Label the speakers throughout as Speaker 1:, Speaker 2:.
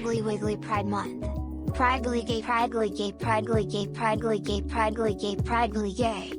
Speaker 1: Wiggly Wiggly Pride Month. Pridely gay, pridely gay, pridely gay, pridely gay, pridely gay, pridely gay.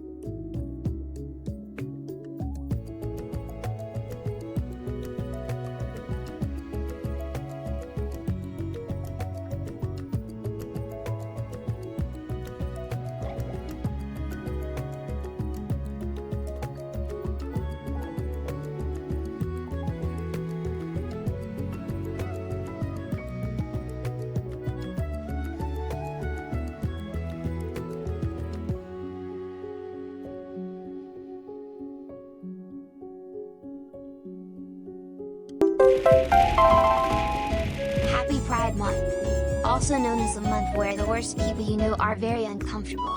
Speaker 1: Happy Pride Month! Also known as the month where the worst people you know are very uncomfortable.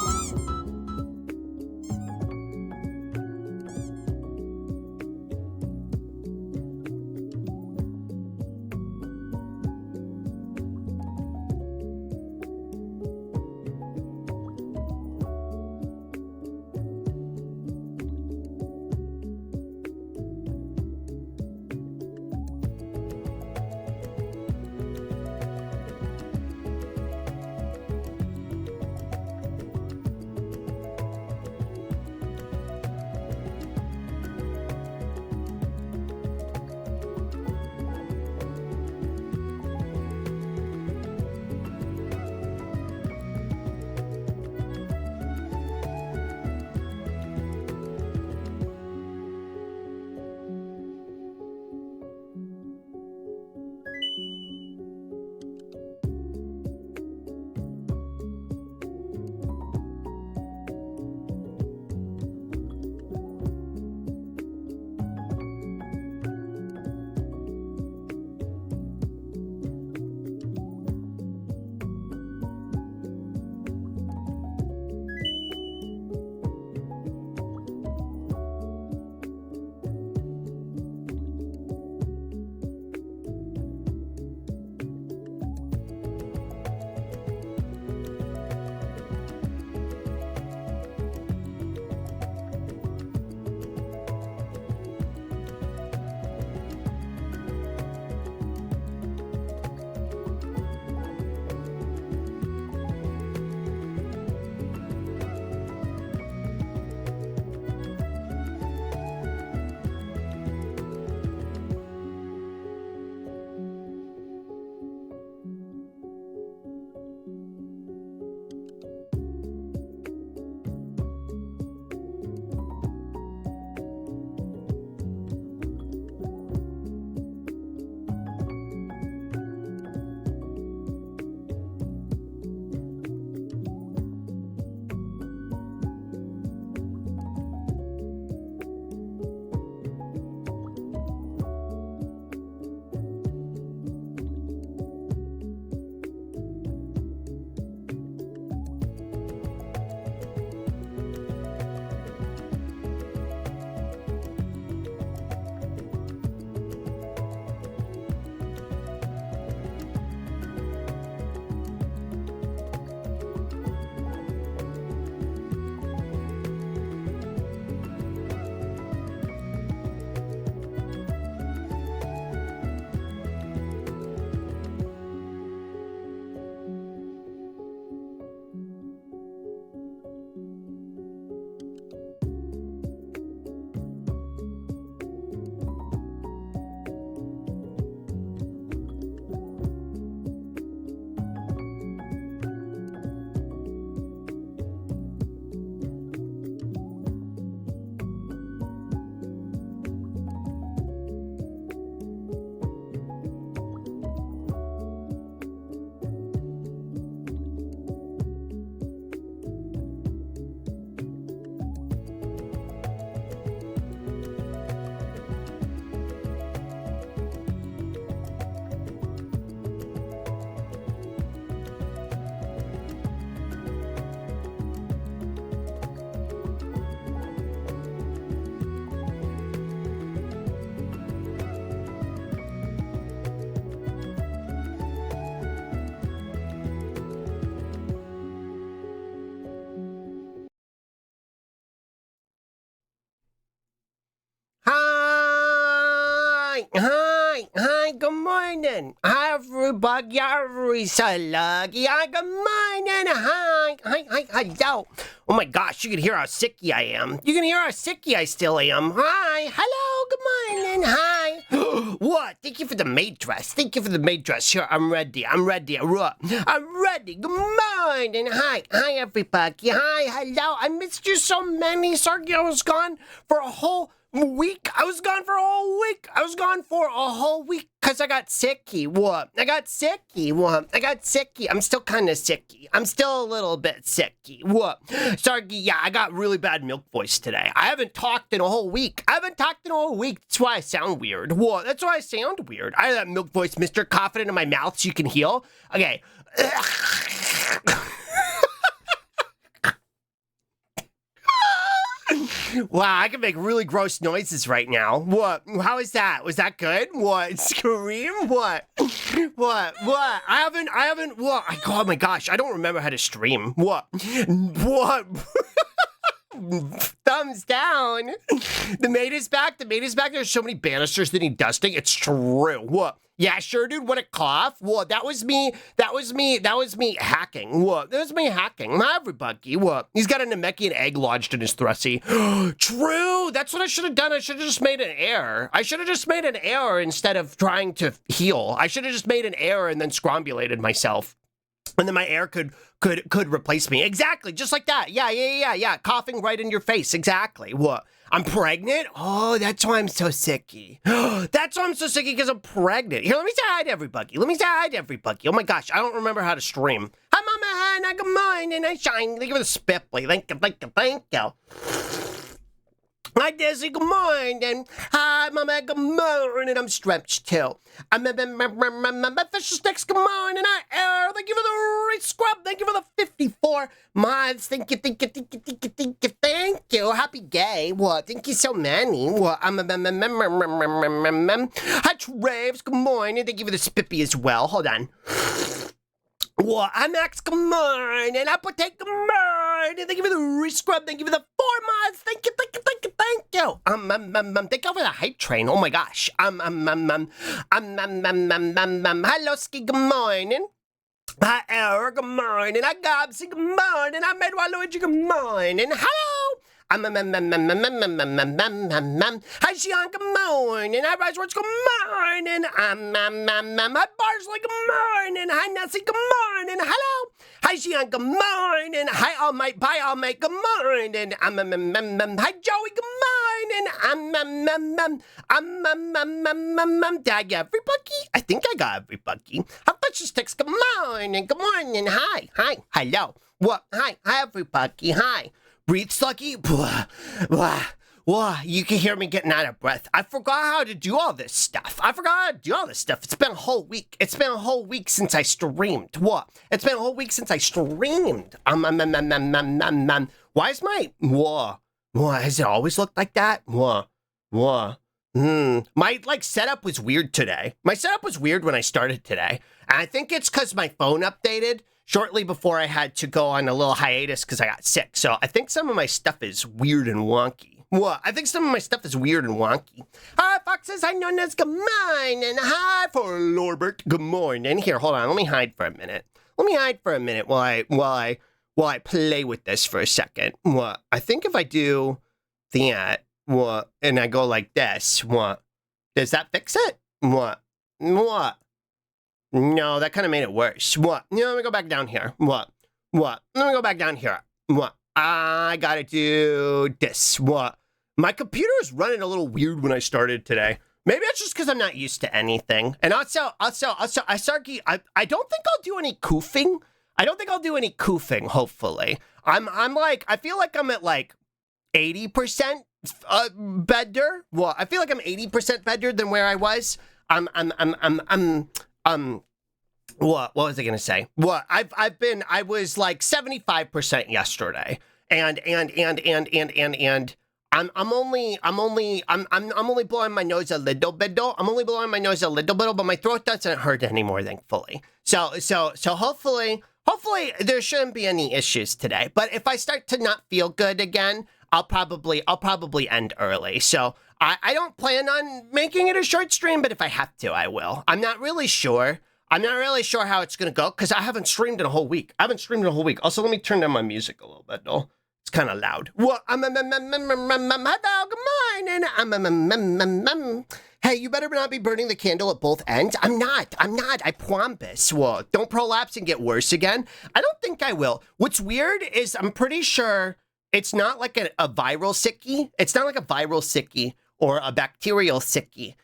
Speaker 2: Hi, good morning. morning. Hi, everybody. Every salagi. Hi, good morning. Hi, yo. Oh my gosh, you can hear how sicky I am. You can hear how sicky I still am. Hi, hello, good morning. Hi. What? Thank you for the maid dress. Thank you for the maid dress. Sure, I'm ready. I'm ready. Good morning. Hi, everybody. Hi, hello. I missed you so many. Sorry, I was gone for a whole week. I was gone for a whole week because I got sicky. What? I got sicky. I'm still kind of sicky. I'm still a little bit sicky. What? Sorry, yeah, I got really bad milk voice today. I haven't talked in a whole week. That's why I sound weird. What? That's why I sound weird. I have that milk voice, Mr. Confident in my mouth so you can heal. Okay. Wow, I can make really gross noises right now. What? How is that? Was that good? What? Scream? What? I haven't, what? Oh my gosh, I don't remember how to stream. What? Thumbs down. The maid is back. There's so many banisters that need dusting. It's true. What? Yeah, sure, dude. What a cough. What? That was me hacking. What? That was me hacking. Hi, everybody. What? He's got a Namekian egg lodged in his thrussie. True. That's what I should have done. I should have just made an error. Instead of trying to heal. I should have just made an error and then scrombulated myself. And then my air could replace me. Exactly, just like that. Yeah. Coughing right in your face. Exactly. What? I'm pregnant? Oh, that's why I'm so sicky. That's why I'm so sicky, because I'm pregnant. Here, let me say hi to everybody. Oh my gosh, I don't remember how to stream. Hi, Mama Hannah. Good morning. I shine. Thank you for the spiffly. Thank you. Hi, Desi, good morning. Hi, Mama, good morning. I'm stretched too. I'm fish sticks, good morning. Hi, Air. Thank you for the re-scrub. Thank you for the 54 mods. Thank you. Happy gay. What? Thank you so many. What? Hi, Traves, good morning. Thank you for the spippy as well. Hold on. What? I'm Max, good morning. Appetite, good morning. Thank you for the re-scrub. Thank you for the 4 mods. Thank you. Thank you for the hype train. Oh my gosh. Hello, Ski, good morning. Hi, Eric, good morning. Hi, Gobsy, good morning. Hi, Medwaluigi, good morning. Hello. Hi, Sean, good morning. Hi, Riceworks, good morning. Hi, Barsley, good morning. Hi, Nessie, good morning. Hello. Hi, Sean, good morning. Hi, All Might, bye, All Might, good morning. Hi, Joey, good morning. Did I get everybody? I think I got everybody. How about you, Sticks? Good morning. Hi. Hello. What? Hi, everybody. Hi. Breathe, Sluggy. You can hear me getting out of breath. I forgot how to do all this stuff. It's been a whole week. Since I streamed. What? It's been a whole week since I streamed. Why is my... Has it always looked like that? My, setup was weird today. My setup was weird when I started today. And I think it's because my phone updated shortly before I had to go on a little hiatus because I got sick. So I think some of my stuff is weird and wonky. Hi, Foxes. Hi, Nonas. Good morning. Hi, for Lorbert. Good morning. Here, hold on. Let me hide for a minute. While I play with this for a second. What? I think if I do that, and I go like this, does that fix it? What? No, that kind of made it worse. What? No, let me go back down here. What? Let me go back down here. What? I gotta do this. What? My computer is running a little weird when I started today. Maybe it's just because I'm not used to anything. And also, I don't think I'll do any koofing. Hopefully. I feel like I'm at like 80% better. Well, I feel like I'm 80% better than where I was. What was I gonna say? I was like 75% yesterday. And I'm only blowing my nose a little bit, but my throat doesn't hurt anymore, thankfully. So hopefully there shouldn't be any issues today. But if I start to not feel good again, I'll probably end early. So I don't plan on making it a short stream, but if I have to, I will. I'm not really sure. I'm not really sure how it's going to go because I haven't streamed in a whole week. Also, let me turn down my music a little bit, though. It's kind of loud. Hello, good morning. Hey, you better not be burning the candle at both ends. I'm not. I promise. Well, don't prolapse and get worse again. I don't think I will. What's weird is I'm pretty sure it's not like a viral sicky. It's not like a viral sicky or a bacterial sicky.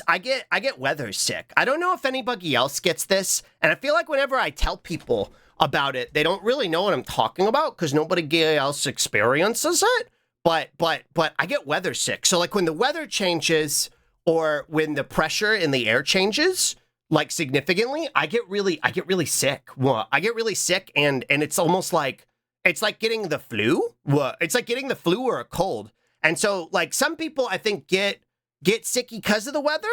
Speaker 2: I get weather sick. I don't know if anybody else gets this, and I feel like whenever I tell people about it, they don't really know what I'm talking about because nobody else experiences it. But I get weather sick. So like when the weather changes or when the pressure in the air changes, like significantly, I get really sick. Well, I get really sick, and it's almost like it's like getting the flu. Well, it's like getting the flu or a cold. And so like some people I think get sick because of the weather.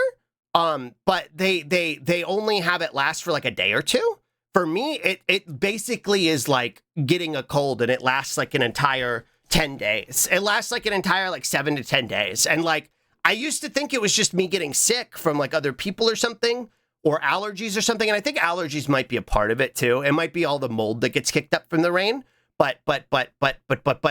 Speaker 2: But they only have it last for like a day or two. For me, it basically is like getting a cold, and it lasts like an entire 10 days. It lasts like an entire like 7 to 10 days. And like I used to think it was just me getting sick from like other people or something, or allergies or something. And I think allergies might be a part of it too. It might be all the mold that gets kicked up from the rain. But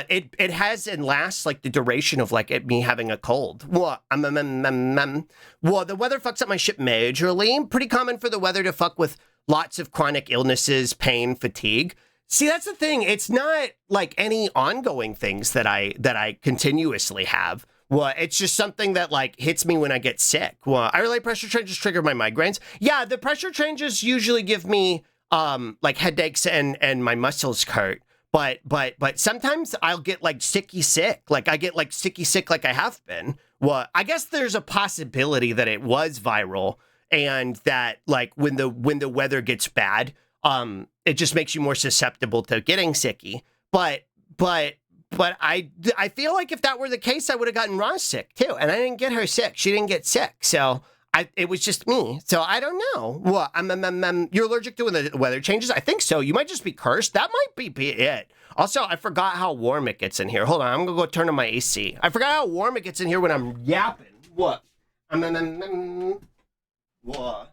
Speaker 2: it has and lasts like the duration of like me having a cold. Well, the weather fucks up my shit majorly. Pretty common for the weather to fuck with lots of chronic illnesses, pain, fatigue. See, that's the thing. It's not like any ongoing things that I continuously have. Well, it's just something that like hits me when I get sick. Well, I relate pressure changes trigger my migraines. Yeah, the pressure changes usually give me like headaches and my muscles hurt. But sometimes I'll get like sicky sick. Like I get like sicky sick like I have been. Well, I guess there's a possibility that it was viral and that like when the weather gets bad, it just makes you more susceptible to getting sicky. But I feel like if that were the case, I would have gotten Roz sick too. And I didn't get her sick. She didn't get sick. So it was just me. So I don't know. What? You're allergic to when the weather changes? I think so. You might just be cursed. That might be it. Also, I forgot how warm it gets in here. Hold on. I'm going to go turn on my AC. I forgot how warm it gets in here when I'm yapping. What? What?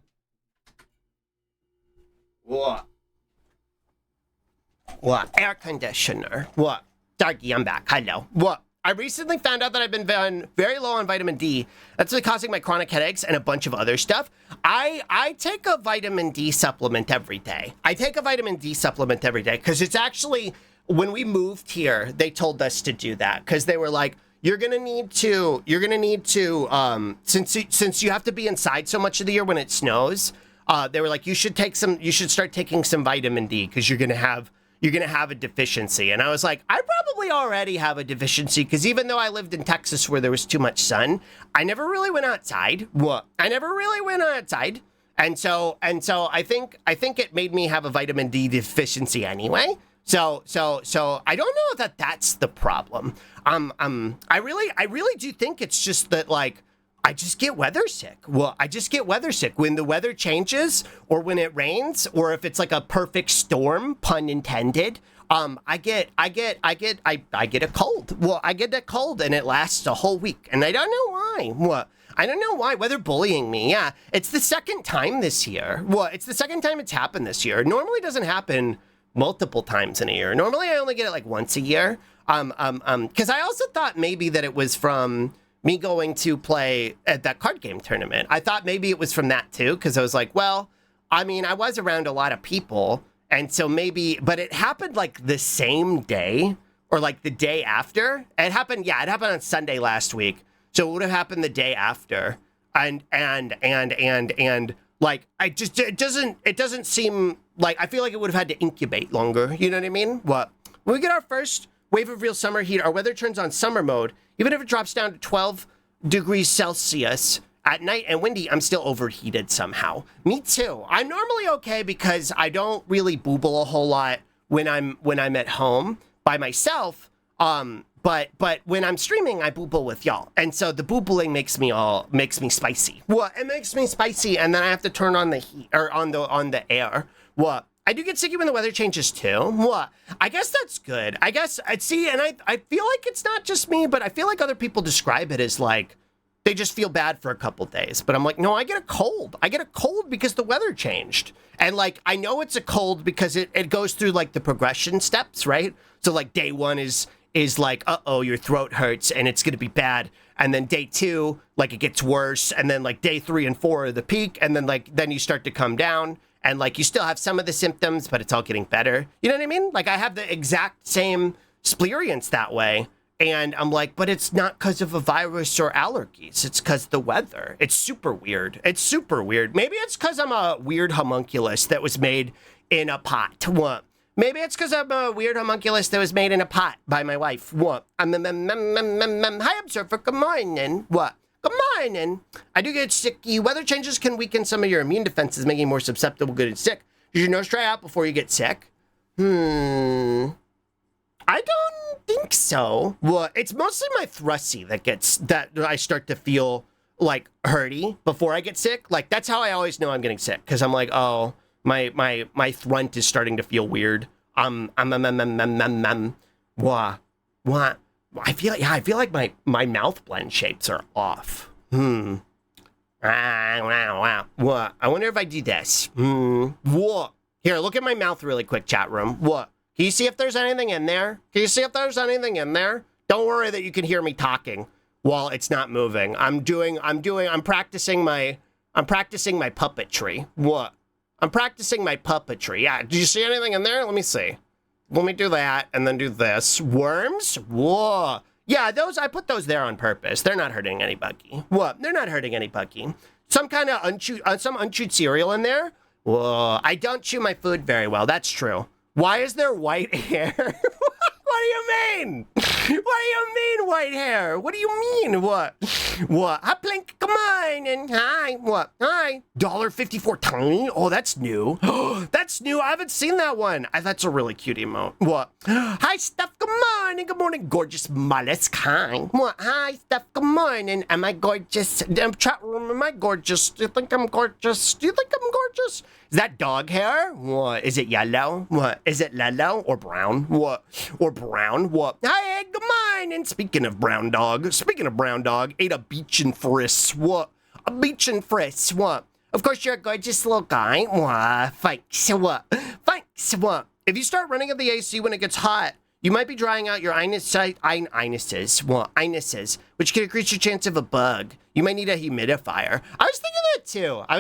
Speaker 2: What? What? Air conditioner. What? Darky, I'm back. Hello. What? I recently found out that I've been very low on vitamin D. That's been causing my chronic headaches and a bunch of other stuff. I take a vitamin D supplement every day. Because it's actually, when we moved here, they told us to do that because they were like, you're gonna need to, since you have to be inside so much of the year when it snows, they were like, you should start taking some vitamin D because you're gonna have a deficiency. And I was like, I probably already have a deficiency because even though I lived in Texas where there was too much sun, I never really went outside. And so I think it made me have a vitamin D deficiency anyway. So I don't know that that's the problem. I really do think it's just that like I just get weather sick. Well, I just get weather sick when the weather changes or when it rains or if it's like a perfect storm, pun intended. I get a cold. Well, I get a cold and it lasts a whole week and I don't know why. What? I don't know why. Weather bullying me. Yeah, it's the second time this year. Well, it's the second time it's happened this year. It normally doesn't happen multiple times in a year. Normally I only get it like once a year. Because I also thought maybe that it was from me going to play at that card game tournament. I thought maybe it was from that too, because I was like, well, I mean, I was around a lot of people, and so maybe, but it happened like the same day or like the day after. It happened on Sunday last week, so it would have happened the day after, and like it doesn't seem like, I feel like it would have had to incubate longer. You know what I mean? What? When we get our first wave of real summer heat, our weather turns on summer mode. Even if it drops down to 12 degrees Celsius at night and windy, I'm still overheated somehow. Me too. I'm normally okay because I don't really booble a whole lot when I'm at home by myself. But when I'm streaming, I booble with y'all. And so the boobling makes me spicy. Well, it makes me spicy, and then I have to turn on the heat or on the air. What? I do get sicky when the weather changes too. What? I guess that's good. I guess I'd see, and I feel like it's not just me, but I feel like other people describe it as like they just feel bad for a couple days. But I'm like, no, I get a cold. I get a cold because the weather changed. And like, I know it's a cold because it goes through like the progression steps, right? So like day 1 is like, uh-oh, your throat hurts and it's going to be bad. And then day 2, like it gets worse. And then like day 3 and 4 are the peak. And then like, then you start to come down and like, you still have some of the symptoms, but it's all getting better. You know what I mean? Like I have the exact same experience that way. And I'm like, but it's not because of a virus or allergies. It's because the weather. It's super weird. It's super weird. Maybe it's because I'm a weird homunculus that was made in a pot. What? Maybe it's because I'm a weird homunculus that was made in a pot by my wife. What? Hi, observer. Good morning. What? Good morning. I do get sick. Weather changes can weaken some of your immune defenses, making you more susceptible to getting sick. Did your nose dry out before you get sick? I don't think so. Well, it's mostly my thrusy that I start to feel like hurty before I get sick. Like that's how I always know I'm getting sick because I'm like, oh, my thrunt is starting to feel weird. What? I feel like my mouth blend shapes are off. Wow. What? I wonder if I do this. What? Here, look at my mouth really quick, chat room. What? Can you see if there's anything in there? Can you see if there's anything in there? Don't worry that you can hear me talking while it's not moving. I'm practicing my puppetry. What? I'm practicing my puppetry. Yeah, do you see anything in there? Let me see. Let me do that and then do this. Worms? Whoa. Yeah, I put those there on purpose. They're not hurting anybody. What? They're not hurting anybody. Some kind of unchewed cereal in there? Whoa. I don't chew my food very well. That's true. Why is there white hair? What do you mean? What do you mean white hair? What do you mean? What? Hi, Plink. Come on. And hi. What? Hi. $1.54 tiny? Oh, that's new. That's new. I haven't seen that one. That's a really cute emote. What? Hi, Steph. Good morning. Good morning, gorgeous mollusk. Hi. What? Hi, Steph. Good morning. Am I gorgeous? Chat room, am I gorgeous? Do you think I'm gorgeous? Do you think I'm gorgeous? Is that dog hair? What? Is it yellow? What? Is it yellow or brown? What? Or brown? What? Hi, good morning. Speaking of brown dog, ate a beach and friss. What? A beach and friss. What? Of course, you're a gorgeous little guy. What? Thanks. What? Thanks. What? If you start running at the AC when it gets hot, you might be drying out your inuses, which can increase your chance of a bug. You might need a humidifier. I was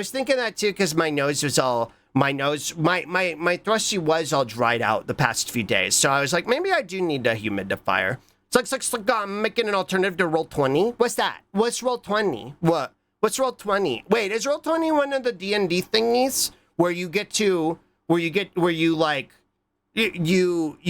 Speaker 2: thinking that too because my thrusty was all dried out the past few days. So I was like, maybe I do need a humidifier. It's like I'm making an alternative to Roll20. What's that? What's Roll20? What? What's Roll20? Wait, is Roll20 one of the D&D thingies where you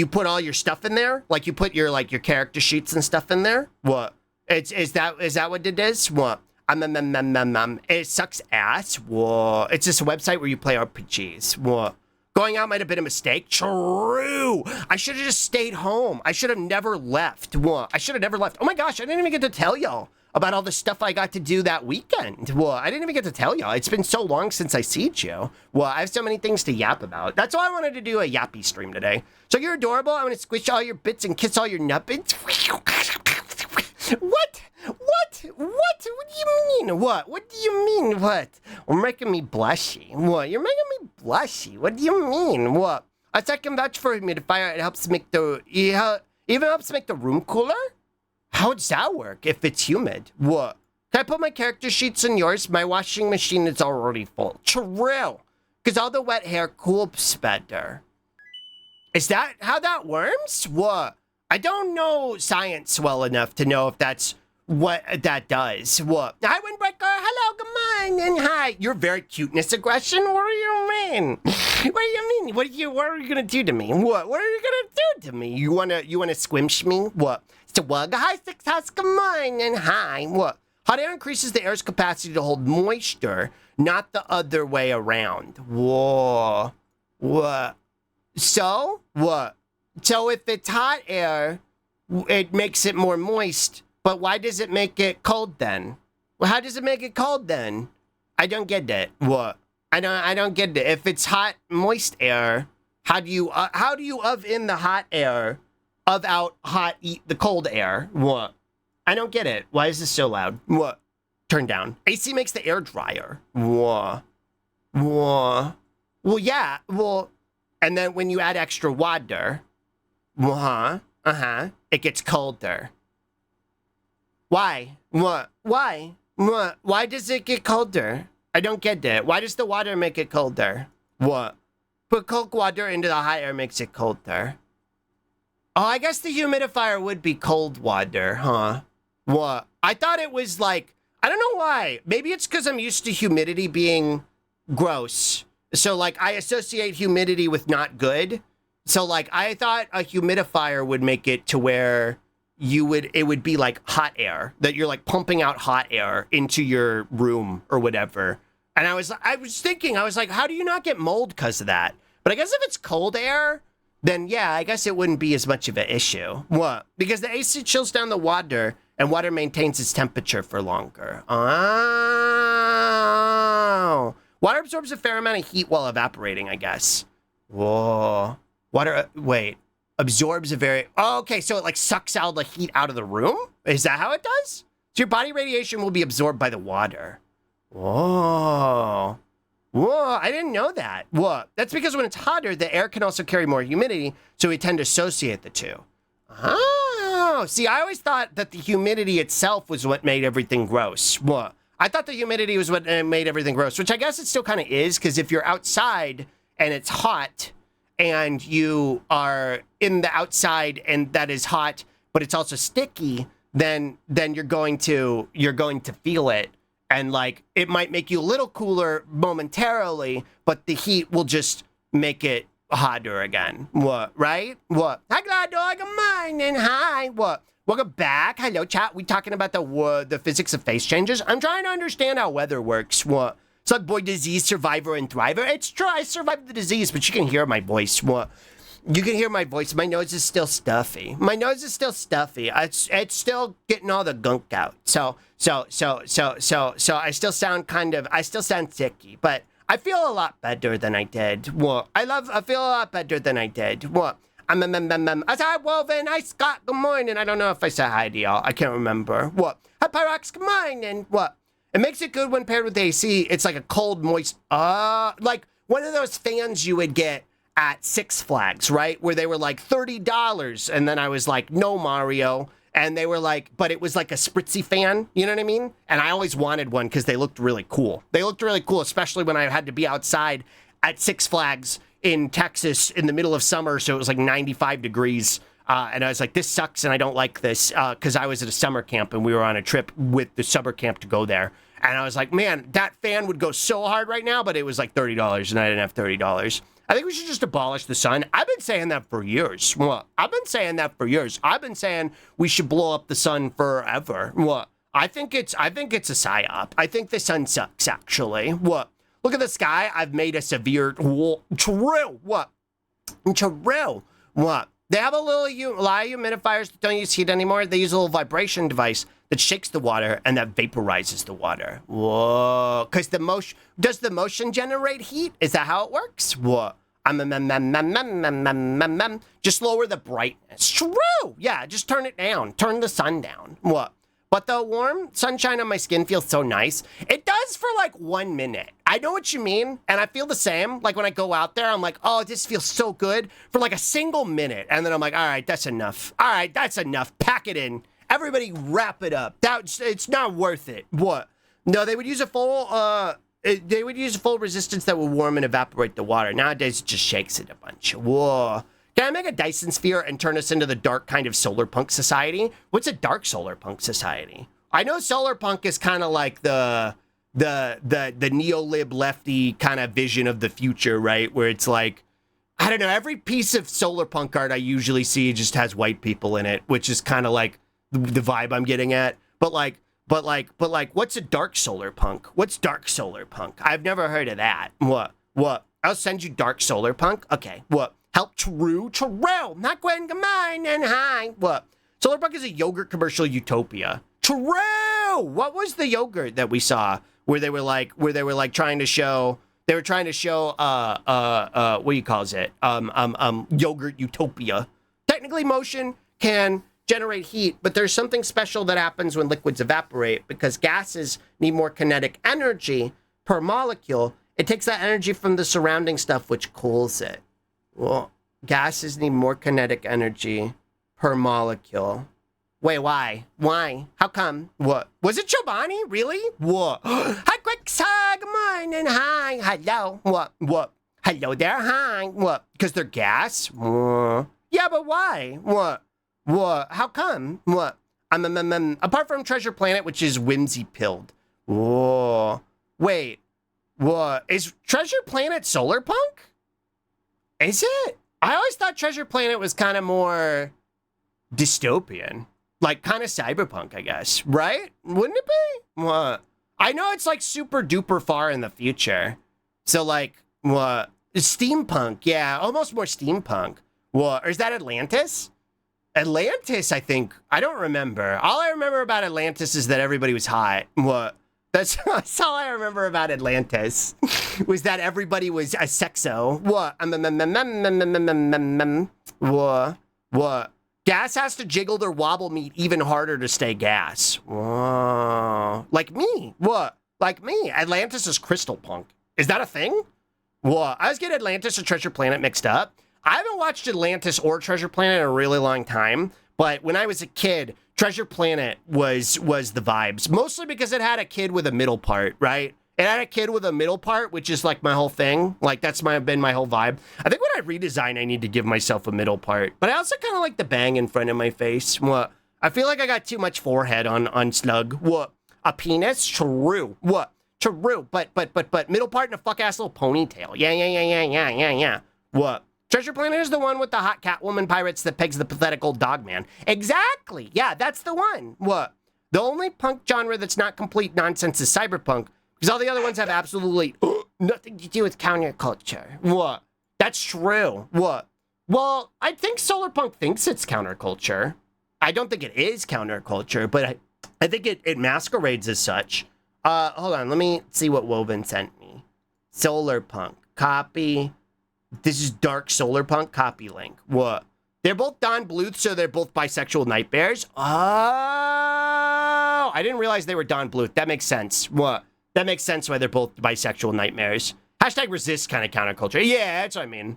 Speaker 2: put all your stuff in there? Like you put your character sheets and stuff in there? What? Is that what it is? What? It sucks ass. Whoa. It's just a website where you play RPGs. What? Going out might have been a mistake. True. I should have just stayed home. I should have never left. What? I should have never left. Oh my gosh, I didn't even get to tell y'all about all the stuff I got to do that weekend. Well, I didn't even get to tell y'all. It's been so long since I seen you. Well, I have so many things to yap about. That's why I wanted to do a yappy stream today. So you're adorable. I'm going to squish all your bits and kiss all your nubbins. What? What do you mean? What? What do you mean? What? You're making me blushy. What? You're making me blushy. What do you mean? What? A second vouch for humidifier. It helps make even helps make the room cooler. How does that work if it's humid? What? Can I put my character sheets in yours? My washing machine is already full. True. Because all the wet hair cools better. Is that how that works? What? I don't know science well enough to know if that's what that does. What? Hi, Windbreaker. Hello, good morning. Hi. You're very cuteness aggression. What do you mean? What do you mean? What are you gonna do to me? What? What are you gonna do to me? You wanna squimsh me? What? So hi, Six House. Good morning. Hi. What? Hot air increases the air's capacity to hold moisture, not the other way around. Whoa. What? So what? So if it's hot air, it makes it more moist. But why does it make it cold then? Well, how does it make it cold then? I don't get it. What? I don't get it. If it's hot, moist air, how do you of in the hot air, of out hot, eat the cold air? What? I don't get it. Why is this so loud? What? Turn down. AC makes the air drier. Whoa. Whoa. Well, yeah. Well, and then when you add extra water, it gets colder. Why? What? Why? What? Why does it get colder? I don't get it. Why does the water make it colder? What? Put cold water into the hot air makes it colder. Oh, I guess the humidifier would be cold water, huh? What? I thought it was like, I don't know why. Maybe it's because I'm used to humidity being gross. So, like, I associate humidity with not good. So, like, I thought a humidifier would make it to where it would be like hot air, that you're like pumping out hot air into your room or whatever. And I was thinking, I was like, how do you not get mold because of that? But I guess if it's cold air, then yeah, I guess it wouldn't be as much of an issue. What? Because the AC chills down the water and water maintains its temperature for longer. Oh. Water absorbs a fair amount of heat while evaporating, I guess. Whoa. Water, wait. Absorbs a very... Oh, okay, so it like sucks out the heat out of the room? Is that how it does? So your body radiation will be absorbed by the water. Whoa. Whoa, I didn't know that. Whoa. That's because when it's hotter, the air can also carry more humidity, so we tend to associate the two. Oh, see, I always thought that the humidity itself was what made everything gross. Whoa. I thought the humidity was what made everything gross, which I guess it still kind of is, because if you're outside and it's hot and you are in the outside and that is hot, but it's also sticky, then you're going to feel it. And like, it might make you a little cooler momentarily, but the heat will just make it hotter again. What, right? What? Hi, glad dog of mine and hi. What? Welcome back. Hello, chat. We talking about the physics of phase changes. I'm trying to understand how weather works. What? It's like, boy, disease survivor and thriver. It's true. I survived the disease, but you can hear my voice. What? You can hear my voice. My nose is still stuffy. My nose is still stuffy. It's still getting all the gunk out. So I still sound I still sound sicky, but I feel a lot better than I did. What? I feel a lot better than I did. What? I said, Woven, hi, Scott, good morning. I don't know if I said hi to y'all. I can't remember. What? Hi, Pyrox, good morning. What? It makes it good when paired with AC. It's like a cold, moist, like one of those fans you would get at Six Flags, right? Where they were like $30. And then I was like, no, Mario. And they were like, but it was like a spritzy fan. You know what I mean? And I always wanted one because they looked really cool. They looked really cool, especially when I had to be outside at Six Flags in Texas in the middle of summer. So it was like 95 degrees. And I was like, this sucks. And I don't like this because I was at a summer camp and we were on a trip with the summer camp to go there. And I was like, man, that fan would go so hard right now, but it was like $30 and I didn't have $30. I think we should just abolish the sun. I've been saying that for years. What? I've been saying that for years. I've been saying we should blow up the sun forever. What? I think it's a psyop. I think the sun sucks, actually. What? Look at the sky. I've made a severe true. What? True. What? They have a lot of humidifiers that don't use heat anymore. They use a little vibration device that shakes the water and that vaporizes the water. Whoa. Because does the motion generate heat? Is that how it works? Whoa. Just lower the brightness. True. Yeah, just turn it down. Turn the sun down. What? But the warm sunshine on my skin feels so nice. It does for like 1 minute. I know what you mean. And I feel the same. Like when I go out there, I'm like, oh, this feels so good for like a single minute. And then I'm like, all right, that's enough. All right, that's enough. Pack it in. Everybody wrap it up. It's not worth it. What? No, they would use a full resistance that would warm and evaporate the water. Nowadays, it just shakes it a bunch. Whoa. Can I make a Dyson sphere and turn us into the dark kind of solar punk society? What's a dark solar punk society? I know solar punk is kind of like the neo-lib lefty kind of vision of the future, right? Where it's like, I don't know, every piece of solar punk art I usually see just has white people in it, which is kind of like the vibe I'm getting at. But what's a dark solar punk? What's dark solar punk? I've never heard of that. What? I'll send you dark solar punk. Okay. What? Help true. Not Gwen mine and hi. What? Solar punk is a yogurt commercial utopia. True. What was the yogurt that we saw where they were like trying to show what do you call it? Yogurt utopia. Technically motion can generate heat, but there's something special that happens when liquids evaporate because gases need more kinetic energy per molecule. It takes that energy from the surrounding stuff, which cools it. Well, gases need more kinetic energy per molecule. Wait, why? Why? How come? What? Was it Chobani? Really? What? Hi, quick, good morning. Hi. Hello. What? What? Hello there. Hi. What? Because they're gas? Yeah, but why? What? What? How come? What? Apart from Treasure Planet, which is whimsy-pilled. Whoa. Wait. What? Is Treasure Planet solar punk? Is it? I always thought Treasure Planet was kind of more dystopian. Like, kind of cyberpunk, I guess. Right? Wouldn't it be? What? I know it's, like, super duper far in the future. So, like, what? Steampunk. Yeah, almost more steampunk. What? Or is that Atlantis? Atlantis, I think. I don't remember. All I remember about Atlantis is that everybody was hot. What? That's all I remember about Atlantis. Was that everybody was a sexo. What? What? What? Gas has to jiggle their wobble meat even harder to stay gas. Whoa. Like me. What? Like me. Atlantis is crystal punk. Is that a thing? What? I was getting Atlantis and Treasure Planet mixed up. I haven't watched Atlantis or Treasure Planet in a really long time, but when I was a kid, Treasure Planet was the vibes. Mostly because it had a kid with a middle part, right? It had a kid with a middle part, which is like my whole thing. Like that's been my whole vibe. I think when I redesign, I need to give myself a middle part. But I also kind of like the bang in front of my face. What? I feel like I got too much forehead on Slug. What? A penis? True. What? True. But middle part and a fuck ass little ponytail. Yeah. What? Treasure Planet is the one with the hot Catwoman pirates that pegs the pathetic old dog man. Exactly. Yeah, that's the one. What? The only punk genre that's not complete nonsense is cyberpunk. Because all the other ones have absolutely nothing to do with counterculture. What? That's true. What? Well, I think solarpunk thinks it's counterculture. I don't think it is counterculture, but I think it masquerades as such. Hold on. Let me see what Woven sent me. Solarpunk. Copy. This is dark solarpunk. Copy link. What? They're both Don Bluth, so they're both bisexual nightbears? Oh! I didn't realize they were Don Bluth. That makes sense. What? That makes sense why they're both bisexual nightmares. Hashtag resist kind of counterculture. Yeah, that's what I mean.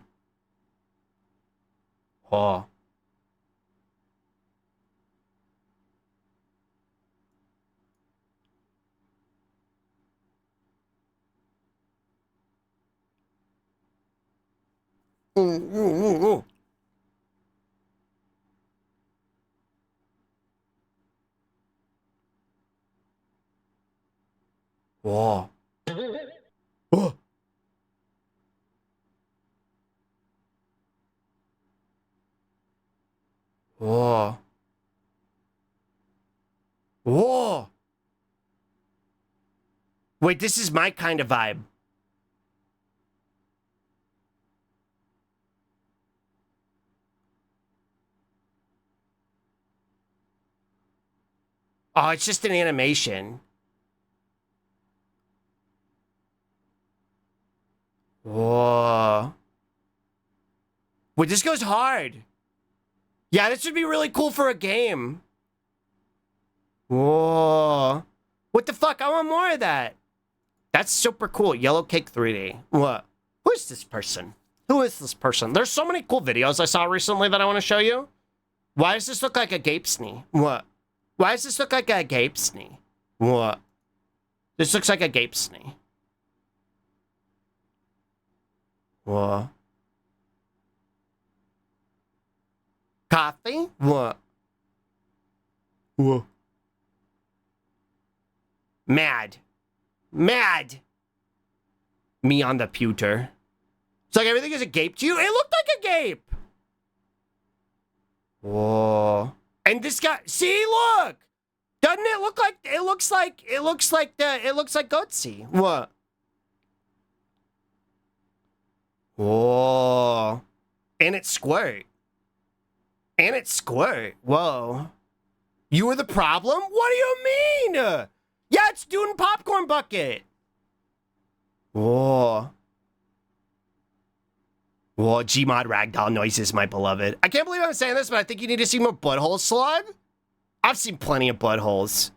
Speaker 2: Oh. Ooh. Whoa. Oh. Whoa. Whoa. Wait, this is my kind of vibe. Oh, it's just an animation. Whoa. Wait, this goes hard. Yeah, this would be really cool for a game. Whoa. What the fuck? I want more of that. That's super cool. Yellow Cake 3D. What? Who is this person? Who is this person? There's so many cool videos I saw recently that I want to show you. Why does this look like a gape snee? What? Why does this look like a gape snee? What? This looks like a gape snee. What? Coffee? What? What? Mad. Me on the pewter. It's like everything is a gape to you? It looked like a gape! Whoa. And this guy, see, look! Doesn't it look like, it looks like Goatsy. What? Whoa. And it squirt. Whoa. You were the problem? What do you mean? Yeah, it's Dune Popcorn Bucket. Whoa. Whoa, Gmod ragdoll noises, my beloved. I can't believe I'm saying this, but I think you need to see more butthole slug. I've seen plenty of buttholes.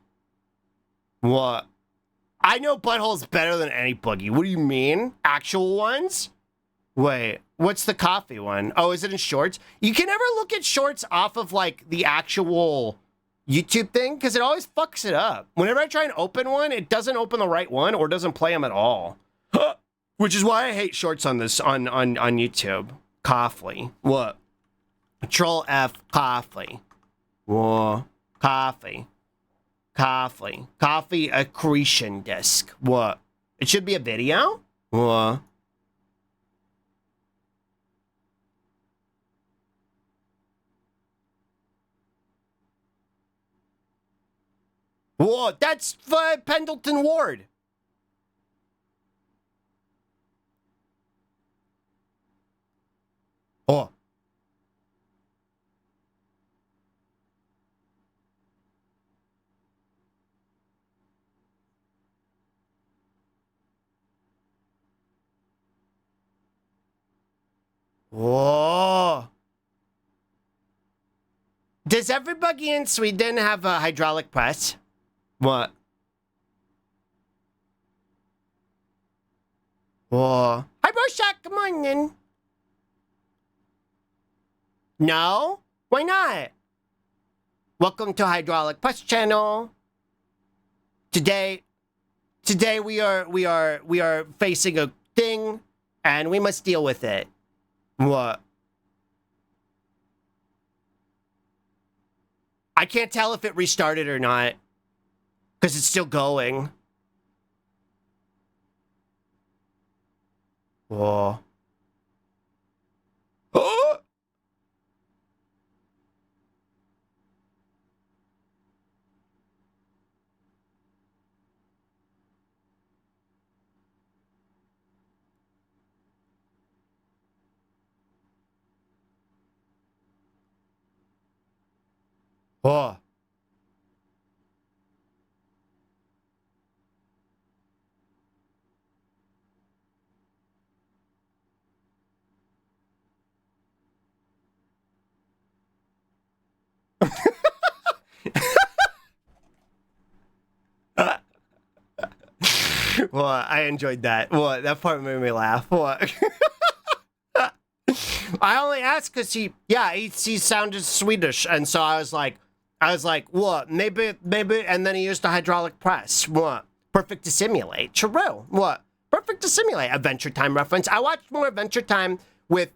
Speaker 2: What? I know buttholes better than any boogie. What do you mean? Actual ones? Wait, what's the coffee one? Oh, is it in shorts? You can never look at shorts off of, like, the actual YouTube thing, because it always fucks it up. Whenever I try and open one, it doesn't open the right one or doesn't play them at all. Which is why I hate shorts on this, on YouTube. Coffee. What? Control F, coffee. Whoa. Coffee. Coffee. Coffee accretion disc. What? It should be a video? What? Whoa, that's Pendleton Ward. Oh. Whoa. Does everybody in Sweden have a hydraulic press? What? Whoa. Hi, Broshak. Come on in. No? Why not? Welcome to Hydraulic Press Channel. Today we are facing a thing, and we must deal with it. What? I can't tell if it restarted or not, because it's still going. Whoa. Oh! Oh. Well, I enjoyed that. What? That part made me laugh. What? I only asked because he sounded Swedish, and so I was like, what? Maybe, and then he used the hydraulic press. What? Perfect to simulate. True. What? Perfect to simulate. Adventure Time reference. I watched more Adventure Time with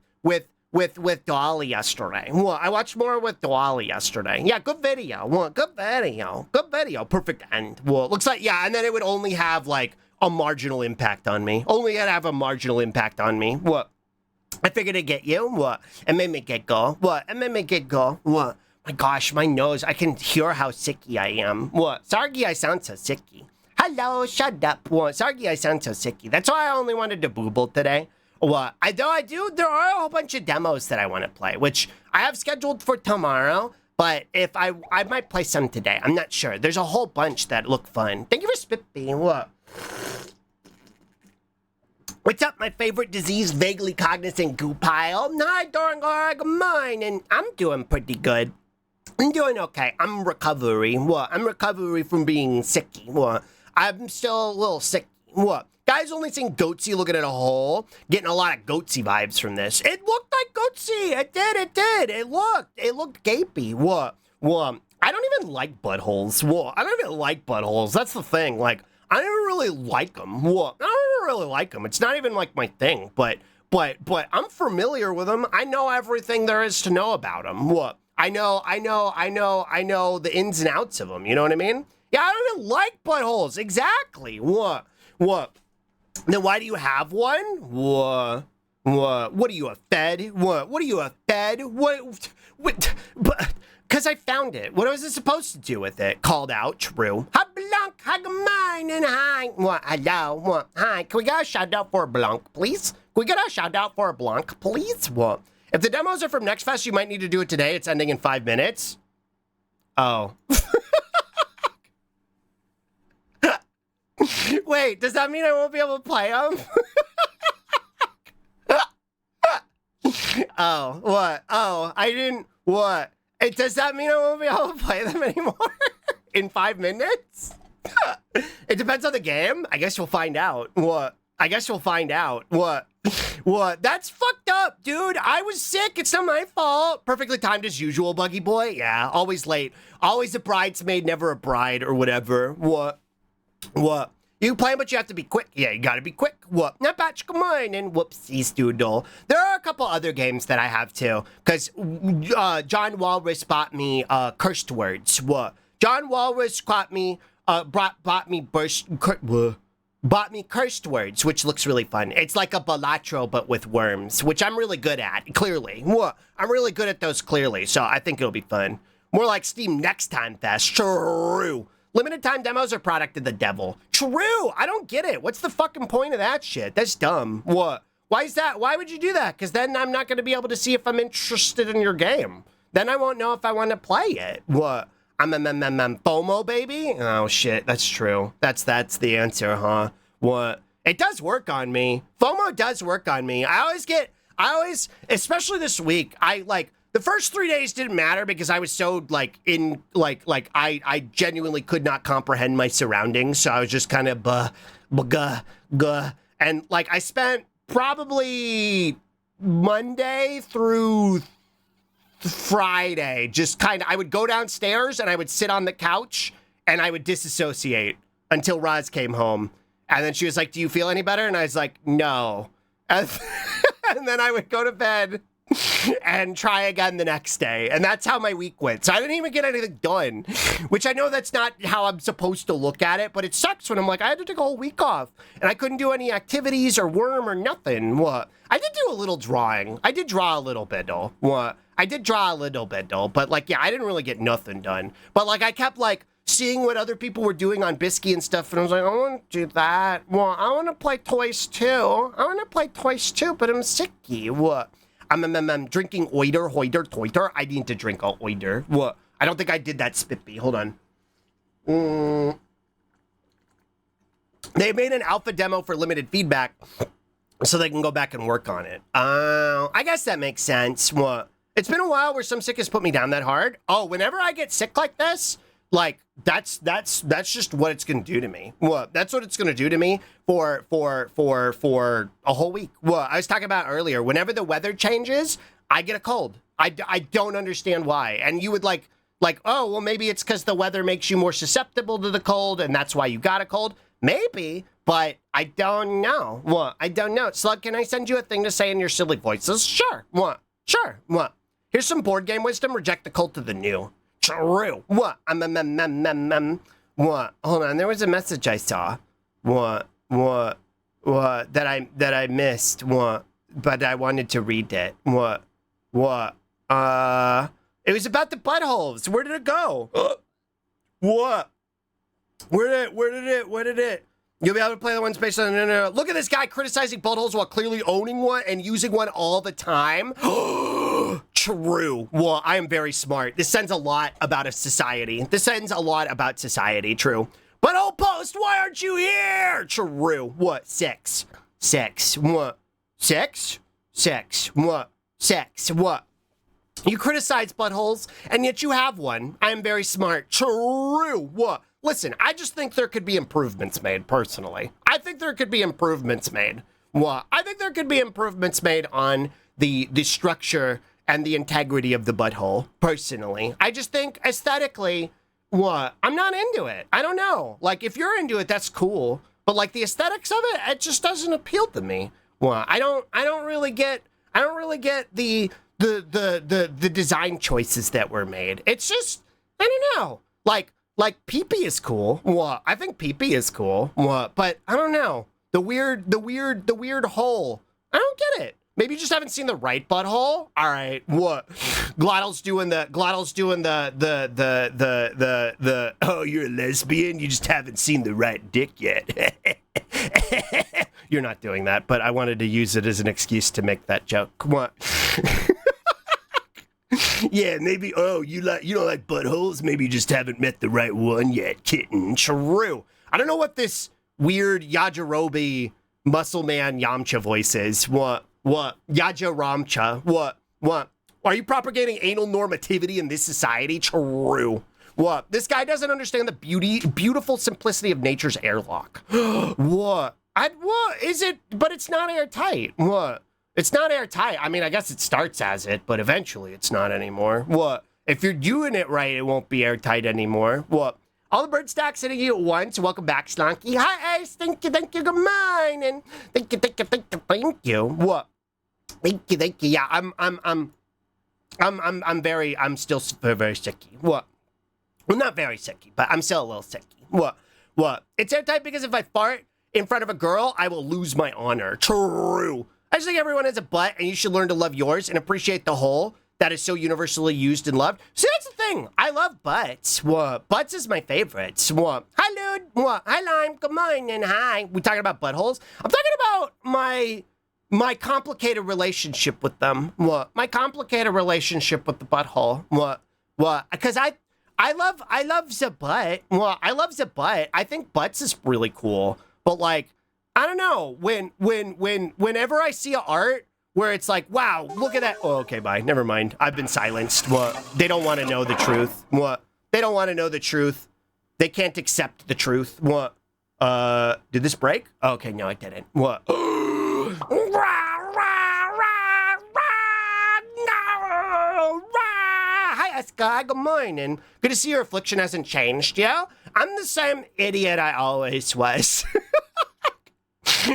Speaker 2: Dolly yesterday. What? I watched more with Dolly yesterday. Yeah, good video. What? Good video. Good video. Perfect end. Well, looks like, yeah, and then it would only have, like, a marginal impact on me. Only had to have a marginal impact on me. What? I figured it'd get you. What? It made me get go. What? It made me get go. What? My gosh, my nose. I can hear how sicky I am. What? Sargi, I sound so sicky. Hello, shut up. What? Sargi, I sound so sicky. That's why I only wanted to booble today. What? I do. There are a whole bunch of demos that I want to play, which I have scheduled for tomorrow. But if I might play some today. I'm not sure. There's a whole bunch that look fun. Thank you for Spippy. What? What's up, my favorite disease, vaguely cognizant goo pile? Hi, Dorangor, good morning. I'm doing pretty good. I'm doing okay. I'm recovery. What? I'm recovery from being sicky. What? I'm still a little sick. What? Guys only seen Goatsy looking at a hole, getting a lot of Goatsy vibes from this. It looked like Goatsy. It did. It looked gapey. What? I don't even like buttholes. What? I don't even like buttholes. That's the thing. Like, I don't really like them. What? I don't really like them. It's not even like my thing, but I'm familiar with them. I know everything there is to know about them. What? I know the ins and outs of them. You know what I mean? Yeah, I don't even like buttholes. Exactly. What? Then why do you have one? What? What are you, a fed? What are you, a fed? What? Because I found it. What was I supposed to do with it? Called out. True. Hi, Blanc. Hi, good morning. Hi. What? Hello. What? Hi. Can we get a shout out for a Blanc, please? Can we get a shout out for a Blanc, please? What? If the demos are from Next Fest, you might need to do it today. It's ending in 5 minutes. Oh. Wait, does that mean I won't be able to play them? Oh, what? Oh, I didn't, what? Does that mean I won't be able to play them anymore in 5 minutes? It depends on the game. I guess you'll find out. What? I guess you'll find out. What? What? That's fucked up, dude. I was sick. It's not my fault. Perfectly timed as usual, Buggy Boy. Yeah, always late. Always a bridesmaid, never a bride or whatever. What? What? You can play, but you have to be quick. Yeah, you gotta be quick. Whoop. Not batch, come on. And whoopsies, doodle. There are a couple other games that I have too. Because John Walrus bought me cursed words. What? John Walrus bought me cursed words, which looks really fun. It's like a Balatro, but with worms, which I'm really good at, clearly. What? I'm really good at those, clearly. So I think it'll be fun. More like Steam Next Time Fest. True. Limited time demos are product of the devil. True. I don't get it. What's the fucking point of that shit? That's dumb. What? Why is that? Why would you do that? Because then I'm not going to be able to see if I'm interested in your game. Then I won't know if I want to play it. What? I'm FOMO, baby? Oh, shit. That's true. That's the answer, huh? What? It does work on me. FOMO does work on me. I always, especially this week, the first 3 days didn't matter because I was so I genuinely could not comprehend my surroundings. So I was just kind of and like I spent probably Monday through Friday just kind of, I would go downstairs and I would sit on the couch and I would disassociate until Roz came home. And then she was like, "Do you feel any better?" And I was like, "No." And then I would go to bed and try again the next day. And that's how my week went. So I didn't even get anything done, which I know that's not how I'm supposed to look at it, but it sucks when I'm like, I had to take a whole week off and I couldn't do any activities or worm or nothing. What? I did do a little drawing. I did draw a little bit though. What? I did draw a little bit though, but like, yeah, I didn't really get nothing done. But like, I kept like seeing what other people were doing on Bisky and stuff, and I was like, I want to do that. Well, I want to play toys too. But I'm sicky. What? I'm drinking oider, hoider, toiter. I need to drink a oider. What? I don't think I did that spippy. Hold on. They made an alpha demo for limited feedback so they can go back and work on it. I guess that makes sense. What? It's been a while where some sickness put me down that hard. Oh, whenever I get sick like this, like that's just what it's gonna do to me. What? That's what it's gonna do to me for a whole week. What I was talking about earlier. Whenever the weather changes, I get a cold. I don't understand why. And you would like, oh, well, maybe it's because the weather makes you more susceptible to the cold, and that's why you got a cold. Maybe, but I don't know. What? I don't know. Slug, can I send you a thing to say in your silly voices? Sure. What? Sure. What? Here's some board game wisdom. Reject the cult of the new. True. What? What? Hold on. There was a message I saw. What? That I missed. What? But I wanted to read it. What? It was about the buttholes. Where did it go? What? Where did it? You'll be able to play the ones based on no. Look at this guy criticizing buttholes while clearly owning one and using one all the time. True. Well, I am very smart. This sends a lot about a society. True. Butthole post, why aren't you here? True. What? Sex. What? Sex. What? Sex. What? You criticize buttholes, and yet you have one. I am very smart. True. What? Listen, I just think there could be improvements made, personally. I think there could be improvements made. What? I think there could be improvements made on the structure and the integrity of the butthole, personally. I just think, aesthetically, what? I'm not into it. I don't know. Like, if you're into it, that's cool. But, like, the aesthetics of it, it just doesn't appeal to me. What? I don't really get the design choices that were made. It's just, I don't know. Like pee-pee is cool. What? I think pee-pee is cool. What? But I don't know. The weird hole. I don't get it. Maybe you just haven't seen the right butthole. All right. What? Glottle's doing the oh, you're a lesbian? You just haven't seen the right dick yet. You're not doing that, but I wanted to use it as an excuse to make that joke. Come on. Yeah, maybe, oh, you don't like buttholes? Maybe you just haven't met the right one yet, kitten. True. I don't know what this weird Yajirobe muscle man Yamcha voice is. What? Yaja Ramcha. What? What? Are you propagating anal normativity in this society? True. What? This guy doesn't understand the beautiful simplicity of nature's airlock. What? What is it? But it's not airtight. What? It's not airtight. I mean, I guess it starts as it, but eventually it's not anymore. What? If you're doing it right, it won't be airtight anymore. What? All the bird stacks hitting you at once. Welcome back, Slonky. Hi, Ace. Thank you, good morning. Thank you. What? Thank you. Yeah, I'm still very sicky. What? Well, not very sicky, but I'm still a little sicky. What? It's airtight because if I fart in front of a girl, I will lose my honor. True. I just think everyone has a butt, and you should learn to love yours and appreciate the hole that is so universally used and loved. See, that's the thing. I love butts. What? Butts is my favorite. What? Hi, Lude. What? Hi, Lime. Good morning. Hi. We talking about buttholes? I'm talking about my complicated relationship with them. What? My complicated relationship with the butthole. What? Because I love the butt. Well, I love the butt. I think butts is really cool. But like, I don't know. Whenever I see art where it's like, wow, look at that. Oh, okay, bye. Never mind. I've been silenced. What? They don't want to know the truth. What? They don't want to know the truth. They can't accept the truth. What? Did this break? Okay, no, it didn't. What? Hi, Esca. Good morning. Good to see your affliction hasn't changed, yo. I'm the same idiot I always was.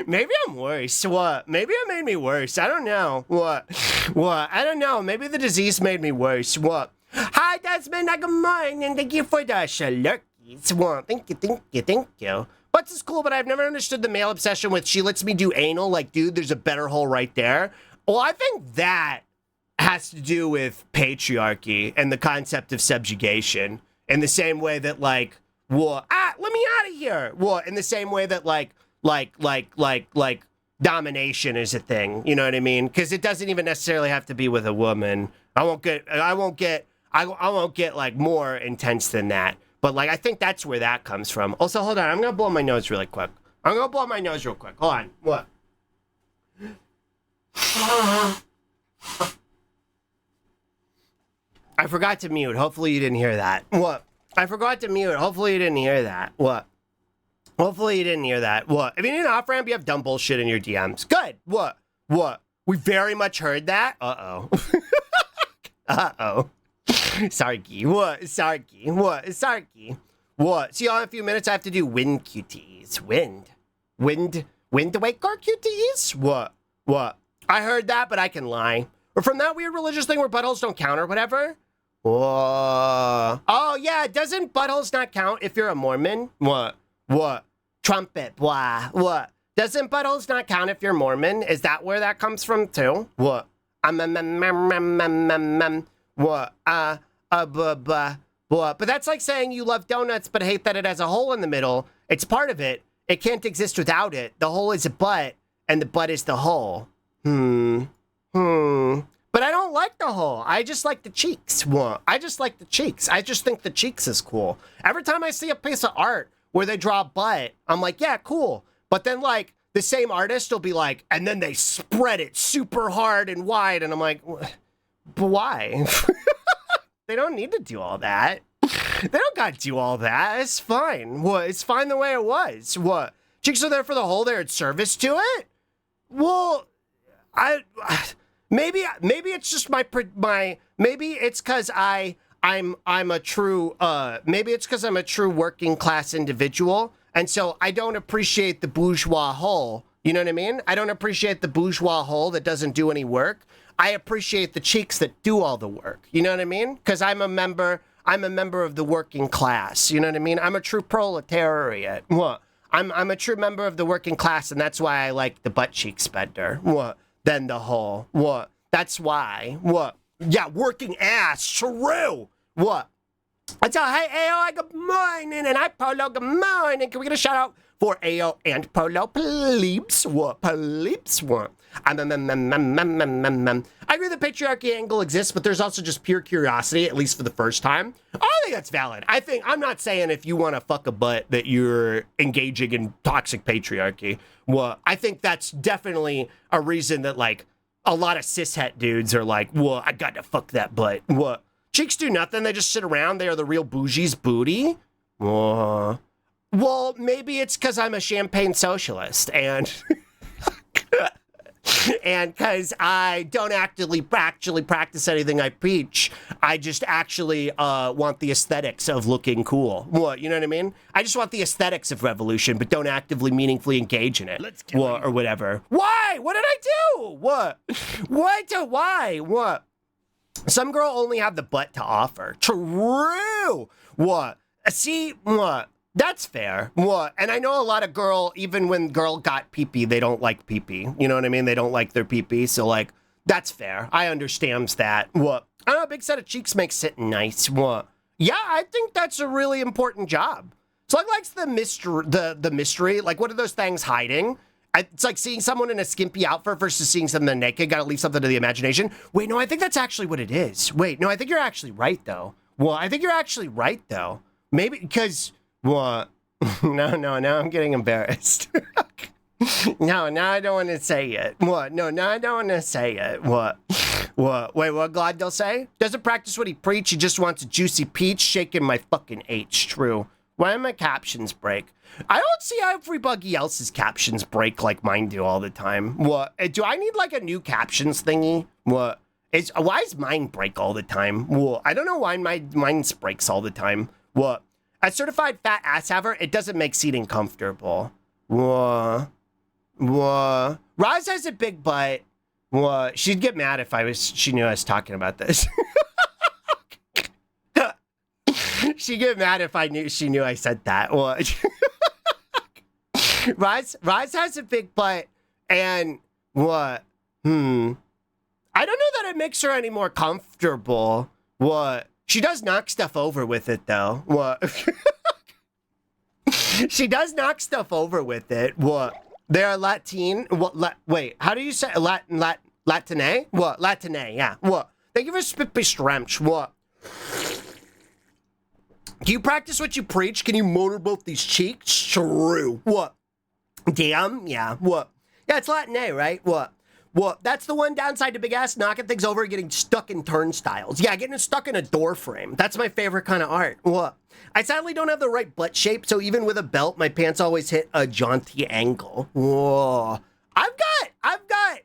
Speaker 2: Maybe I'm worse. What? Maybe it made me worse. I don't know. What? I don't know. Maybe the disease made me worse. What? Hi, Desmond. Good morning. Thank you for the shalurkies. What? Thank you. Butts is cool, but I've never understood the male obsession with she lets me do anal. Like, dude, there's a better hole right there. Well, I think that has to do with patriarchy and the concept of subjugation in the same way that, like, let me out of here. In the same way that, like domination is a thing. You know what I mean? Because it doesn't even necessarily have to be with a woman. I won't get like more intense than that. But like, I think that's where that comes from. Also, hold on. I'm going to blow my nose really quick. Hold on. What? I forgot to mute. Hopefully you didn't hear that. What? I forgot to mute. Hopefully you didn't hear that. What? Hopefully you didn't hear that. What? If you need an off-ramp, you have dumb bullshit in your DMs. Good. What? We very much heard that. Uh-oh. Sarky. What? Sarky. What? See, all in a few minutes, I have to do wind QTEs. Wind awake or QTEs? What? I heard that, but I can lie. Or from that weird religious thing where buttholes don't count or whatever? Whoa. Oh, yeah. Doesn't buttholes not count if you're a Mormon? What? Trumpet. What? Doesn't buttholes not count if you're Mormon? Is that where that comes from, too? What? What? But that's like saying you love donuts but hate that it has a hole in the middle. It's part of it. It can't exist without it. The hole is a butt, and the butt is the hole. But I don't like the hole. I just like the cheeks. What? I just like the cheeks. I just think the cheeks is cool. Every time I see a piece of art where they draw a butt, I'm like, yeah, cool. But then, like, the same artist will be like, and then they spread it super hard and wide, and I'm like, but why? They don't need to do all that. They don't gotta do all that. It's fine. What? It's fine the way it was. What? Cheeks are there for the hole. They're in service to it? Well, maybe it's just maybe it's because I'm a true working class individual, and so I don't appreciate the bourgeois hole. You know what I mean? I don't appreciate the bourgeois hole that doesn't do any work. I appreciate the cheeks that do all the work. You know what I mean? Because I'm a member of the working class. You know what I mean? I'm a true proletariat. What? I'm a true member of the working class, and that's why I like the butt cheeks better. What? Than the hole. What? That's why. What? Yeah, working ass. True. What? That's how, hey, AO, good morning, and hi, Polo, good morning. Can we get a shout out for AO and Polo, please? What? Please? What? I agree the patriarchy angle exists, but there's also just pure curiosity, at least for the first time. I think that's valid. I'm not saying if you want to fuck a butt that you're engaging in toxic patriarchy. Well, I think that's definitely a reason that, like, a lot of cishet dudes are like, "What? I got to fuck that butt." What? Cheeks do nothing. They just sit around. They are the real bougie's booty. Well, maybe it's because I'm a champagne socialist and and because I don't actually practice anything I preach. I just actually want the aesthetics of looking cool. What? You know what I mean? I just want the aesthetics of revolution, but don't actively meaningfully engage in it. Or whatever. Why? What did I do? What? Why? What? Some girl only have the butt to offer. True. What? See, what? That's fair. What? And I know a lot of girl, even when girl got pee-pee, they don't like pee-pee. You know what I mean? They don't like their pee-pee. So, like, that's fair. I understands that. What? I know a big set of cheeks makes sitting nice. What? Yeah, I think that's a really important job. Slug likes the mystery. Like, what are those things hiding? It's like seeing someone in a skimpy outfit versus seeing someone naked. Gotta leave something to the imagination. Wait, no, I think that's actually what it is. Wait, no, I think you're actually right, though. Well, I think you're actually right, though. Maybe because, what? No, now I'm getting embarrassed. No, now I don't want to say it. What? No, now I don't want to say it. What? Wait, what Glad say? Doesn't practice what he preach. He just wants a juicy peach shaking my fucking H. True. Why do my captions break? I don't see how everybody else's captions break like mine do all the time. What? Do I need like a new captions thingy? What? Why is mine break all the time? What? I don't know why mine breaks all the time. What? A certified fat ass haver, it doesn't make seating comfortable. What? Roz has a big butt. What? She'd get mad if she knew I was talking about this. She'd get mad if she knew I said that. What? Roz has a big butt, and what? I don't know that it makes her any more comfortable. What? She does knock stuff over with it, though. What? She does knock stuff over with it. What? They're Latin. What? Wait, how do you say Latine? What? Latine, yeah. What? Thank you for Spippy Stramch. What? Do you practice what you preach? Can you motorboat these cheeks? True. What? Damn, yeah. What? Yeah, it's Latine, right? What? That's the one downside to big ass knocking things over, getting stuck in turnstiles. Yeah, getting stuck in a door frame. That's my favorite kind of art. What? I sadly don't have the right butt shape, so even with a belt, my pants always hit a jaunty angle. Whoa. I've got,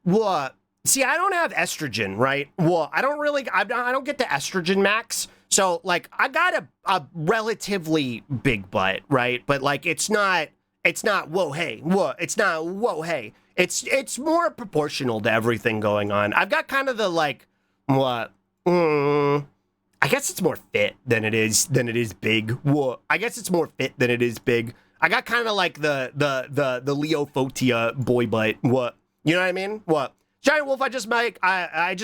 Speaker 2: what? See, I don't have estrogen, right? Well, I don't get the estrogen max. So, like, I got a relatively big butt, right? But, like, it's not, whoa, hey, what? It's not, whoa, hey. It's more proportional to everything going on. I've got kind of the, like, what? I guess it's more fit than it is big. What? I guess it's more fit than it is big. I got kind of like the Leo Fotia boy butt. What? You know what I mean? What? Giant Wolf, I just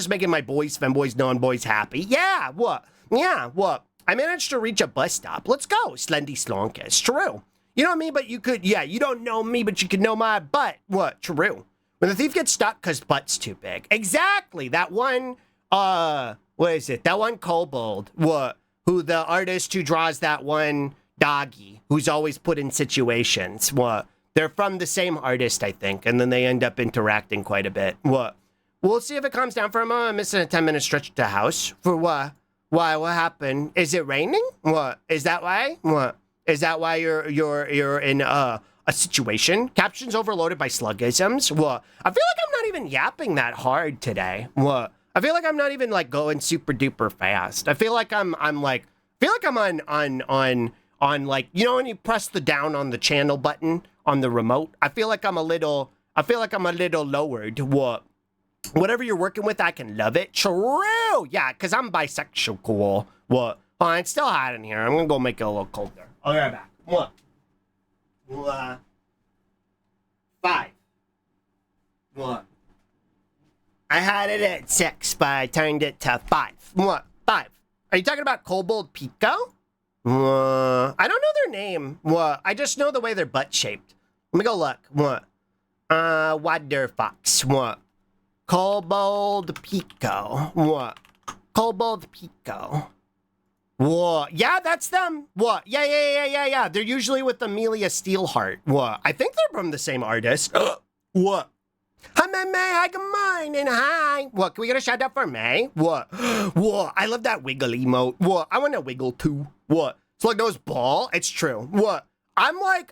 Speaker 2: making my boys, femboys, non-boys happy. Yeah, what? Yeah, what? I managed to reach a bus stop. Let's go, Slendy Slonkus. True. You know what I mean? But you could, yeah, you don't know me, but you could know my butt. What? True. When the thief gets stuck because butt's too big. Exactly. That one, what is it? That one kobold. What? Who, the artist who draws that one doggy, who's always put in situations. What? They're from the same artist, I think, and then they end up interacting quite a bit. What? We'll see if it calms down for a moment. I'm missing a 10-minute stretch to the house. For what? Why? What happened? Is it raining? What? Is that why? What? Is that why you're in a situation? Captions overloaded by slugisms? What? I feel like I'm not even yapping that hard today. What? I feel like I'm not even like going super duper fast. I feel like I'm on like, you know when you press the down on the channel button on the remote? I feel like I'm a little lowered. What? Whatever you're working with, I can love it. True. Yeah, because I'm bisexual. Cool. What? Oh, it's still hot in here. I'm going to go make it a little colder. I'll be right back. What? 5. What? I had it at 6, but I turned it to 5. What? 5. Are you talking about Kobold Pico? I don't know their name. What? I just know the way they're butt shaped. Let me go look. What? Water Fox. What? Kobold Pico. What? Kobold Pico. What? Yeah, that's them. What? Yeah. They're usually with Amelia Steelheart. What? I think they're from the same artist. What? Hi, May. Hi, good morning. Hi. What? Can we get a shout out for May? What? What? I love that wiggle emote. What? I want to wiggle too. What? It's like those ball. It's true. What? I'm like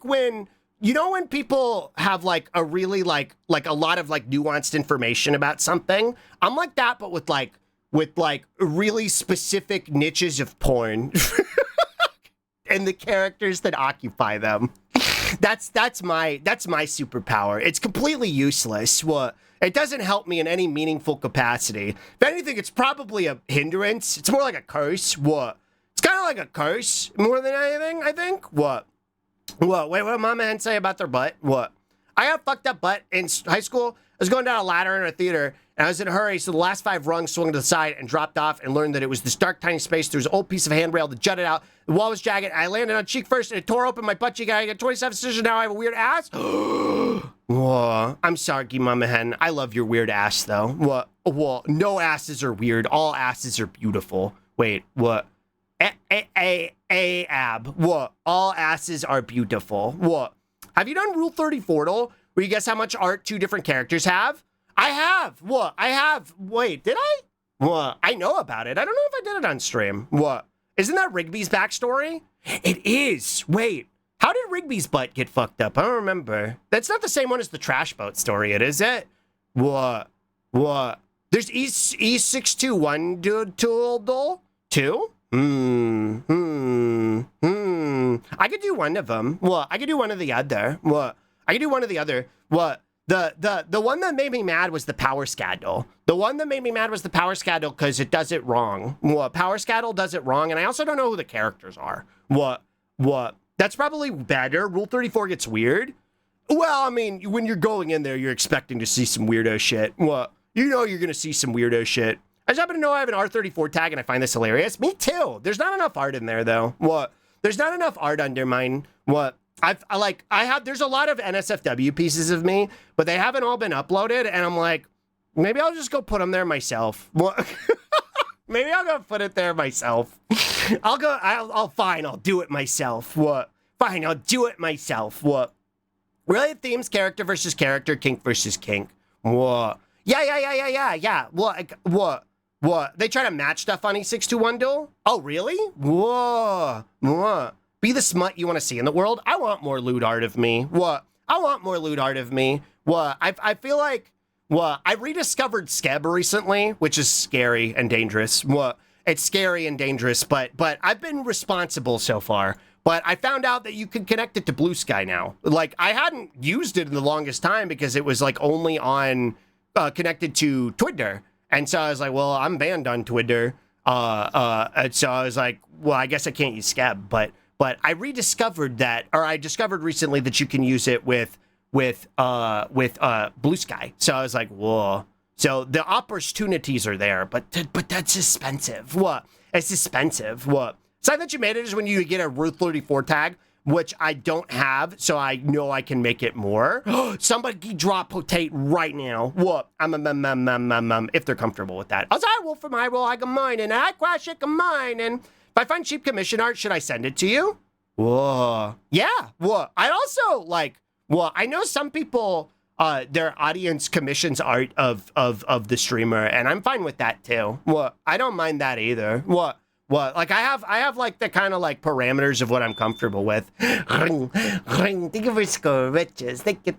Speaker 2: when, you know, when people have like a really like a lot of like nuanced information about something. I'm like that, but with like really specific niches of porn and the characters that occupy them. That's my superpower. It's completely useless. What? It doesn't help me in any meaningful capacity. If anything, it's probably a hindrance. It's more like a curse. What? It's kind of like a curse more than anything, I think. What? What? Wait, what did Mama Hen say about their butt? What? I got a fucked up butt in high school. I was going down a ladder in a theater, and I was in a hurry, so the last 5 rungs swung to the side and dropped off, and learned that it was this dark, tiny space. There was an old piece of handrail that jutted out. The wall was jagged. I landed on cheek first, and it tore open my butt cheek. I got 27 stitches. Now I have a weird ass. Whoa. I'm sorry, Mama Hen. I love your weird ass, though. What? Well, no asses are weird. All asses are beautiful. Wait, what? Ab. What? All asses are beautiful. What? Have you done Rule 30 Fortal, where you guess how much art 2 different characters have? I have. What? I have. Wait, did I? What? I know about it. I don't know if I did it on stream. What? Isn't that Rigby's backstory? It is. Wait. How did Rigby's butt get fucked up? I don't remember. That's not the same one as the trash boat story, is it? What? What? There's E621 tool 2? I could do one of them. What? I could do one of the other. What? I could do one of the other. What? The one that made me mad was the power scandal. The one that made me mad was the power scandal because it does it wrong. What? Power scandal does it wrong, and I also don't know who the characters are. What? What? That's probably better. Rule 34 gets weird. Well, I mean, when you're going in there, you're expecting to see some weirdo shit. What? You know you're gonna see some weirdo shit. I just happen to know I have an R34 tag, and I find this hilarious. Me too. There's not enough art in there, though. What? There's not enough art under mine. What? There's a lot of NSFW pieces of me, but they haven't all been uploaded, and I'm like, maybe I'll just go put them there myself. What? Maybe I'll go put it there myself. Fine, I'll do it myself. What? Fine, I'll do it myself. What? Really, themes, character versus character, kink versus kink. What? Yeah. What? They try to match stuff on E621 duel? Oh, really? Whoa. What? Be the smut you want to see in the world. I want more lewd art of me. What? I want more lewd art of me. What? I feel like, what? I rediscovered Skeb recently, which is scary and dangerous. What? It's scary and dangerous, but I've been responsible so far. But I found out that you can connect it to Blue Sky now. Like, I hadn't used it in the longest time because it was like only on, connected to Twitter. And so I was like, well, I'm banned on Twitter. And so I was like, well, I guess I can't use Skeb, but I rediscovered that, or I discovered recently that you can use it with Blue Sky. So I was like, whoa. So the opportunities are there, but that's expensive. What? It's expensive. What? Something that you made it is when you get a Route 34 tag, which I don't have, so I know I can make it more. Somebody drop potate right now. What? If they're comfortable with that. As I will for my roll, I can mine, and I crash it can mine, and if I find cheap commission art, should I send it to you? Whoa. Yeah. Whoa. I also I know some people, their audience commissions art of the streamer, and I'm fine with that too. What? I don't mind that either. What? Like I have like the kind of like parameters of what I'm comfortable with. Thank you for score riches. Thank you.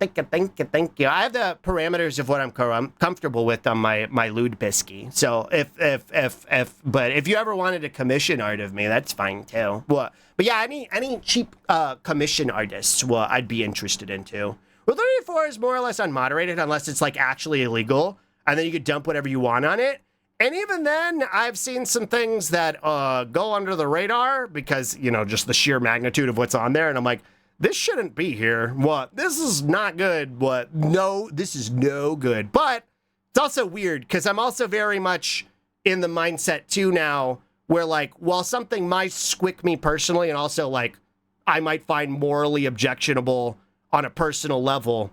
Speaker 2: I have the parameters of what I'm comfortable with on my lewd bisky. So if you ever wanted to commission art of me, that's fine too. But yeah, any cheap commission artists, I'd be interested in too. Rule 34 is more or less unmoderated unless it's like actually illegal, and then you could dump whatever you want on it. And even then, I've seen some things that go under the radar because, you know, just the sheer magnitude of what's on there. And I'm like, this shouldn't be here. What? This is not good. What? No, this is no good. But it's also weird because I'm also very much in the mindset too now where like, while something might squick me personally and also like I might find morally objectionable on a personal level,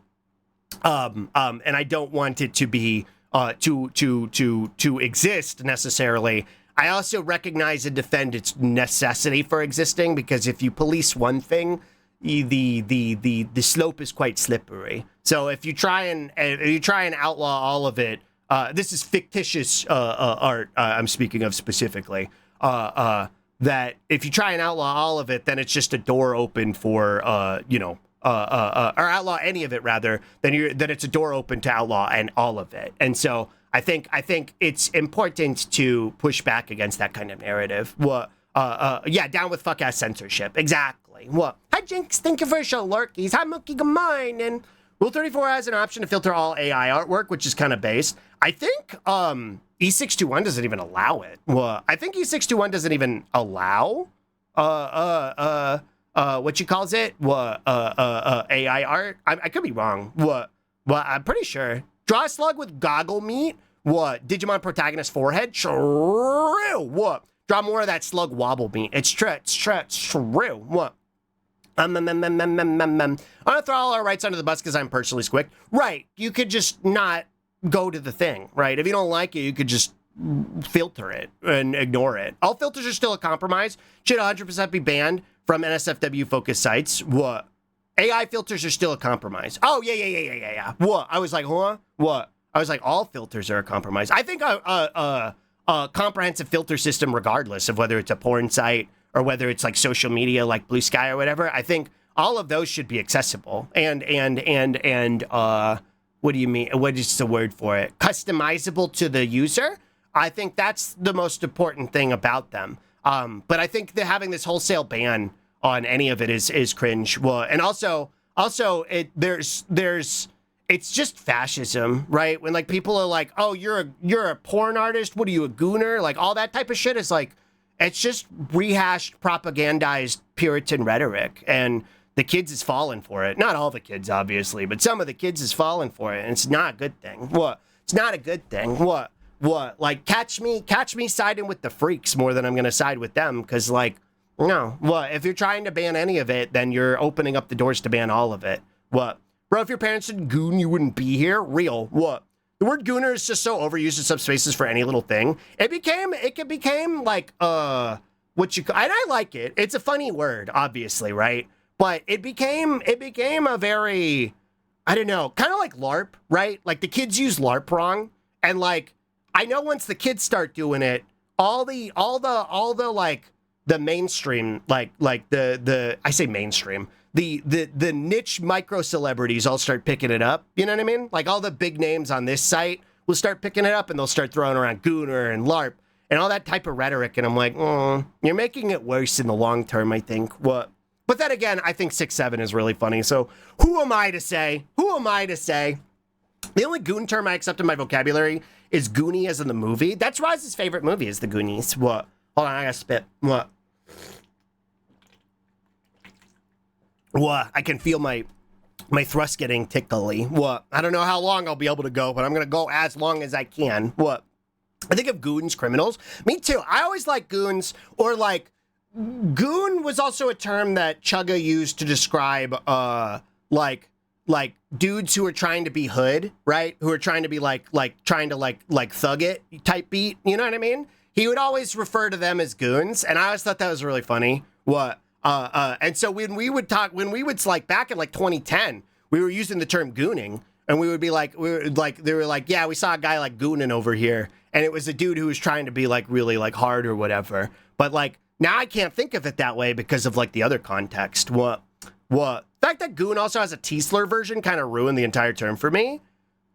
Speaker 2: and I don't want it to be to exist necessarily. I also recognize and defend its necessity for existing because if you police one thing, the slope is quite slippery. So if you try and outlaw all of it, this is fictitious art I'm speaking of specifically. That if you try and outlaw all of it, then it's just a door open for or outlaw any of it rather, then it's a door open to outlaw and all of it. And so I think it's important to push back against that kind of narrative. Down with fuck ass censorship. Exactly. Hi Jinx, thank you for show lurkies. Hi Monkey Mine. And Rule 34 has an option to filter all AI artwork, which is kind of based. I think E621 doesn't even allow it. I think E621 doesn't even allow what you calls it? AI art? I could be wrong. I'm pretty sure. Draw a slug with goggle meat. Digimon protagonist forehead? True. Draw more of that slug wobble meat. It's true. I'm gonna throw all our rights under the bus because I'm personally squicked. Right. You could just not go to the thing, right? If you don't like it, you could just filter it and ignore it. All filters are still a compromise. Should 100% be banned from NSFW focused sites. AI filters are still a compromise. Oh, yeah. I was like, huh? I was like, all filters are a compromise. I think a comprehensive filter system, regardless of whether it's a porn site or whether it's like social media like Blue Sky or whatever, I think all of those should be accessible. And what do you mean? What is the word for it? Customizable to the user. I think that's the most important thing about them. But I think that having this wholesale ban on any of it is cringe. And also it's just fascism, right? When like people are like, oh, you're a porn artist. What are you, a gooner? Like all that type of shit is like, it's just rehashed, propagandized Puritan rhetoric, and the kids is falling for it. Not all the kids, obviously, but some of the kids is falling for it, and it's not a good thing. It's not a good thing. Like, catch me siding with the freaks more than I'm gonna side with them, because, like, no. If you're trying to ban any of it, then you're opening up the doors to ban all of it. Bro, if your parents didn't goon, you wouldn't be here? Real. The word gooner is just so overused in some spaces for any little thing. It became like, what you, and I like it. It's a funny word, obviously, right? But it became a very, I don't know, kind of like LARP, right? Like the kids use LARP wrong. And like, I know once the kids start doing it, all the like the mainstream, like the I say mainstream, the niche micro celebrities all start picking it up. You know what I mean? Like all the big names on this site will start picking it up and they'll start throwing around Gooner and LARP and all that type of rhetoric. And I'm like, you're making it worse in the long term, I think. But then again, I think 6'7" is really funny. So who am I to say? The only goon term I accept in my vocabulary is Goonie, as in the movie. That's Roz's favorite movie, is the Goonies. Hold on, I gotta spit. I can feel my thrust getting tickly. I don't know how long I'll be able to go, but I'm gonna go as long as I can. I think of goons, criminals. Me too. I always like goons, or like, goon was also a term that Chugga used to describe, like dudes who are trying to be hood, right? Who are trying to be like thug it type beat. You know what I mean? He would always refer to them as goons, and I always thought that was really funny. And so when we would like back in like 2010, we were using the term gooning, and we would be like, they were like, yeah, we saw a guy like gooning over here, and it was a dude who was trying to be like really like hard or whatever. But like now I can't think of it that way because of like the other context. The fact that goon also has a T-slur version kind of ruined the entire term for me.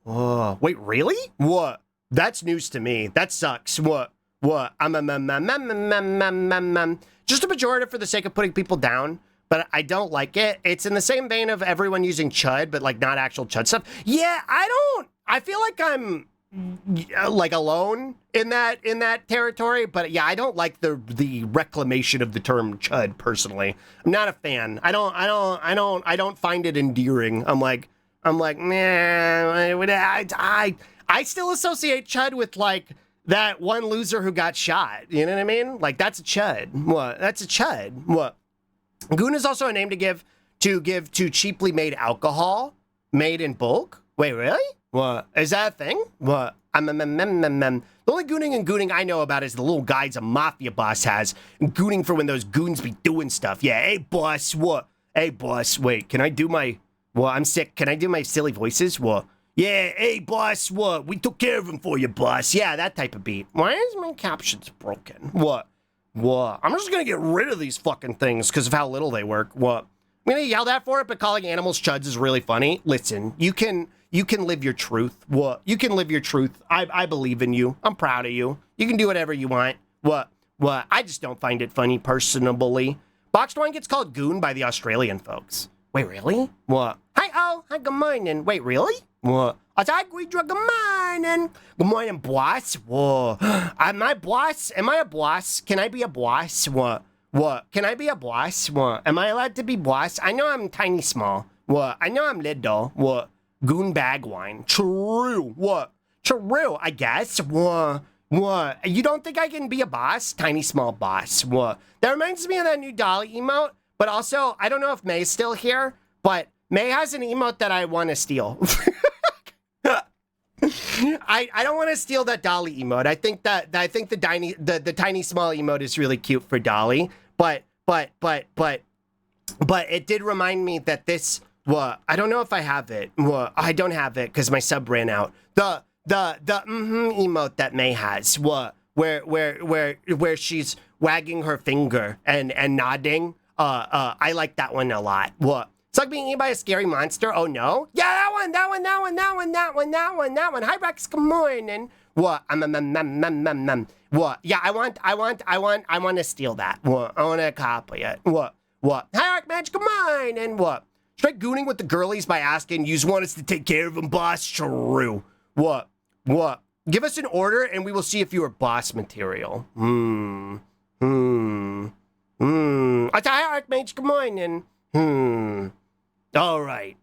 Speaker 2: Wait, really? That's news to me. That sucks. Just a pejorative for the sake of putting people down, but I don't like it. It's in the same vein of everyone using chud, but like not actual chud stuff. Yeah, I feel like I'm like alone in that territory, but yeah, I don't like the reclamation of the term chud personally. I'm not a fan. I don't find it endearing. I'm like, man, I still associate chud with like that one loser who got shot. You know what I mean? Like that's a chud. That's a chud. Goon is also a name to give to cheaply made alcohol made in bulk. Wait, really? Is that a thing? The only gooning I know about is the little guides a mafia boss has. And gooning for when those goons be doing stuff. Yeah, hey boss, Hey, boss, wait, can I do my... Well, I'm sick. Can I do my silly voices? What? Yeah, hey, boss, what? We took care of him for you, boss. Yeah, that type of beat. Why is my captions broken? What? I'm just gonna get rid of these fucking things because of how little they work. What? I'm gonna yell that for it, but calling animals chuds is really funny. Listen, you can live your truth. What? You can live your truth. I believe in you. I'm proud of you. You can do whatever you want. What? I just don't find it funny personally. Boxed wine gets called goon by the Australian folks. Wait, really? What? Hi, good morning. Wait, really? What? I thought we drunk. Good morning. Good morning, boss. Whoa. Am I boss? Am I a boss? Can I be a boss? What? Can I be a boss? What? Am I allowed to be boss? I know I'm tiny small. What? I know I'm little. What? Goon bag wine. True. What? True, I guess. What? You don't think I can be a boss? Tiny small boss. What? That reminds me of that new Dolly emote. But also, I don't know if May's still here, but May has an emote that I want to steal. I don't want to steal that Dolly emote. I think the tiny small emote is really cute for Dolly. But it did remind me that this. I don't know if I have it. I don't have it because my sub ran out. The emote that May has. Where she's wagging her finger and nodding. I like that one a lot. It's like being eaten by a scary monster. Oh no. Yeah, that one. Hi Rex, good morning. What? Yeah, I want to steal that. I want to copy it. What? Hi Archmage, good morning. What? Straight gooning with the girlies by asking, "You want us to take care of them, boss?" True. What? Give us an order and we will see if you are boss material. Hi Archmage, good morning. All right,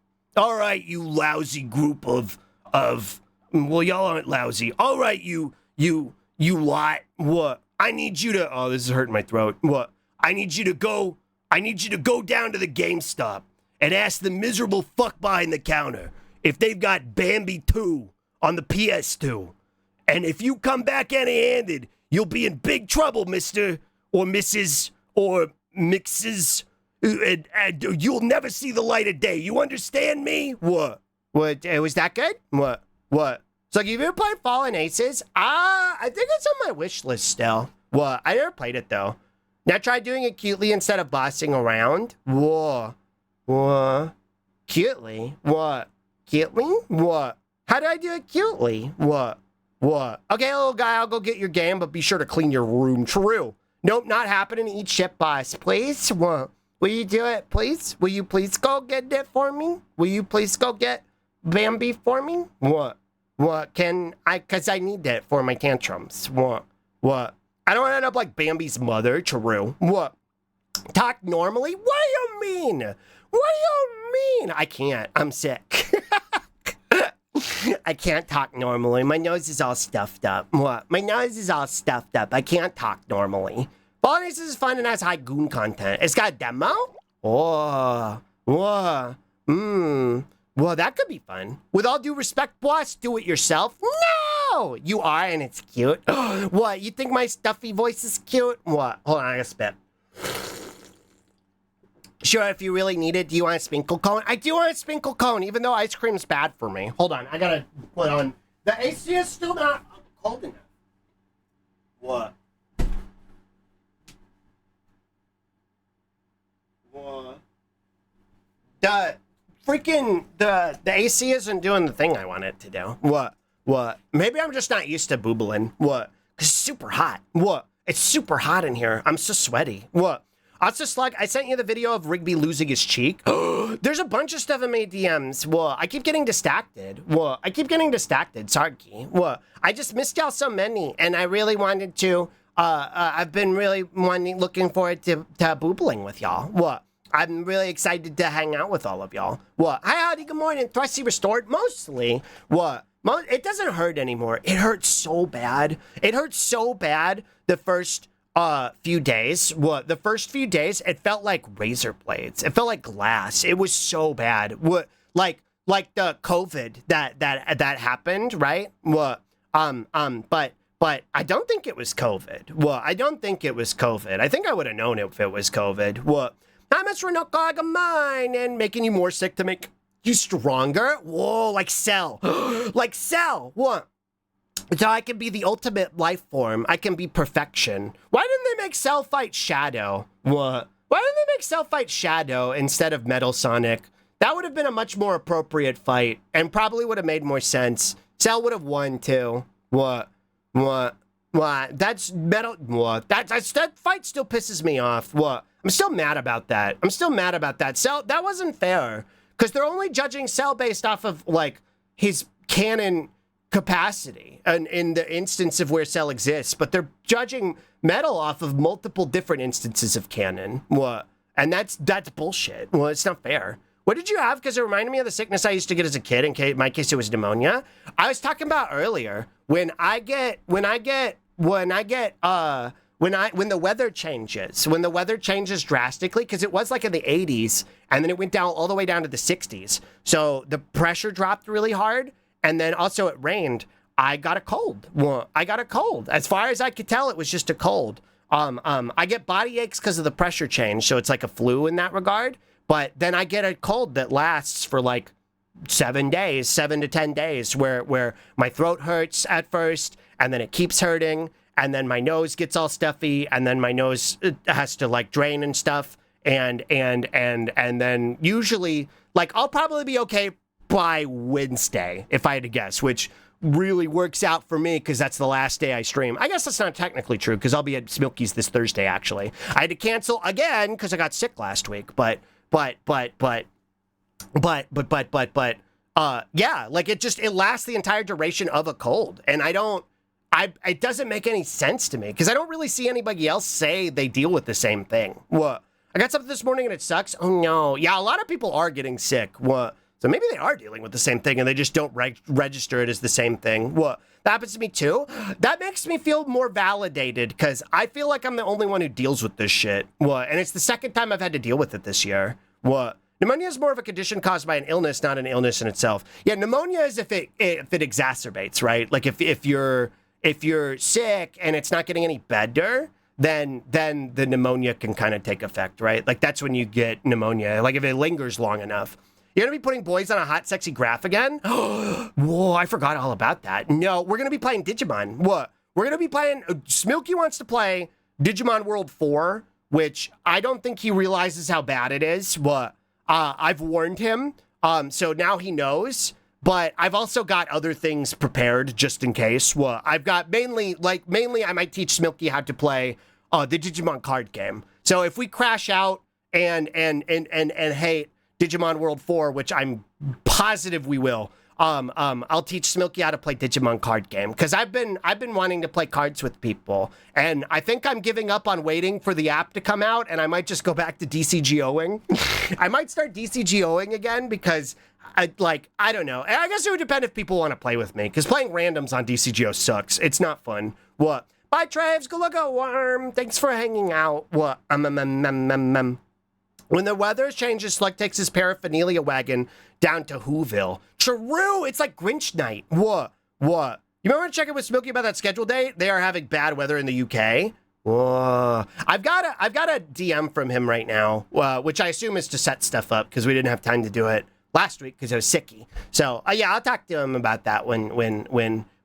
Speaker 2: you lousy group of. Well, y'all aren't lousy. All right, you lot. What? I need you to. Oh, this is hurting my throat. What? I need you to go down to the GameStop and ask the miserable fuck behind the counter if they've got Bambi 2 on the PS2. And if you come back empty-handed, you'll be in big trouble, Mr. or Mrs. or Mixes. And you'll never see the light of day. You understand me? What? Was that good? What? So, you ever played Fallen Aces? I think it's on my wish list still. What? I never played it, though. Now try doing it cutely instead of bossing around. What? Cutely? What? Cutely? What? How do I do it cutely? What? Okay, little guy, I'll go get your game, but be sure to clean your room. True. Nope, not happening. Eat shit, boss. Please? What? Will you do it, please? Will you please go get it for me? Will you please go get Bambi for me? What? Can I? Because I need it for my tantrums. What? I don't want to end up like Bambi's mother. True. What? Talk normally? What do you mean? I can't. I'm sick. I can't talk normally. My nose is all stuffed up. What? My nose is all stuffed up. I can't talk normally. Fallen Aces is fun and has high goon content. It's got a demo? Well, that could be fun. With all due respect, boss, do it yourself. No! You are, and it's cute. What? You think my stuffy voice is cute? What? Hold on, I gotta spit. Sure, if you really need it, do you want a sprinkle cone? I do want a sprinkle cone, even though ice cream's bad for me. Hold on, I gotta put on. The AC is still not cold enough. What? The AC isn't doing the thing I want it to do. What? Maybe I'm just not used to boobling. What? 'Cause it's super hot. What? It's super hot in here. I'm so sweaty. What? Also, Slug, I sent you the video of Rigby losing his cheek. There's a bunch of stuff in my DMs. What? I keep getting distracted. Sorry. What? I just missed y'all so many, and I really wanted to. I've been really looking forward to boobling with y'all. What? I'm really excited to hang out with all of y'all. What? Hi, howdy, good morning. Thrusty restored? Mostly. What? It doesn't hurt anymore. It hurts so bad. The first few days. What? The first few days, it felt like razor blades. It felt like glass. It was so bad. What? Like the COVID that happened, right? What? But I don't think it was COVID. Well, I don't think it was COVID. I think I would have known if it was COVID. What? How much for no cog of mine? And making you more sick to make you stronger. Whoa, like Cell. Like Cell. What? So I can be the ultimate life form. I can be perfection. Why didn't they make Cell fight Shadow? What? Why didn't they make Cell fight Shadow instead of Metal Sonic? That would have been a much more appropriate fight and probably would have made more sense. Cell would have won too. What? That's Metal. What? That fight still pisses me off. What? I'm still mad about that. Cell, that wasn't fair. Because they're only judging Cell based off of, like, his canon capacity and in the instance of where Cell exists. But they're judging Metal off of multiple different instances of canon. What? And that's bullshit. Well, it's not fair. What did you have? Because it reminded me of the sickness I used to get as a kid. In my case, it was pneumonia. I was talking about earlier when the weather changes drastically, because it was like in the 80s and then it went down all the way down to the 60s. So the pressure dropped really hard and then also it rained. I got a cold. Well, I got a cold. As far as I could tell, it was just a cold. I get body aches because of the pressure change. So it's like a flu in that regard. But then I get a cold that lasts for like 7 to 10 days where my throat hurts at first and then it keeps hurting. And then my nose gets all stuffy, and then my nose has to like drain and stuff. And then usually, like, I'll probably be okay by Wednesday, if I had to guess, which really works out for me because that's the last day I stream. I guess that's not technically true because I'll be at Smilky's this Thursday, actually. I had to cancel again because I got sick last week, but yeah, like it lasts the entire duration of a cold, and it doesn't make any sense to me because I don't really see anybody else say they deal with the same thing. What? I got something this morning and it sucks. Oh no. Yeah, a lot of people are getting sick. What? So maybe they are dealing with the same thing and they just don't register it as the same thing. What? That happens to me too. That makes me feel more validated because I feel like I'm the only one who deals with this shit. What? And it's the second time I've had to deal with it this year. What? Pneumonia is more of a condition caused by an illness, not an illness in itself. Yeah, pneumonia is if it exacerbates, right? Like if you're sick and it's not getting any better, then the pneumonia can kind of take effect, right? Like that's when you get pneumonia, like if it lingers long enough. You're going to be putting boys on a hot, sexy graph again? Whoa, I forgot all about that. No, we're going to be playing Digimon. What? We're going to be playing, Smilky wants to play Digimon World 4, which I don't think he realizes how bad it is. What? I've warned him, so now he knows. But I've also got other things prepared just in case. Well, I've got mainly I might teach Smilky how to play the Digimon card game. So if we crash out and hate Digimon World 4, which I'm positive we will, I'll teach Smilky how to play Digimon card game because I've been wanting to play cards with people, and I think I'm giving up on waiting for the app to come out, and I might just go back to DCGOing. I might start DCGOing again because I don't know. I guess it would depend if people want to play with me because playing randoms on DCGO sucks. It's not fun. What? Bye, Traves. Good luck, Worm. Thanks for hanging out. What? When the weather changes, Slug takes his paraphernalia wagon down to Whoville. True, it's like Grinch night. What? You remember checking with Smilky about that schedule date? They are having bad weather in the UK. Whoa. I've got a DM from him right now, which I assume is to set stuff up because we didn't have time to do it last week because I was sicky. So yeah, I'll talk to him about that when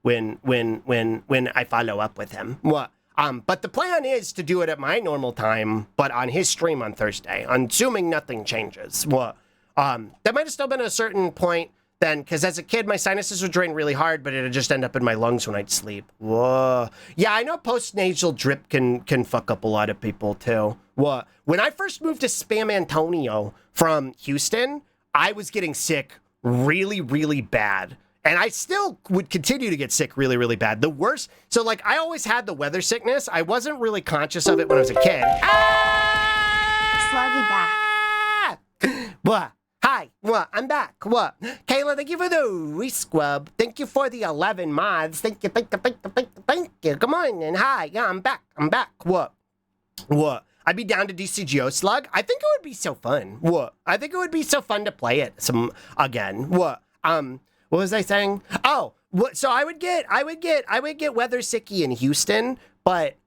Speaker 2: I follow up with him. What? But the plan is to do it at my normal time, but on his stream on Thursday, assuming nothing changes. What? That might have still been a certain point then, because as a kid, my sinuses would drain really hard, but it'd just end up in my lungs when I'd sleep. Whoa. Yeah, I know post-nasal drip can fuck up a lot of people, too. What? When I first moved to Spam Antonio from Houston, I was getting sick really, really bad. And I still would continue to get sick really, really bad. The worst, so like I always had the weather sickness. I wasn't really conscious of it when I was a kid.
Speaker 1: Sluggy back.
Speaker 2: What? Hi. What? I'm back. What? Kayla, thank you for the rescrub. Thank you for the 11 mods. Thank you. Come on and hi. Yeah, I'm back. What? I'd be down to DCGO Slug. I think it would be so fun. What? I think it would be so fun to play it again. What? What was I saying? Oh, so I would get weather sicky in Houston, but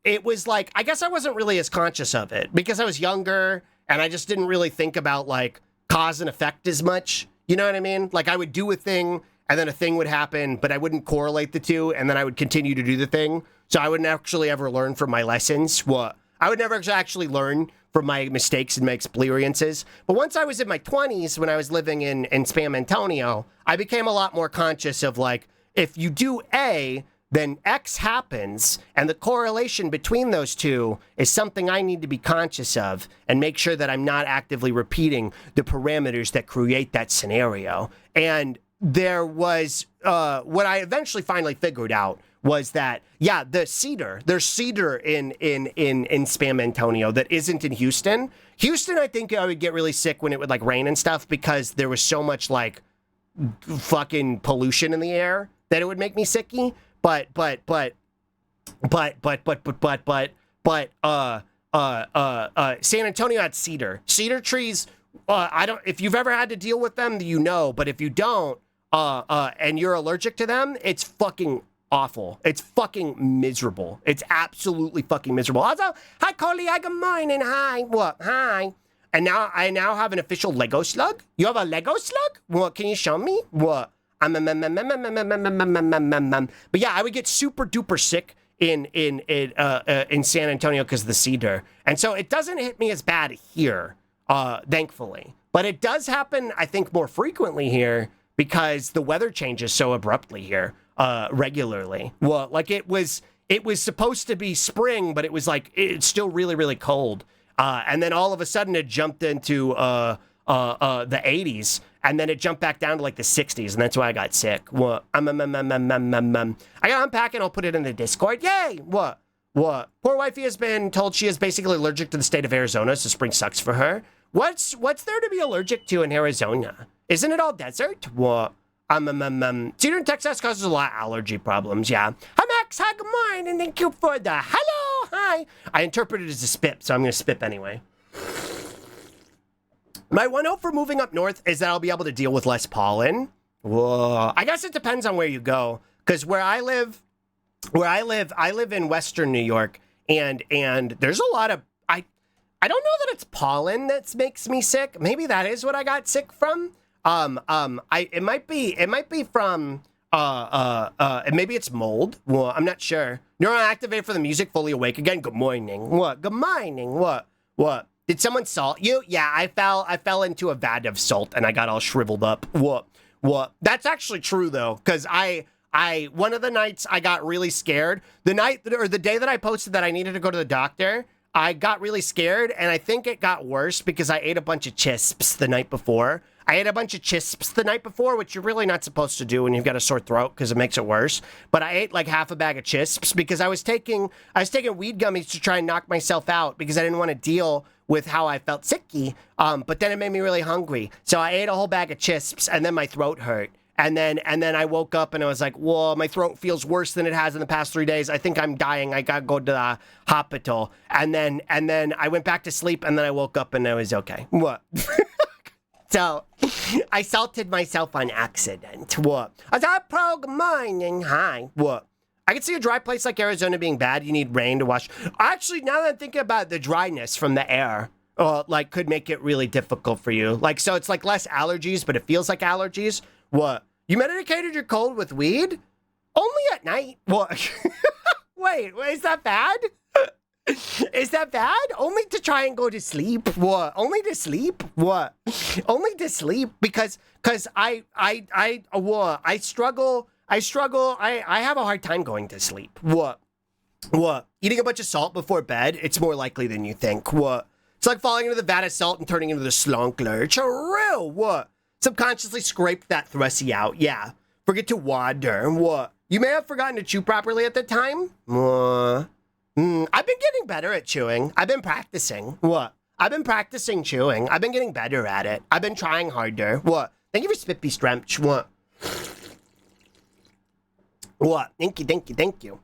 Speaker 2: it was like, I guess I wasn't really as conscious of it because I was younger and I just didn't really think about like cause and effect as much. You know what I mean? Like I would do a thing and then a thing would happen, but I wouldn't correlate the two, and then I would continue to do the thing. So I wouldn't actually ever learn from my lessons. I would never actually learn from my mistakes and my experiences. But once I was in my 20s, when I was living in Spam Antonio, I became a lot more conscious of like, if you do A, then X happens, and the correlation between those two is something I need to be conscious of and make sure that I'm not actively repeating the parameters that create that scenario. And there was, what I eventually finally figured out was that, yeah, there's cedar in Spam Antonio that isn't in Houston. Houston, I think I would get really sick when it would like rain and stuff because there was so much like fucking pollution in the air that it would make me sicky. But San Antonio had cedar. Cedar trees, if you've ever had to deal with them, you know, but if you don't, and you're allergic to them, it's fucking awful. It's fucking miserable. It's absolutely fucking miserable. Also, hi, Coley. Hi, good morning. Hi. What? Hi. And I now have an official Lego slug. You have a Lego slug? What? Can you show me? What? But yeah, I would get super duper sick in San Antonio because of the cedar. And so it doesn't hit me as bad here, thankfully. But it does happen, I think, more frequently here because the weather changes so abruptly here. Regularly. Well, like it was supposed to be spring, but it was like it's still really, really cold. And then all of a sudden it jumped into the 80s, and then it jumped back down to like the 60s, and that's why I got sick. What? I gotta unpack and I'll put it in the Discord. Yay! What? Poor wifey has been told she is basically allergic to the state of Arizona, so spring sucks for her. What's there to be allergic to in Arizona? Isn't it all desert? What? Cedar in Texas causes a lot of allergy problems, yeah. Hi, Max. Hi, good morning. And thank you for the hello. Hi. I interpret it as a spip, so I'm going to spip anyway. My one hope for moving up north is that I'll be able to deal with less pollen. Whoa. I guess it depends on where you go. Because where I live in Western New York, and there's a lot of, I don't know that it's pollen that makes me sick. Maybe that is what I got sick from. It might be from, maybe it's mold. Well, I'm not sure. Neuron activate for the music, fully awake again. Good morning. What? Good morning. What? Did someone salt you? Yeah, I fell into a vat of salt and I got all shriveled up. What? That's actually true though. Cause one of the nights I got really scared. The day that I posted that I needed to go to the doctor, I got really scared, and I think it got worse because I ate a bunch of chisps the night before. Which you're really not supposed to do when you've got a sore throat because it makes it worse. But I ate like half a bag of chisps because I was taking weed gummies to try and knock myself out because I didn't want to deal with how I felt sicky. But then it made me really hungry. So I ate a whole bag of chisps, and then my throat hurt. And then I woke up and I was like, whoa, my throat feels worse than it has in the past 3 days. I think I'm dying. I gotta go to the hospital. And then I went back to sleep, and then I woke up and I was okay. What? So I salted myself on accident. What? I thought prog mining. Hi. What? I can see a dry place like Arizona being bad. You need rain to wash. Actually, now that I'm thinking about the dryness from the air, like could make it really difficult for you. Like, so it's like less allergies, but it feels like allergies. What? You medicated your cold with weed? Only at night. What? Wait, is that bad? Is that bad? Only to try and go to sleep? What? Only to sleep? What? Only to sleep because I struggle. I have a hard time going to sleep. What? Eating a bunch of salt before bed, it's more likely than you think. What? It's like falling into the vat of salt and turning into the slonkler. Real. What? Subconsciously scrape that thrusty out. Yeah. Forget to water. What? You may have forgotten to chew properly at the time. I've been getting better at chewing. I've been practicing. What? I've been practicing chewing. I've been getting better at it. I've been trying harder. What? Thank you for Spippy Stremch. What? Thank you.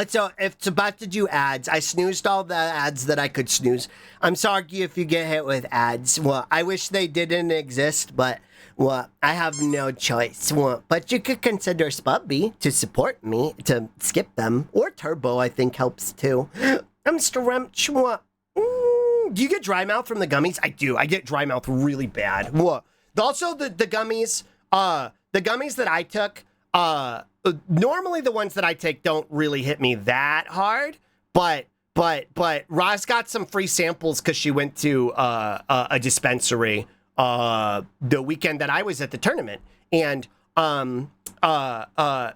Speaker 2: So, if it's about to do ads, I snoozed all the ads that I could snooze. I'm sorry if you get hit with ads. Well, I wish they didn't exist, but, well, I have no choice. Well, but you could consider Spubby to support me, to skip them. Or Turbo, I think, helps too. I'm Stremch. Do you get dry mouth from the gummies? I do. I get dry mouth really bad. Whoa. Also, the gummies, the gummies that I took, normally the ones that I take don't really hit me that hard, but Roz got some free samples because she went to a dispensary the weekend that I was at the tournament, and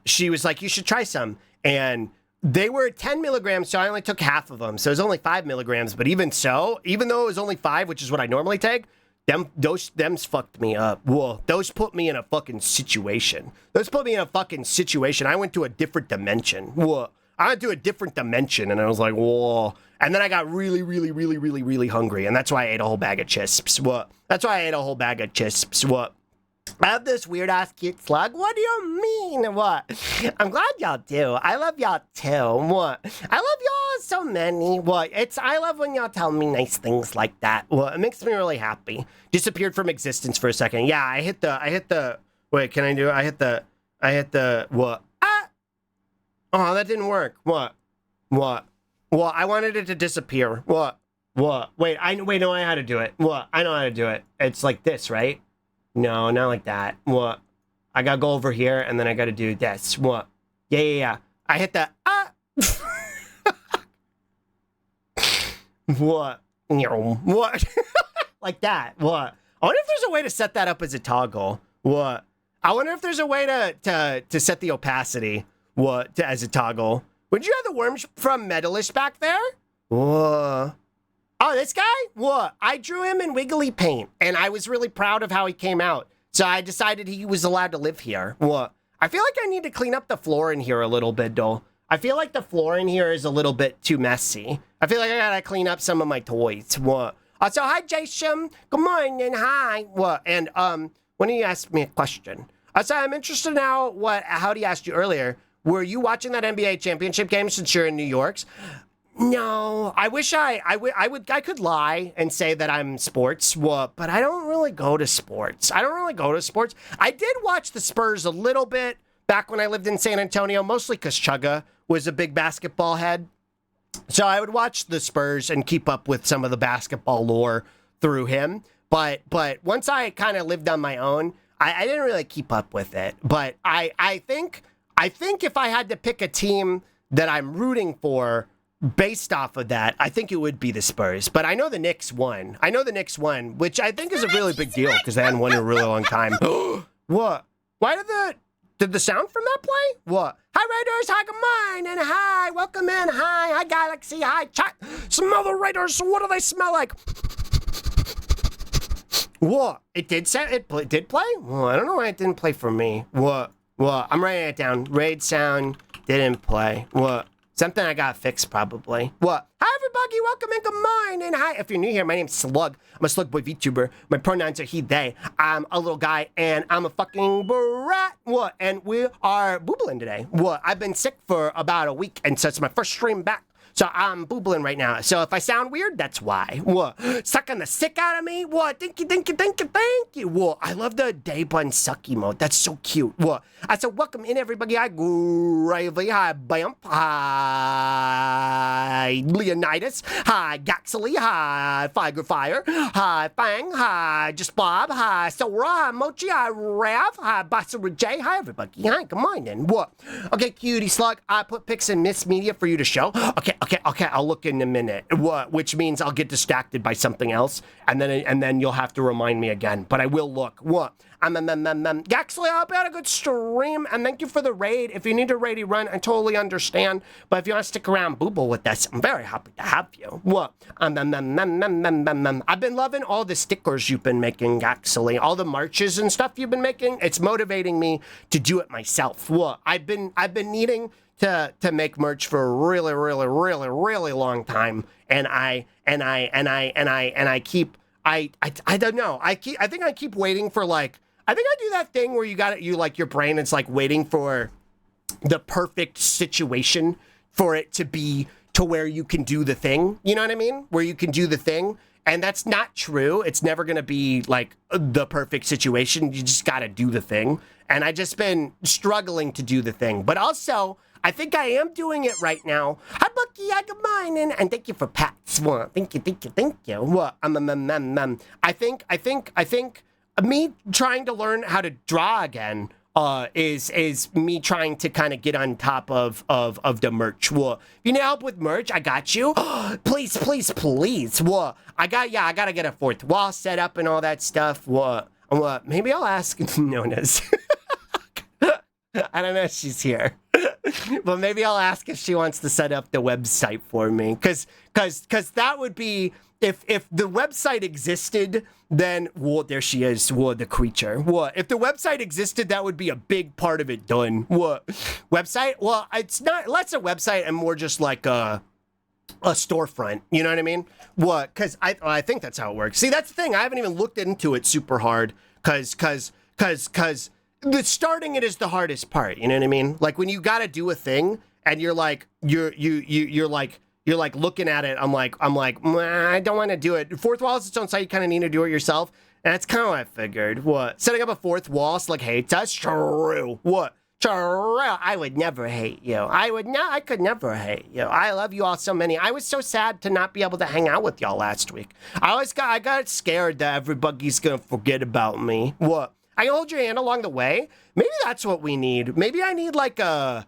Speaker 2: she was like, you should try some, and they were 10 milligrams, so I only took half of them, so it was only 5 milligrams, but even so, even though it was only 5, which is what I normally take, them's fucked me up. Whoa, those put me in a fucking situation. I went to a different dimension. Whoa. I went to a different dimension, and I was like, whoa. And then I got really, really, really, really, really hungry, and that's why I ate a whole bag of chisps. What? I have this weird-ass cute slug. What do you mean? What? I'm glad y'all do. I love y'all, too. What? I love y'all so many. What? I love when y'all tell me nice things like that. What? It makes me really happy. Disappeared from existence for a second. Yeah, I hit the, wait, can I do it? I hit the, what? Oh, that didn't work. What? Well, I wanted it to disappear. What? Wait, no, I know how to do it. What? I know how to do it. It's like this, right? No, not like that. What? I gotta go over here, and then I gotta do this. What? Yeah. I hit the, What? What? Like that. What? I wonder if there's a way to set that up as a toggle. What? I wonder if there's a way to set the opacity. What? As a toggle. Would you have the worms from Medalist back there? Whoa. Oh, this guy? What? I drew him in wiggly paint, and I was really proud of how he came out. So I decided he was allowed to live here. What? I feel like I need to clean up the floor in here a little bit, though. I feel like the floor in here is a little bit too messy. I feel like I gotta clean up some of my toys. What? So hi, Jason. Good morning. Hi. What? And when you asked me a question, so I'm interested now. How he asked you earlier. Were you watching that NBA championship game since you're in New York? No, I wish I could lie and say that I'm sports, but I don't really go to sports. I did watch the Spurs a little bit back when I lived in San Antonio, mostly because Chugga was a big basketball head. So I would watch the Spurs and keep up with some of the basketball lore through him. But once I kind of lived on my own, I didn't really keep up with it. But I think if I had to pick a team that I'm rooting for based off of that, I think it would be the Spurs. But I know the Knicks won. Which I think is a really big deal because they hadn't won in a really long time. What? Why did the sound from that play? What? Hi, Raiders. Hi, good morning. Hi, welcome in. Hi, Galaxy. Hi, chat. Smell the Raiders. What do they smell like? What? It did play? Well, I don't know why it didn't play for me. What? I'm writing it down. Raid sound didn't play. What? Something I got fixed, probably. What? Hi, everybody. Welcome in. Good morning. Hi. If you're new here, my name's Slug. I'm a Slug Boy VTuber. My pronouns are he, they. I'm a little guy, and I'm a fucking brat. What? And we are boobling today. What? I've been sick for about a week, and so it's my first stream back. So I'm boobling right now. So if I sound weird, that's why. What? Sucking the sick out of me? What? Thank you. What? I love the day bun sucky mode. That's so cute. What? I said, welcome in, everybody. Hi, Gravely. Hi, Bamp. Hi, Leonidas. Hi, Gaxley. Hi, Fire. Hi, Fang. Hi, Just Bob. Hi, Sora. Hi, Mochi. Hi, Rav. Hi, Basara J. Hi, everybody. Hi, good morning. What? Okay, cutie slug. I put pics in Miss Media for you to show. Okay, I'll look in a minute. What? Which means I'll get distracted by something else, and then you'll have to remind me again. But I will look. What? Gaxley, I hope you had a good stream, and thank you for the raid. If you need a raid run, I totally understand. But if you want to stick around, booble with us, I'm very happy to have you. What? I've been loving all the stickers you've been making, Gaxley. All the marches and stuff you've been making. It's motivating me to do it myself. What? I've been needing to make merch for a really, really, really, really long time, and I keep I don't know. I think I keep waiting for, like, I think I do that thing where your brain, it's like waiting for the perfect situation for it to be to where you can do the thing. You know what I mean? Where you can do the thing. And that's not true. It's never going to be like the perfect situation. You just got to do the thing. And I just been struggling to do the thing. But also, I think I am doing it right now. Hi, Bucky. Good morning. And thank you for pats. Well, thank you. What? I think me trying to learn how to draw again is me trying to kind of get on top of the merch. Well, if you need help with merch, I got you. Please. Well, I gotta get a fourth wall set up and all that stuff. What? Maybe I'll ask Nona's. I don't know if she's here. But maybe I'll ask if she wants to set up the website for me. Cause that would be, if the website existed, then, whoa, there she is, whoa, the creature. What? If the website existed, that would be a big part of it done. What? Website? Well, it's not, less a website and more just like a storefront. You know what I mean? What? Because I think that's how it works. See, that's the thing. I haven't even looked into it super hard because the starting it is the hardest part. You know what I mean? Like when you got to do a thing and you're like, you're like looking at it. I'm like, I don't want to do it. Fourth wall is its own site. You kind of need to do it yourself. And that's kind of what I figured. What? Setting up a fourth wall, it's like hates us. True. What? True. I would never hate you. I could never hate you. I love you all so many. I was so sad to not be able to hang out with y'all last week. I got scared that everybody's going to forget about me. What? I can hold your hand along the way. Maybe that's what we need. Maybe I need like a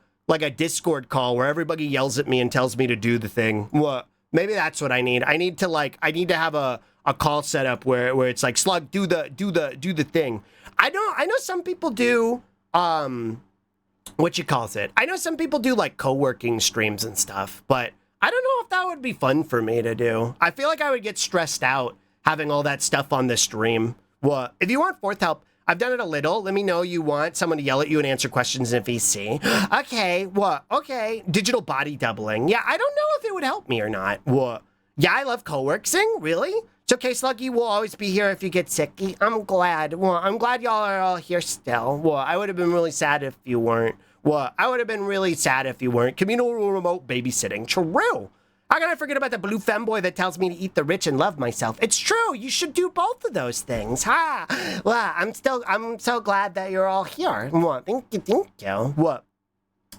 Speaker 2: Discord call where everybody yells at me and tells me to do the thing. What? Maybe that's what I need. I need to have a call set up where it's like, Slug, do the thing. I know some people do what you calls it. I know some people do like co-working streams and stuff, but I don't know if that would be fun for me to do. I feel like I would get stressed out having all that stuff on the stream. What? If you want fourth help, I've done it a little. Let me know you want someone to yell at you and answer questions in VC. Okay, what? Okay, digital body doubling. Yeah, I don't know if it would help me or not. What? Yeah, I love co-working. Really? It's okay, Sluggy. We'll always be here if you get sicky. I'm glad. Well, I'm glad y'all are all here still. Well, I would have been really sad if you weren't. Well, I would have been really sad if you weren't. Communal remote babysitting. True. How can I forget about the blue femboy that tells me to eat the rich and love myself? It's true. You should do both of those things. Ha! Well, I'm so glad that you're all here. What? Thank you. What?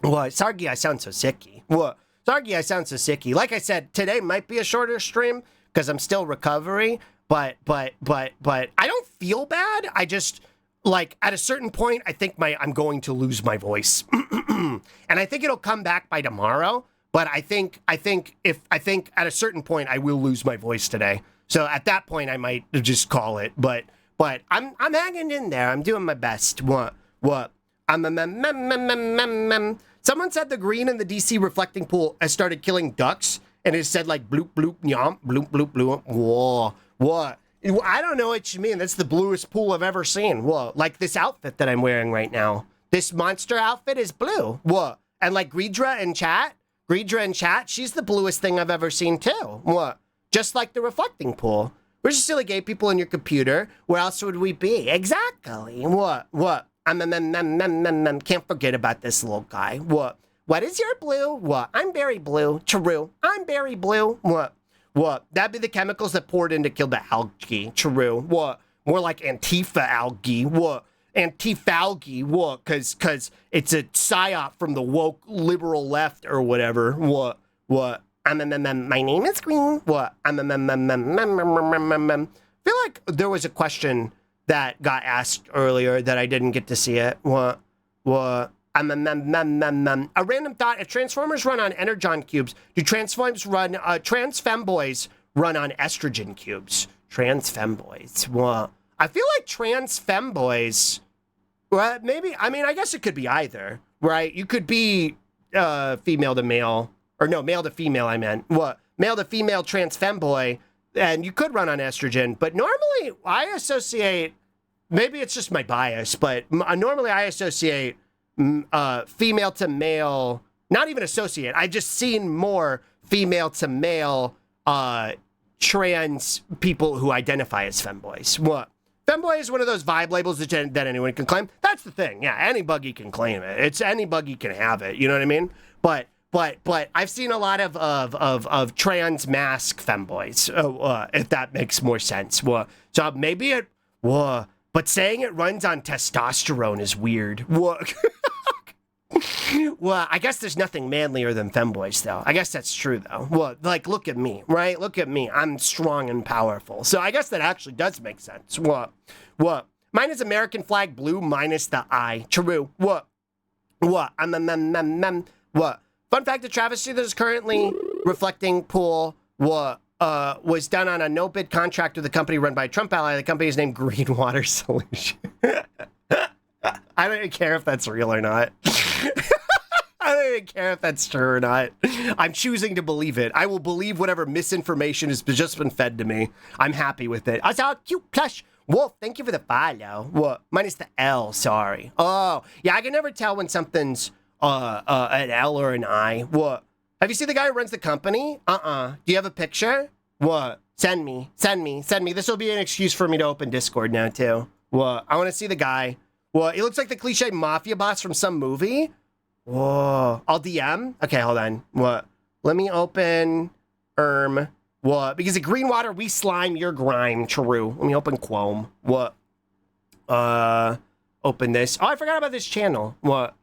Speaker 2: Sargi, I sound so sicky. What? Sargi, I sound so sicky. Like I said, today might be a shorter stream because I'm still recovering, but I don't feel bad. I just, like, at a certain point, I think I'm going to lose my voice. And I think it'll come back by tomorrow. But I think at a certain point I will lose my voice today. So at that point I might just call it. But I'm hanging in there. I'm doing my best. What? Someone said the green in the DC reflecting pool has started killing ducks, and it said like bloop bloop nyomp bloop bloop bloop. Whoa, what? I don't know what you mean. That's the bluest pool I've ever seen. Whoa, like this outfit that I'm wearing right now. This monster outfit is blue. Whoa, and like Greedra in chat, she's the bluest thing I've ever seen too. What? Just like the reflecting pool. We're just silly gay people in your computer. Where else would we be? Exactly. What? Can't forget about this little guy. What? What is your blue? What? I'm very blue. True. I'm very blue. What? That'd be the chemicals that poured in to kill the algae. True. What? More like Antifa algae. What? Antifalgae. What? Cause it's a psyop from the woke liberal left or whatever. What? My name is Green. What? I feel like there was a question that got asked earlier that I didn't get to see it. What? A random thought: if Transformers run on Energon cubes, do trans femboys run on estrogen cubes? Trans femboys. What? I feel like trans femboys. Well, maybe. I mean, I guess it could be either, right? You could be female to male, or no, male to female. I meant what? Male to female trans femboy, and you could run on estrogen. But normally, I associate. Maybe it's just my bias, but normally I associate female to male. Not even associate. I've just seen more female to male trans people who identify as femboys. What? Femboy is one of those vibe labels that anyone can claim. That's the thing. Yeah, anybody can claim it. It's anybody can have it. You know what I mean? But I've seen a lot of trans mask femboys. If that makes more sense. So maybe it. But saying it runs on testosterone is weird. Well, I guess there's nothing manlier than femboys, though. I guess that's true, though. Well, like, look at me, right? Look at me. I'm strong and powerful. So I guess that actually does make sense. What? Mine is American flag blue minus the I. True. What? What? What? Fun fact, the travesty that is currently reflecting pool was done on a no-bid contract with a company run by a Trump ally. The company is named Greenwater Solution. I don't even care if that's real or not. I don't even care if that's true or not. I'm choosing to believe it. I will believe whatever misinformation has just been fed to me. I'm happy with it. I saw a cute plush wolf. Thank you for the follow. What? Minus the L, sorry. Oh, yeah, I can never tell when something's an L or an I. What? Have you seen the guy who runs the company? Do you have a picture? What? Send me. This will be an excuse for me to open Discord now, too. What? I want to see the guy. What? He looks like the cliche mafia boss from some movie. Whoa. I'll DM? Okay, hold on. What? Let me open what? Because at Greenwater, we slime your grime. True. Let me open Quome. What? Open this. Oh, I forgot about this channel. What?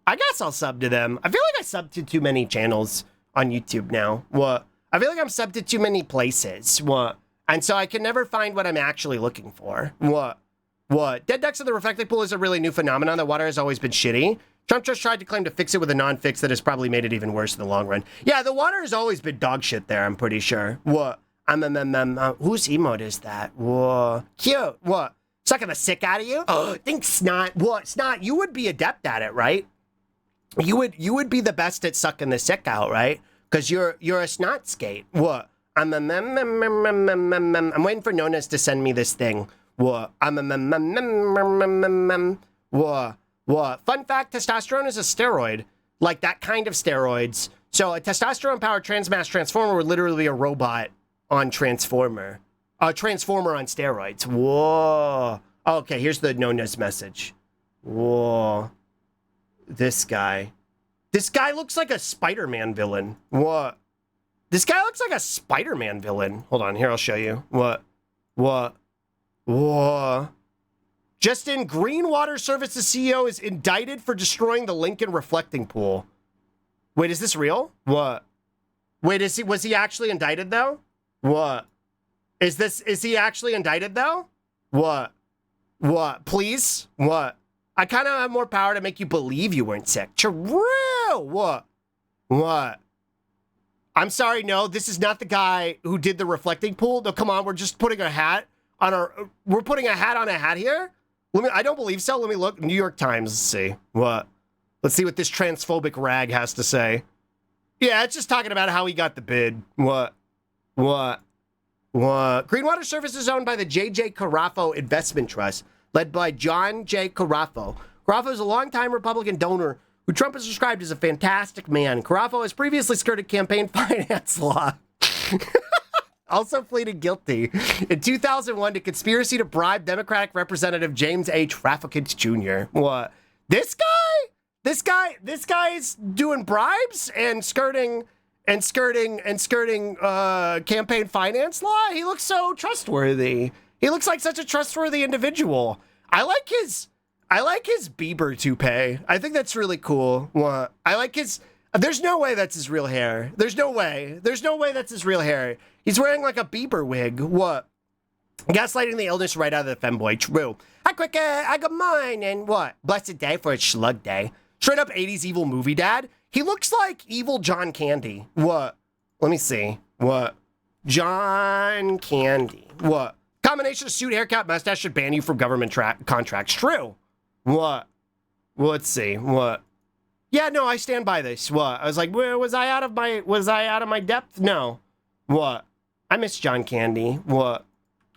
Speaker 2: I guess I'll sub to them. I feel like I subbed to too many channels on YouTube now. What? I feel like I'm subbed to too many places. What? And so I can never find what I'm actually looking for. What? Dead ducks in the reflecting pool is a really new phenomenon. The water has always been shitty. Trump just tried to claim to fix it with a non-fix that has probably made it even worse in the long run. Yeah, the water has always been dog shit there, I'm pretty sure. What? Whose emote is that? Whoa. Cute. What? Sucking the sick out of you? Oh, think Snot. What? Snot, you would be adept at it, right? You would be the best at sucking the sick out, right? Because you're a snot skate. What? I'm waiting for Nonas to send me this thing. What? What? Fun fact, testosterone is a steroid. Like that kind of steroids. So a testosterone-powered transmass transformer would literally be a robot on Transformer. A transformer on steroids. Whoa. Okay, here's the Nona's message. Whoa. This guy looks like a Spider-Man villain. What? This guy looks like a Spider-Man villain. Hold on, here, I'll show you. What? Justin, Greenwater Services CEO is indicted for destroying the Lincoln reflecting pool. Wait, is this real? What? Wait, was he actually indicted though? What? Is he actually indicted though? What? Please? What? I kind of have more power to make you believe you weren't sick. True. What? I'm sorry, no, this is not the guy who did the reflecting pool. No, come on, we're just putting a hat on we're putting a hat on a hat here? I don't believe so. Let me look. New York Times, let's see. What? Let's see what this transphobic rag has to say. Yeah, it's just talking about how he got the bid. What? Greenwater Services is owned by the J.J. Carafo Investment Trust, led by John J. Carafo. Carafo is a longtime Republican donor who Trump has described as a fantastic man. Carafo has previously skirted campaign finance law. Also pleaded guilty in 2001 to conspiracy to bribe Democratic Representative James A. Traficant Jr. What? This guy's doing bribes and skirting campaign finance law. He looks so trustworthy. He looks like such a trustworthy individual. I like his Bieber toupee. I think that's really cool. What? I like his. There's no way that's his real hair. There's no way that's his real hair. He's wearing like a Bieber wig. What? Gaslighting the illness right out of the femboy. True. Hi, quick. I got mine. And what? Blessed day for a schlug day. Straight up 80s evil movie dad. He looks like evil John Candy. What? Let me see. What? John Candy. What? Combination of suit, haircut, mustache should ban you from government contracts. True. What? Let's see. What? Yeah, no, I stand by this. What? I was like, was I out of my depth? No. What? I miss John Candy. What?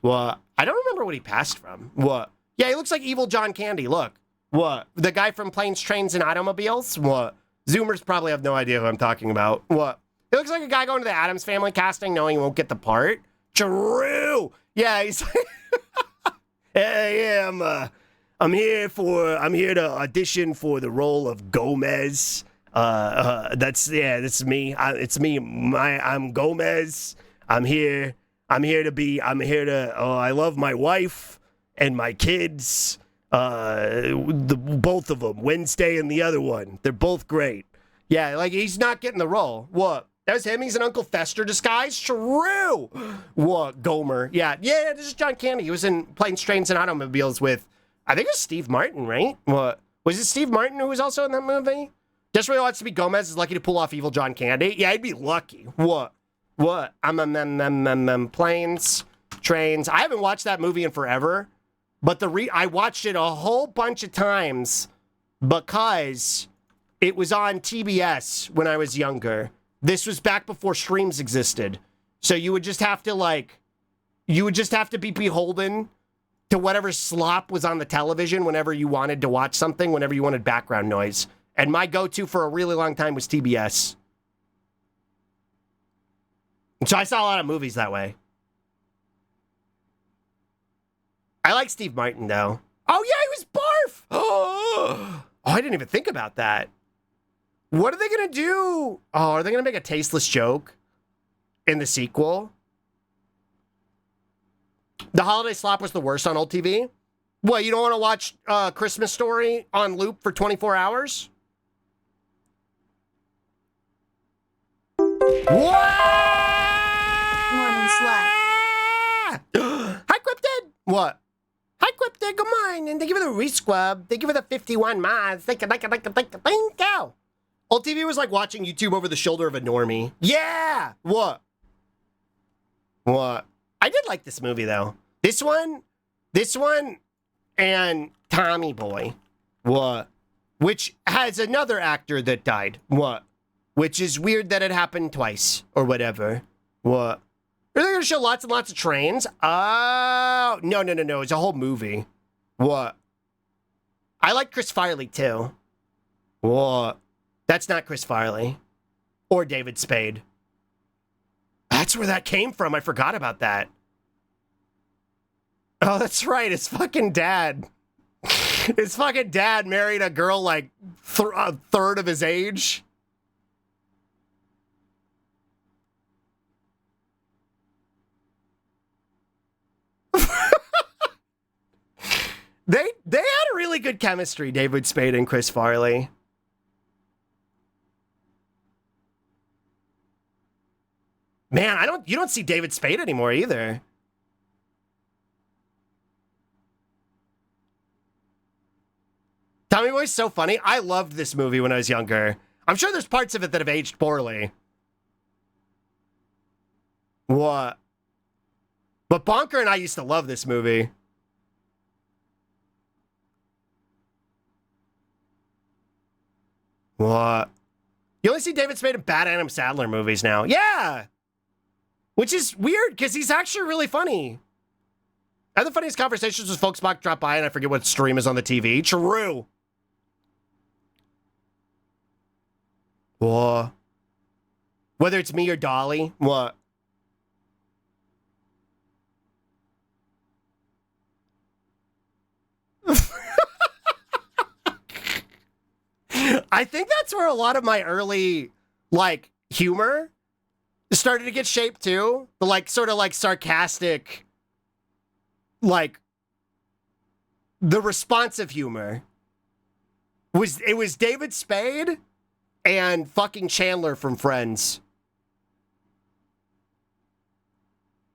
Speaker 2: I don't remember what he passed from. What? Yeah, he looks like evil John Candy. Look. What? The guy from Planes, Trains, and Automobiles? What? Zoomers probably have no idea who I'm talking about. What? He looks like a guy going to the Addams Family casting knowing he won't get the part. True. Yeah, he's hey, I'm here to audition for the role of Gomez. That's me. It's me. I'm Gomez. I love my wife and my kids. Both of them, Wednesday and the other one. They're both great. Yeah, like he's not getting the role. What? That was him? He's an Uncle Fester disguise? True! What? Gomer. Yeah, this is John Candy. He was in Planes, Trains, and Automobiles with, I think it was Steve Martin, right? What? Was it Steve Martin who was also in that movie? Desperately Wants to Be Gomez is lucky to pull off evil John Candy. Yeah, he'd be lucky. What? Planes, Trains. I haven't watched that movie in forever, but I watched it a whole bunch of times because it was on TBS when I was younger. This was back before streams existed. So you would just have to be beholden to whatever slop was on the television whenever you wanted to watch something, whenever you wanted background noise. And my go-to for a really long time was TBS. And so I saw a lot of movies that way. I like Steve Martin, though. Oh, yeah, he was Barf! Oh, I didn't even think about that. What are they going to do? Oh, are they going to make a tasteless joke in the sequel? The Holiday Slop was the worst on old TV? What, you don't want to watch Christmas Story on loop for 24 hours? What?
Speaker 1: Morning slut.
Speaker 2: Hi, Cryptid. What? Hi, Cryptid. Good morning. Thank you for the rescrub. Thank you for the 51 mods. Thank you. Old TV was like watching YouTube over the shoulder of a normie. Yeah! What? I did like this movie, though. This one, and Tommy Boy. What? Which has another actor that died. What? Which is weird that it happened twice, or whatever. What? Are they gonna show lots and lots of trains? Oh, no. It's a whole movie. What? I like Chris Farley, too. What? That's not Chris Farley. Or David Spade. That's where that came from. I forgot about that. Oh, that's right. His fucking dad. His fucking dad married a girl like a third of his age. They had a really good chemistry, David Spade and Chris Farley. Man, you don't see David Spade anymore either. Tommy Boy's so funny. I loved this movie when I was younger. I'm sure there's parts of it that have aged poorly. What? But Bonker and I used to love this movie. What? You only see David Spade in bad Adam Sandler movies now. Yeah! Which is weird, because he's actually really funny. I had the funniest conversations with folks Spock drop by, and I forget what stream is on the TV. True. What? Whether it's me or Dolly. What? I think that's where a lot of my early, like, humor started to get shaped, too. The, like, sort of, like, sarcastic, like, the responsive humor. It was David Spade and fucking Chandler from Friends.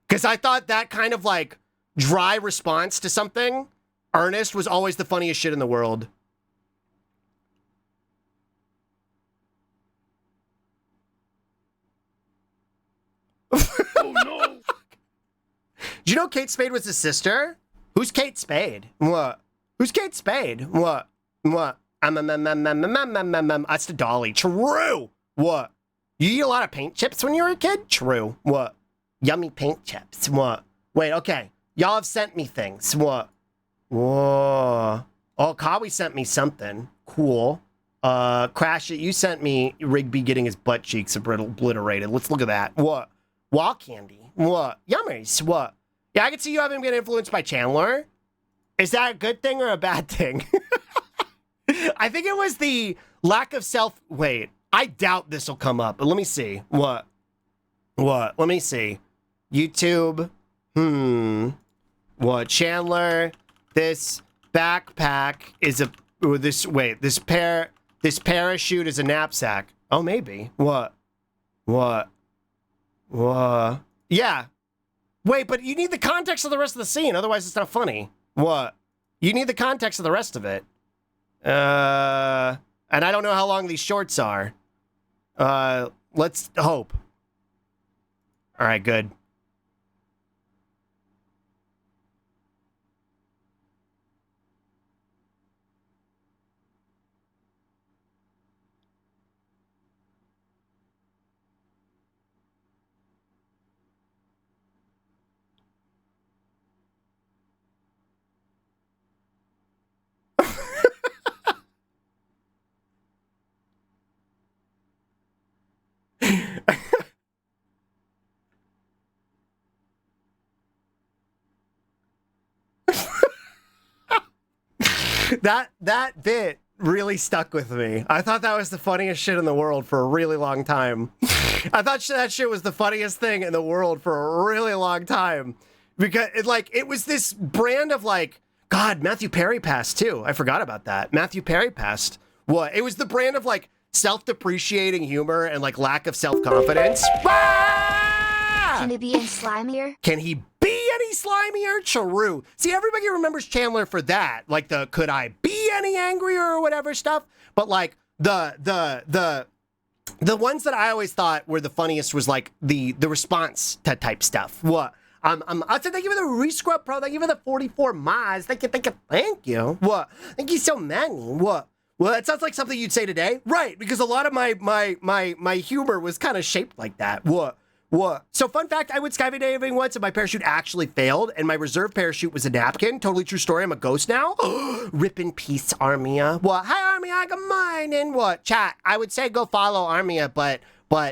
Speaker 2: Because I thought that kind of, like, dry response to something, earnest, was always the funniest shit in the world.
Speaker 3: Oh no!
Speaker 2: Do you know Kate Spade was his sister? Who's Kate Spade? What? Who's Kate Spade? What? That's the Dolly. True. What? You eat a lot of paint chips when you were a kid? True. What? Yummy paint chips. What? Wait, okay. Y'all have sent me things. What? Whoa. Oh, Kawi sent me something. Cool. Crash It, you sent me Rigby getting his butt cheeks obliterated. Let's look at that. What? Wall candy. What? Yummers. What? Yeah, I can see you haven't been influenced by Chandler. Is that a good thing or a bad thing? I think it was the lack of self... Wait, I doubt this will come up, but let me see. What? Let me see. YouTube. What? Chandler. This backpack is a this parachute is a knapsack. Oh, maybe. What? Yeah. Wait, but you need the context of the rest of the scene, otherwise it's not funny. What? You need the context of the rest of it. And I don't know how long these shorts are. Let's hope. All right, good. That bit really stuck with me. I thought that was the funniest shit in the world for a really long time. I thought that shit was the funniest thing in the world for a really long time. Because it was this brand of like, God, Matthew Perry passed too. I forgot about that. Matthew Perry passed. What? It was the brand of like self-depreciating humor and like lack of self-confidence.
Speaker 1: Can he be any slimier?
Speaker 2: Can he be any slimier? True. See, everybody remembers Chandler for that. Like the could I be any angrier or whatever stuff. But like the ones that I always thought were the funniest was like the response to type stuff. What? I said thank you for the rescrub, bro. Thank you for the 44 miles. Thank you. What? Thank you so many. What? Well, that sounds like something you'd say today. Right, because a lot of my humor was kind of shaped like that. What? So fun fact, I went skydiving once and my parachute actually failed and my reserve parachute was a napkin. Totally true story. I'm a ghost now. Rip in peace, Armia. What? Hi, Armia. Good morning. What? Chat, I would say go follow Armia, but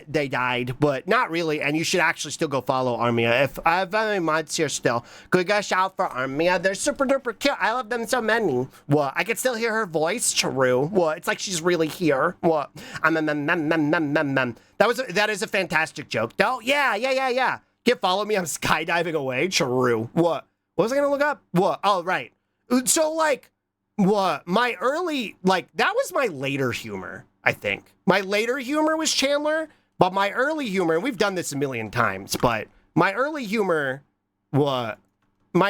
Speaker 2: they died, but not really. And you should actually still go follow Armia. If I have any mods here still, go get a shout for Armia. They're super duper cute. I love them so many. What? I can still hear her voice. True. What? It's like she's really here. What? That is a fantastic joke, though. Yeah. Get follow me. I'm skydiving away. True. What was I gonna look up? What? Oh, right. So like, what? My early that was my later humor. I think my later humor was Chandler, but my early humor, and we've done this a million times, but my early humor, my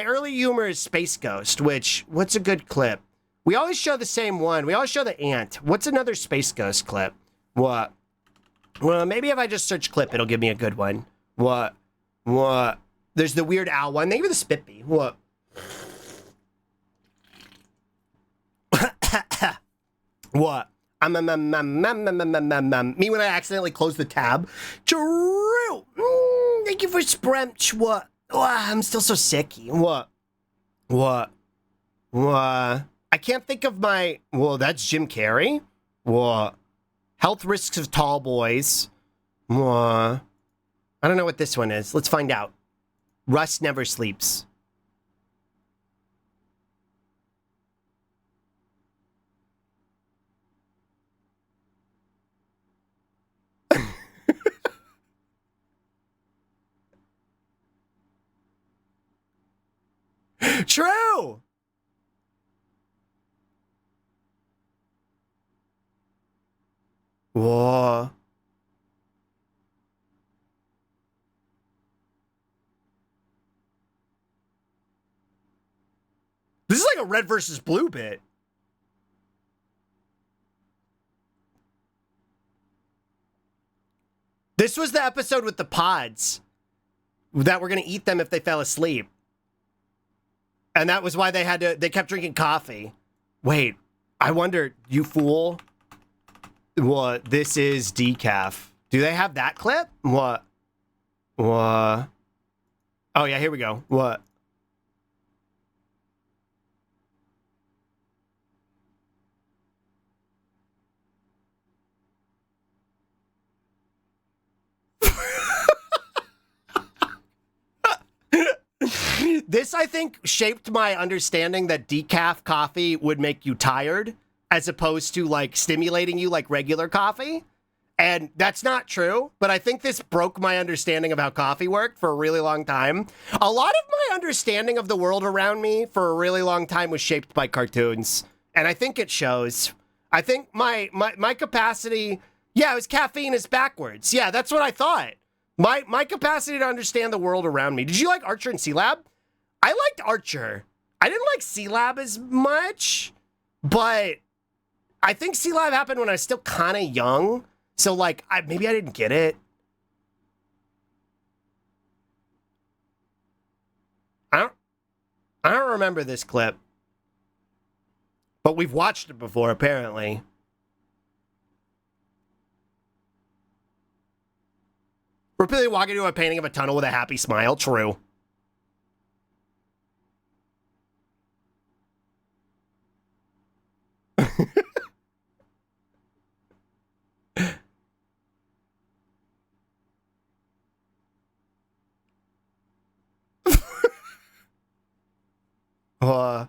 Speaker 2: early humor is Space Ghost, what's a good clip? We always show the same one. We always show the ant. What's another Space Ghost clip? What? Well, maybe if I just search clip, it'll give me a good one. What? There's the Weird Owl one. Maybe the Spit Bee. What? What? Me when I accidentally closed the tab. True. Thank you for Spremch. What? I'm still so sicky. What? I can't think of my... Well, that's Jim Carrey. What? Health risks of tall boys. What? I don't know what this one is. Let's find out. Russ never sleeps. True. Whoa. This is like a red versus blue bit. This was the episode with the pods that were going to eat them if they fell asleep. And that was why they kept drinking coffee. Wait, I wonder, you fool. What? This is decaf. Do they have that clip? What? Oh, yeah, here we go. What? This, I think, shaped my understanding that decaf coffee would make you tired as opposed to, like, stimulating you like regular coffee. And that's not true, but I think this broke my understanding of how coffee worked for a really long time. A lot of my understanding of the world around me for a really long time was shaped by cartoons. And I think it shows. I think my capacity, yeah, it was caffeine is backwards. Yeah, that's what I thought. My capacity to understand the world around me. Did you like Archer and C-Lab? I liked Archer. I didn't like C-Lab as much, but I think C-Lab happened when I was still kind of young. So, like, maybe I didn't get it. I don't remember this clip. But we've watched it before, apparently. Repeatedly walking into a painting of a tunnel with a happy smile. True. uh...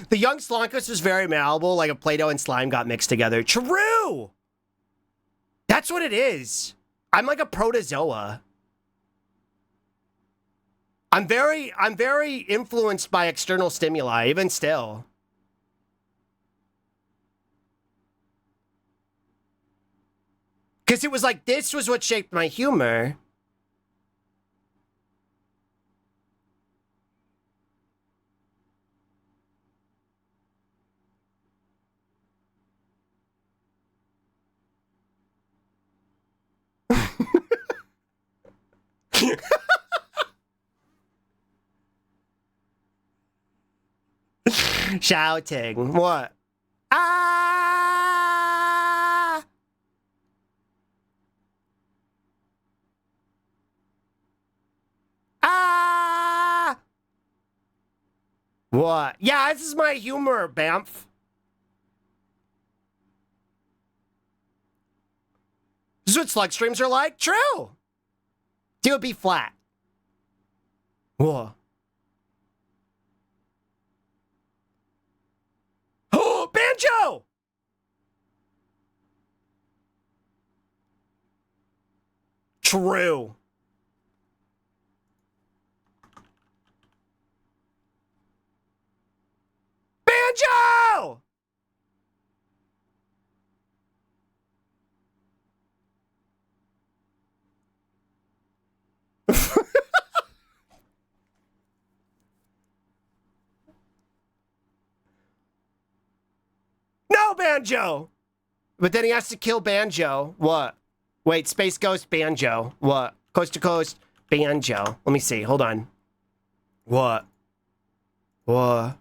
Speaker 2: The young Slonkus was very malleable, like a Play-Doh and slime got mixed together. True! That's what it is. I'm like a protozoa. I'm very influenced by external stimuli, even still. Because it was like, this was what shaped my humor. Shouting. What? Ah! Ah! What? Yeah, this is my humor, Bamf. This is what slug streams are like? True. Do it be flat. What? Oh, Banjo! True. Banjo! No, Banjo! But then he has to kill Banjo. What? Wait, Space Ghost Banjo. What? Coast to Coast Banjo. Let me see. Hold on. What? What?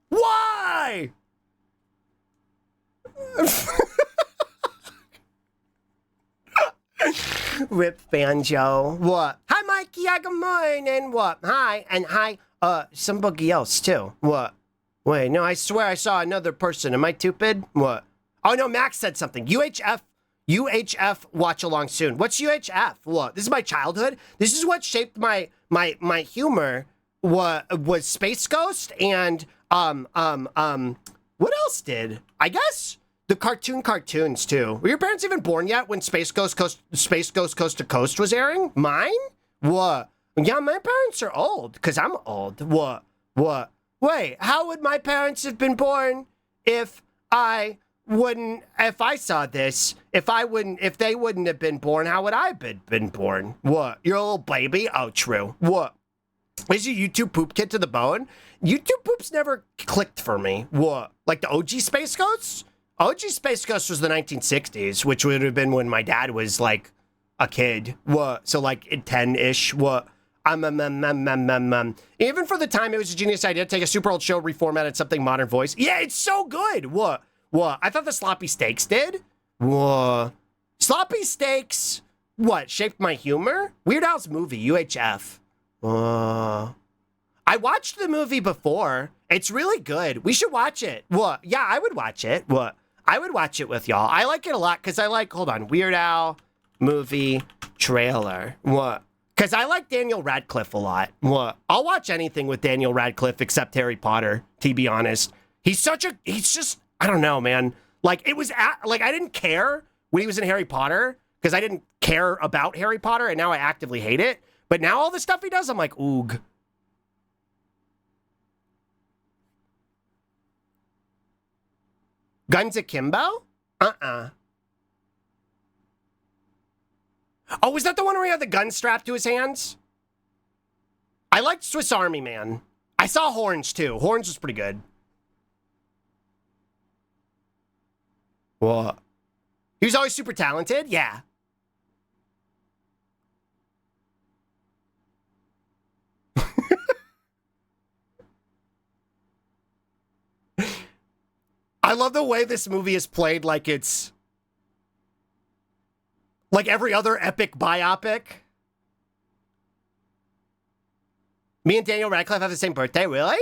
Speaker 2: Why? Rip Banjo. What? Hi, Mikey. Good morning. What? Hi. And hi, somebody else, too. What? Wait, no, I swear I saw another person. Am I stupid? What? Oh, no, Max said something. UHF watch along soon. What's UHF? What? This is my childhood? This is what shaped my humor. What was Space Ghost and, what else did? I guess the cartoons too. Were your parents even born yet when Space Ghost Coast to Coast was airing? Mine? What? Yeah, my parents are old, because I'm old. What? What? Wait, how would my parents have been born if I saw this, if they wouldn't have been born, how would I have been born? What? You're a little baby? Oh, true. What? Is your YouTube poop kid to the bone? YouTube poops never clicked for me. What? Like the OG Space Ghosts? OG Space Ghost was the 1960s, which would have been when my dad was like a kid. What? So like 10-ish. What? Even for the time, it was a genius idea to take a super old show, reformat it, something modern voice. Yeah, it's so good. What? What? I thought the Sloppy Steaks did. What? Sloppy Steaks. What? Shaped my humor? Weird Al's movie, UHF. I watched the movie before, It's really good. We should watch it. What? Yeah, I would watch it. What? I would watch it with y'all. I like it a lot because I like, hold on, Weird Al movie trailer. What? Because I like Daniel Radcliffe a lot. What? I'll watch anything with Daniel Radcliffe except Harry Potter, to be honest. He's just, I don't know, man. Like, like, I didn't care when he was in Harry Potter because I didn't care about Harry Potter, and now I actively hate it. But now all the stuff he does, I'm like, oog. Guns Akimbo? Uh-uh. Oh, was that the one where he had the gun strapped to his hands? I liked Swiss Army Man. I saw Horns, too. Horns was pretty good. What? He was always super talented? Yeah. I love the way this movie is played like it's like every other epic biopic. Me and Daniel Radcliffe have the same birthday, really?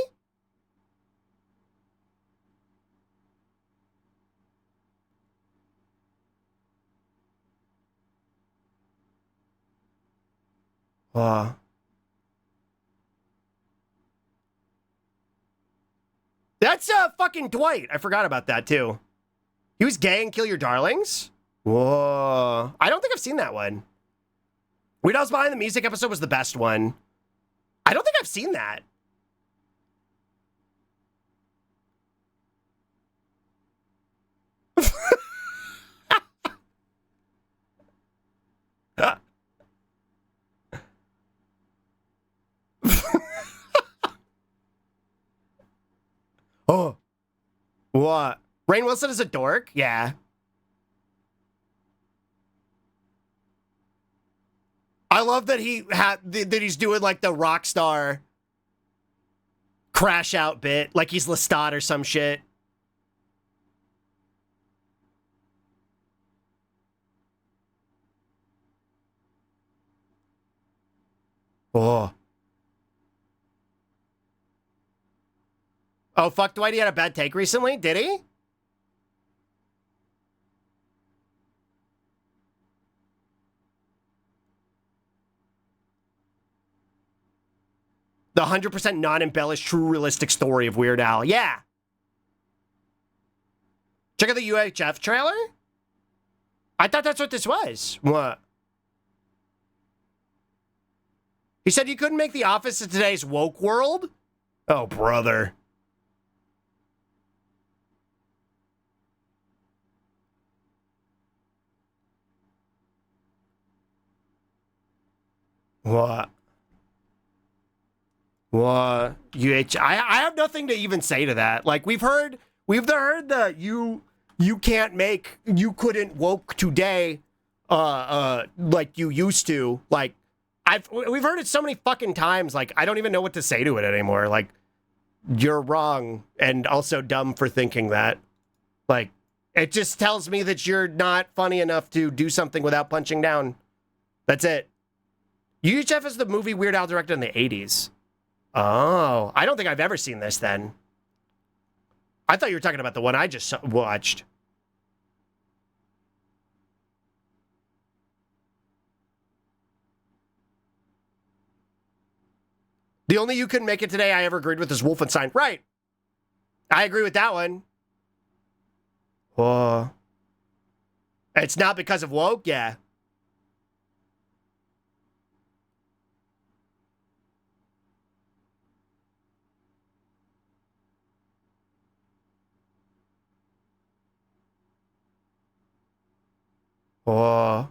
Speaker 2: That's fucking Dwight. I forgot about that too. He was gay in Kill Your Darlings? Whoa. I don't think I've seen that one. Weird Al's Behind the Music episode was the best one. I don't think I've seen that. Oh. What? Rainn Wilson is a dork? Yeah. I love that he's doing like the rock star crash out bit, like he's Lestat or some shit. Oh. Oh, fuck, Dwight, he had a bad take recently? Did he? The 100% non-embellished, true, realistic story of Weird Al. Yeah. Check out the UHF trailer? I thought that's what this was. What? He said you couldn't make The Office in today's woke world? Oh, brother. What? What? I have nothing to even say to that. Like, we've heard that you couldn't woke today like you used to. Like, we've heard it so many fucking times, like, I don't even know what to say to it anymore. Like, you're wrong and also dumb for thinking that. Like, it just tells me that you're not funny enough to do something without punching down. That's it. UHF is the movie Weird Al directed in the 80s. Oh, I don't think I've ever seen this then. I thought you were talking about the one I just watched. The only You Couldn't Make It Today I ever agreed with is Wolfenstein. Right. I agree with that one. Whoa. It's not because of woke? Yeah. Oh.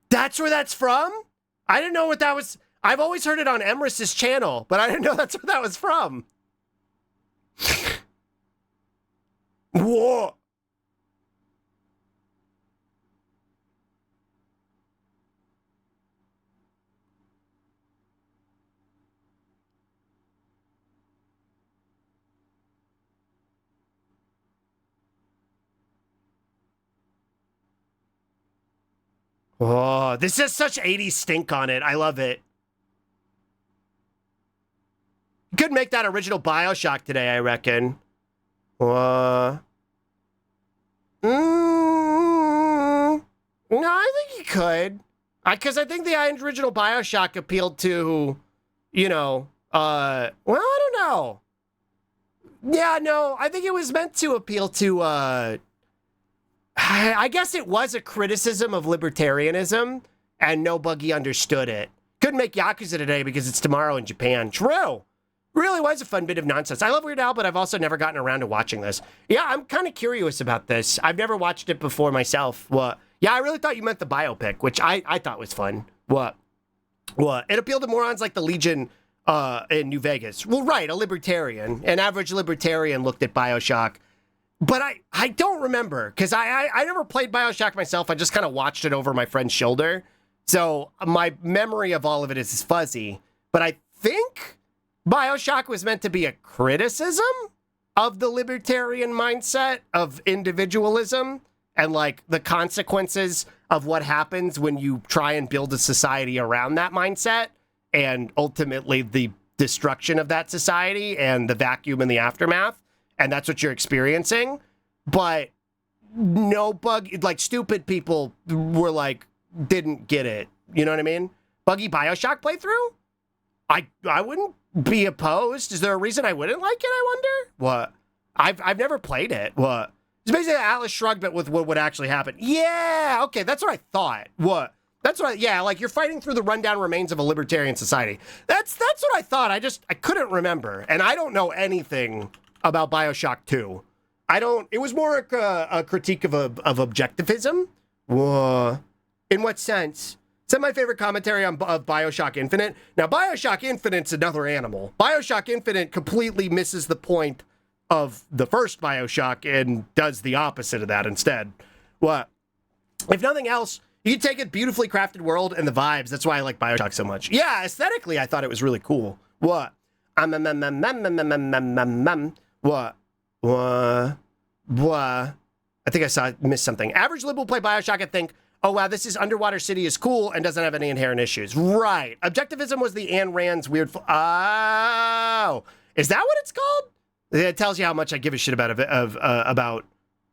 Speaker 2: That's where that's from? I didn't know what that was. I've always heard it on Emrys's channel, but I didn't know that's where that was from. Whoa. Oh, this has such 80s stink on it. I love it. Could make that original Bioshock today, I reckon. No, I think you could. Because I think the original Bioshock appealed to, I don't know. Yeah, no, I think it was meant to appeal to, I guess it was a criticism of libertarianism, and nobody understood it. Couldn't make Yakuza today because it's tomorrow in Japan. True. Really was a fun bit of nonsense. I love Weird Al, but I've also never gotten around to watching this. Yeah, I'm kind of curious about this. I've never watched it before myself. What? Yeah, I really thought you meant the biopic, which I thought was fun. What? It appealed to morons like the Legion in New Vegas. Well, right, a libertarian. An average libertarian looked at Bioshock. But I don't remember, because I never played Bioshock myself. I just kind of watched it over my friend's shoulder. So my memory of all of it is fuzzy. But I think Bioshock was meant to be a criticism of the libertarian mindset of individualism and like the consequences of what happens when you try and build a society around that mindset, and ultimately the destruction of that society and the vacuum in the aftermath. And that's what you're experiencing. But stupid people were like, didn't get it. You know what I mean? Buggy Bioshock playthrough? I wouldn't be opposed. Is there a reason I wouldn't like it, I wonder? What? I've never played it. What? It's basically Atlas Shrugged, but with what would actually happen. Yeah, okay, that's what I thought. What? Yeah, like you're fighting through the rundown remains of a libertarian society. That's what I thought. I couldn't remember. And I don't know anything about Bioshock 2. It was more a critique of objectivism. Whoa. In what sense? It's my favorite commentary of Bioshock Infinite. Now, Bioshock Infinite's another animal. Bioshock Infinite completely misses the point of the first Bioshock and does the opposite of that instead. What? If nothing else, you take a beautifully crafted world and the vibes. That's why I like Bioshock so much. Yeah, aesthetically, I thought it was really cool. What? What? I think I missed something. Average lib will play Bioshock and think, oh, wow, this is Underwater City is cool and doesn't have any inherent issues. Right. Objectivism was the Ayn Rand's weird... Oh. Is that what it's called? It tells you how much I give a shit about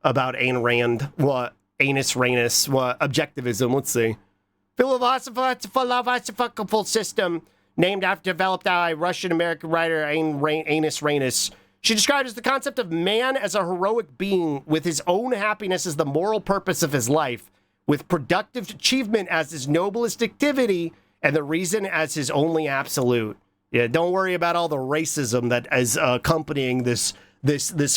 Speaker 2: Ayn Rand. What? Anus Ranus. What? Objectivism. Let's see. Philosophical system named after developed by Russian-American writer Anus Ranus. She described as the concept of man as a heroic being with his own happiness as the moral purpose of his life, with productive achievement as his noblest activity and the reason as his only absolute. Yeah, don't worry about all the racism that is accompanying this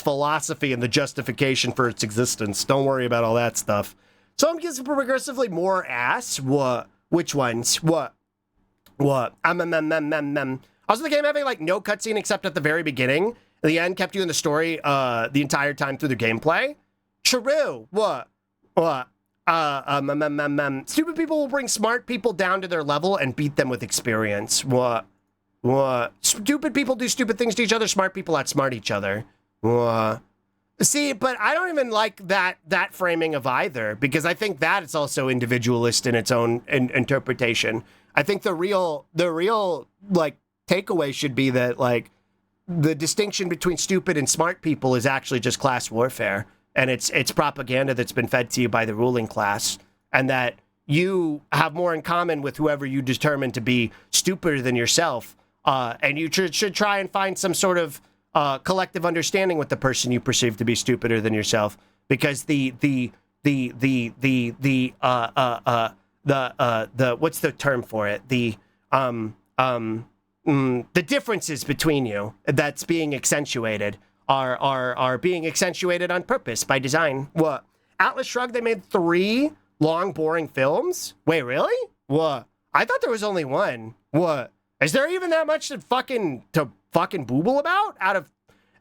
Speaker 2: philosophy and the justification for its existence. Don't worry about all that stuff. Some gives progressively more ass. What? Which ones? What? Also, the game having like no cutscene except at the very beginning. The end kept you in the story the entire time through the gameplay. True. What? Stupid people will bring smart people down to their level and beat them with experience. What? Stupid people do stupid things to each other. Smart people outsmart each other. What? See, but I don't even like that framing of either, because I think that it's also individualist in its own interpretation. I think the real like takeaway should be that like the distinction between stupid and smart people is actually just class warfare. And it's propaganda that's been fed to you by the ruling class, and that you have more in common with whoever you determine to be stupider than yourself. And you should try and find some sort of collective understanding with the person you perceive to be stupider than yourself, because the what's the term for it? The differences between you that's being accentuated are being accentuated on purpose by design. What? Atlas Shrugged, they made 3 long, boring films? Wait, really? What? I thought there was only 1. What? Is there even that much to fucking booble about out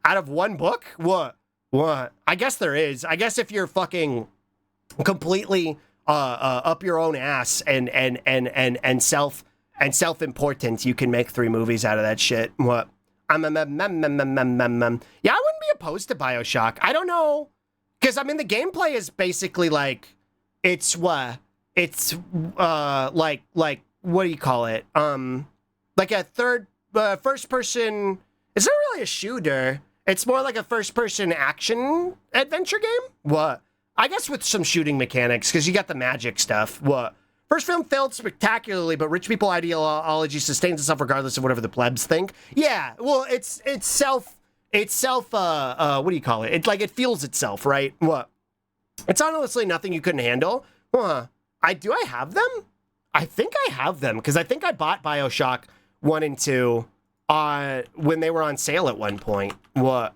Speaker 2: of 1 book? What? I guess there is. I guess if you're fucking completely up your own ass and self-important, you can make 3 movies out of that shit. What? Yeah, I wouldn't be opposed to Bioshock. I don't know, because I mean the gameplay is basically like it's like what do you call it? Like a first person It's not really a shooter. It's more like a first-person action adventure game. What? I guess with some shooting mechanics, because you got the magic stuff. What? First film failed spectacularly, but rich people ideology sustains itself regardless of whatever the plebs think. Yeah, well, it's self, what do you call it? It's like it fuels itself, right? What? It's honestly nothing you couldn't handle. Do I have them? I think I have them, because I think I bought BioShock 1 and 2 when they were on sale at one point. What?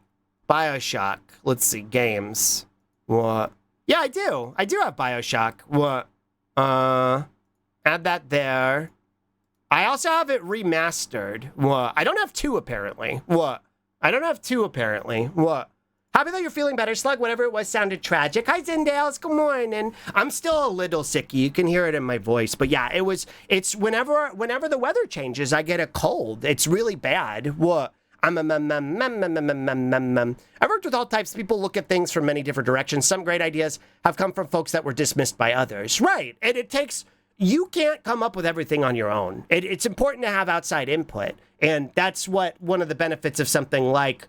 Speaker 2: BioShock. Let's see. Games. What? Yeah, I do. I do have BioShock. What? Add that there. I also have it remastered. What? I don't have 2, apparently. What? I don't have 2, apparently. What? Happy that you're feeling better, Slug. Whatever it was sounded tragic. Hi, Zendales. Good morning. I'm still a little sicky. You can hear it in my voice. But yeah, it's whenever the weather changes, I get a cold. It's really bad. What? I've worked with all types of people, look at things from many different directions. Some great ideas have come from folks that were dismissed by others. Right. And you can't come up with everything on your own. It's important to have outside input. And that's what one of the benefits of something like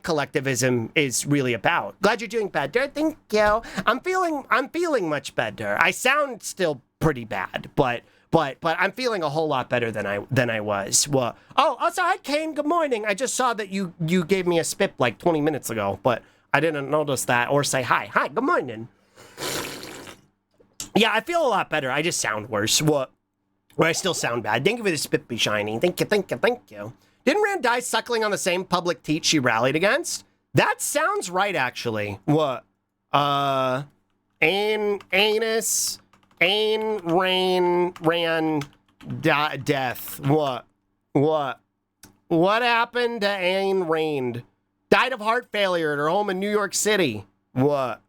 Speaker 2: collectivism is really about. Glad you're doing better. Thank you. I'm feeling much better. I sound still pretty bad, but I'm feeling a whole lot better than I was. Well, also, hi, Kane. Good morning. I just saw that you gave me a spip like 20 minutes ago, but I didn't notice that or say hi. Hi, good morning. Yeah, I feel a lot better. I just sound worse. What? Well, I still sound bad. Thank you for the spit be shining. Thank you. Didn't Rand die suckling on the same public teat she rallied against? That sounds right, actually. What? Anus... Ayn Rand death. What happened to Ayn Rand? Died of heart failure at her home in New York City. What?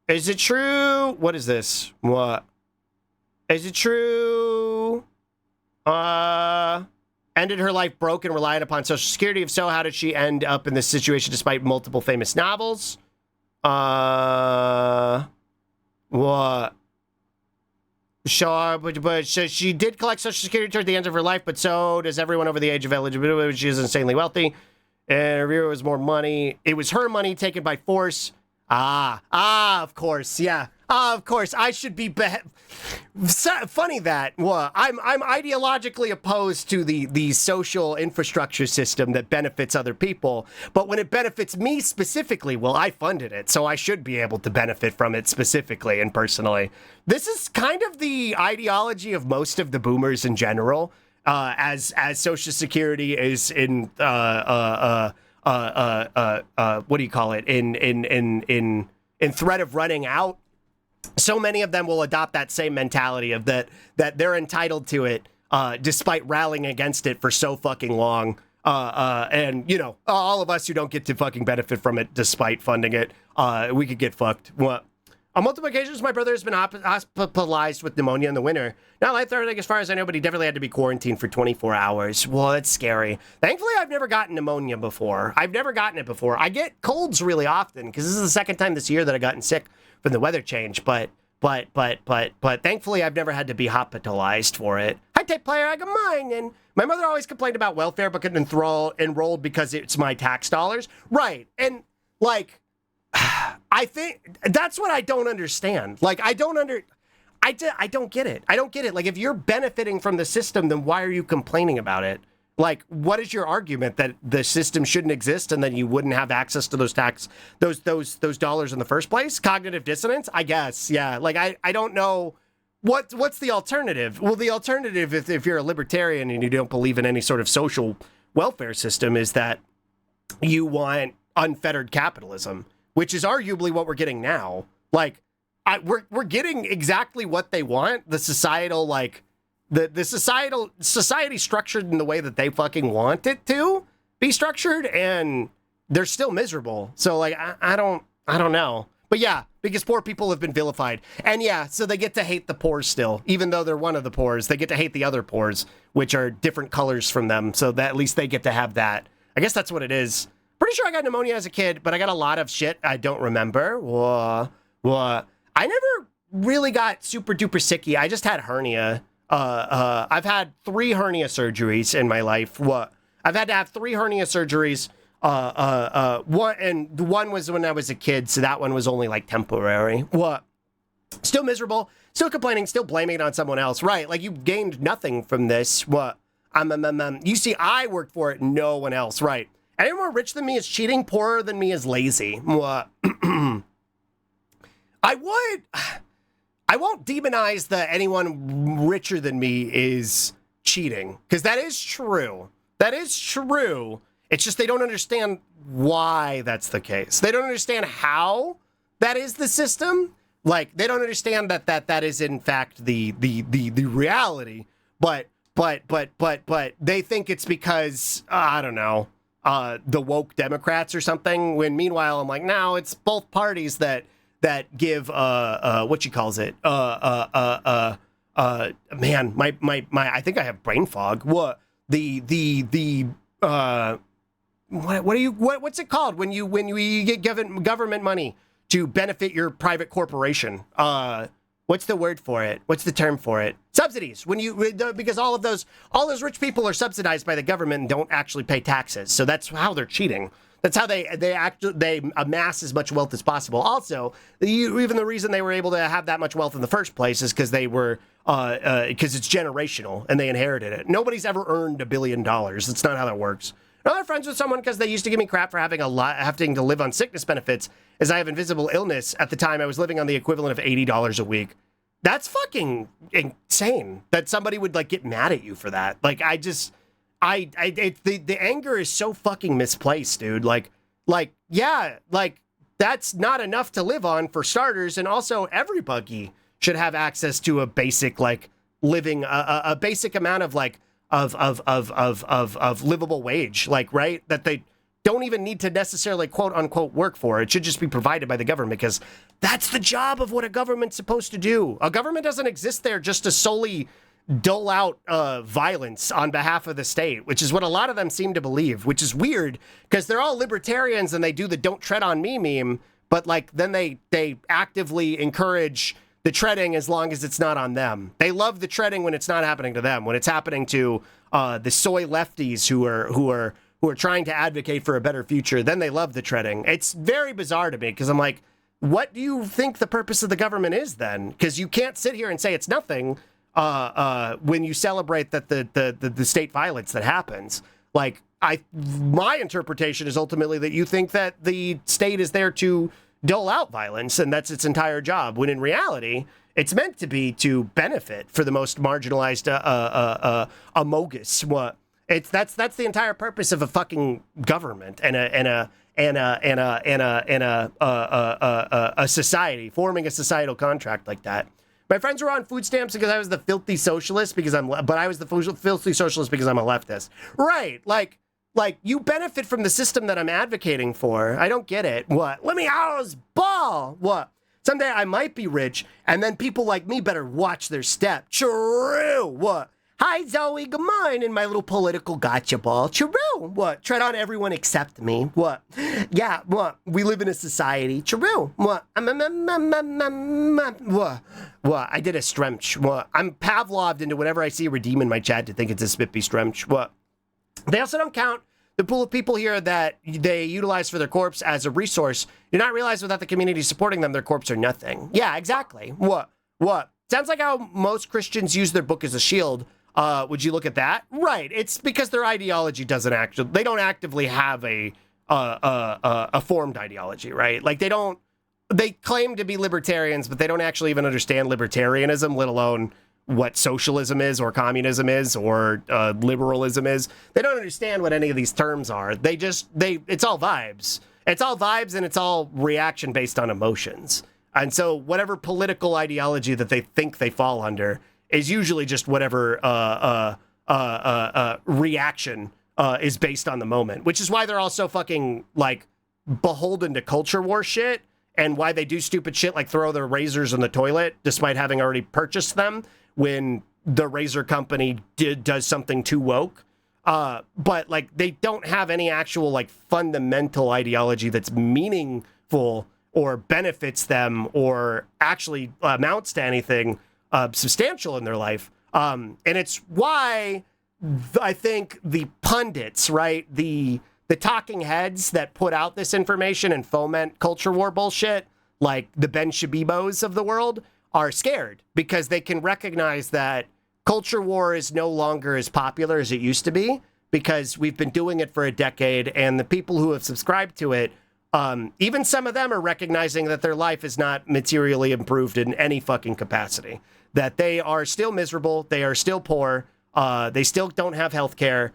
Speaker 2: Is it true? What is this? What? Is it true? Ended her life broke and reliant upon Social Security? If so, how did she end up in this situation despite multiple famous novels? What? Sure, but she did collect Social Security toward the end of her life, but so does everyone over the age of eligibility. She is insanely wealthy. And her viewer was more money. It was her money taken by force. Of course, yeah. Of course, I should be funny that I'm ideologically opposed to the social infrastructure system that benefits other people, but when it benefits me specifically, well, I funded it, so I should be able to benefit from it specifically and personally. This is kind of the ideology of most of the boomers in general, as Social Security is in what do you call it, in threat of running out. So many of them will adopt that same mentality of that they're entitled to it, despite rallying against it for so fucking long. And, you know, all of us who don't get to fucking benefit from it despite funding it, we could get fucked. What? On multiple occasions, my brother has been hospitalized with pneumonia in the winter. Not life-threatening as far as I know, but he definitely had to be quarantined for 24 hours. Well, that's scary. Thankfully, I've never gotten pneumonia before. I get colds really often, because this is the second time this year that I've gotten sick from the weather change, but thankfully, I've never had to be hospitalized for it. Hi, tape player, I got mine, and my mother always complained about welfare, but couldn't enroll because it's my tax dollars. Right, and, like... I think that's what I don't understand. Like, I don't get it. I don't get it. Like, if you're benefiting from the system, then why are you complaining about it? Like, what is your argument that the system shouldn't exist and then you wouldn't have access to those dollars in the first place? Cognitive dissonance? I guess. Yeah. Like, I don't know. What's the alternative? Well, the alternative, if you're a libertarian and you don't believe in any sort of social welfare system, is that you want unfettered capitalism, which is arguably what we're getting now. Like, we're getting exactly what they want. The societal, like, the society structured in the way that they fucking want it to be structured, and they're still miserable. So, like, I don't know. But yeah, because poor people have been vilified. And yeah, so they get to hate the poor still. Even though they're one of the poors, they get to hate the other poors, which are different colors from them. So that at least they get to have that. I guess that's what it is. Pretty sure I got pneumonia as a kid, but I got a lot of shit I don't remember. I never really got super duper sicky. I just had hernia. I've had 3 hernia surgeries in my life. What? I've had to have 3 hernia surgeries. One was when I was a kid, so that one was only like temporary. What? Still miserable, still complaining, still blaming it on someone else. Right? Like you gained nothing from this. What? You see, I worked for it, no one else. Right? Anyone more rich than me is cheating. Poorer than me is lazy. What? I won't demonize that anyone richer than me is cheating, because that is true. That is true. It's just they don't understand why that's the case. They don't understand how that is the system. Like they don't understand that is in fact the reality. But they think it's because I don't know, the woke Democrats or something. When meanwhile I'm like, no, it's both parties that give what she calls it man, my I think I have brain fog. What what's it called when you get given government money to benefit your private corporation? What's the word for it? What's the term for it? Subsidies. Because all those rich people are subsidized by the government and don't actually pay taxes. So that's how they're cheating. That's how they amass as much wealth as possible. Also, even the reason they were able to have that much wealth in the first place is because they were because it's generational and they inherited it. Nobody's ever earned $1 billion. That's not how that works. I'm friends with someone because they used to give me crap for having to live on sickness benefits, as I have invisible illness. At the time, I was living on the equivalent of $80 a week. That's fucking insane that somebody would like get mad at you for that. Like the anger is so fucking misplaced, dude. Like that's not enough to live on for starters, and also everybody should have access to a basic like living a basic amount of like of livable wage, like, right, that they don't even need to necessarily quote unquote work for. It should just be provided by the government, because that's the job of what a government's supposed to do. A government doesn't exist there just to solely dole out violence on behalf of the state, which is what a lot of them seem to believe, which is weird because they're all libertarians and they do the "don't tread on me" meme, but like then they actively encourage the treading as long as it's not on them. They love the treading when it's not happening to them. When it's happening to the soy lefties who are trying to advocate for a better future, then they love the treading. It's very bizarre to me because I'm like, what do you think the purpose of the government is then? Because you can't sit here and say it's nothing when you celebrate that the state violence that happens. Like my interpretation is ultimately that you think that the state is there to dole out violence and that's its entire job, when in reality it's meant to be to benefit for the most marginalized amogus. What that's the entire purpose of a fucking government and a society, forming a societal contract like that. My friends were on food stamps because I was the filthy socialist but I was the filthy socialist because I'm a leftist. Right. Like, you benefit from the system that I'm advocating for. I don't get it. What? Let me house ball. What? Someday I might be rich, and then people like me better watch their step. True. What? Hi, Zoe. Good morning, my little political gotcha ball. True. What? Tread on everyone except me. What? Yeah. What? We live in a society. True. What? What? I did a stremch. What? I'm Pavloved into whenever I see a redeem in my chat to think it's a spippy stremch. What? They also don't count the pool of people here that they utilize for their corpse as a resource. Do not realize without the community supporting them, their corpse are nothing. Yeah, exactly. What? Sounds like how most Christians use their book as a shield. Would you look at that? Right. It's because their ideology they don't actively have a formed ideology, right? Like they claim to be libertarians, but they don't actually even understand libertarianism, let alone what socialism is or communism is or liberalism is. They don't understand what any of these terms are. It's all vibes. It's all vibes and it's all reaction based on emotions. And so whatever political ideology that they think they fall under is usually just whatever reaction is based on the moment, which is why they're all so fucking like beholden to culture war shit, and why they do stupid shit like throw their razors in the toilet despite having already purchased them when the razor company does something too woke. But like they don't have any actual like fundamental ideology that's meaningful or benefits them or actually amounts to anything substantial in their life, And it's why I think the pundits, right, the talking heads that put out this information and foment culture war bullshit, like the Ben Shabibos of the world, are scared because they can recognize that culture war is no longer as popular as it used to be because we've been doing it for a decade, and the people who have subscribed to it, even some of them are recognizing that their life is not materially improved in any fucking capacity, that they are still miserable, they are still poor, they still don't have health care.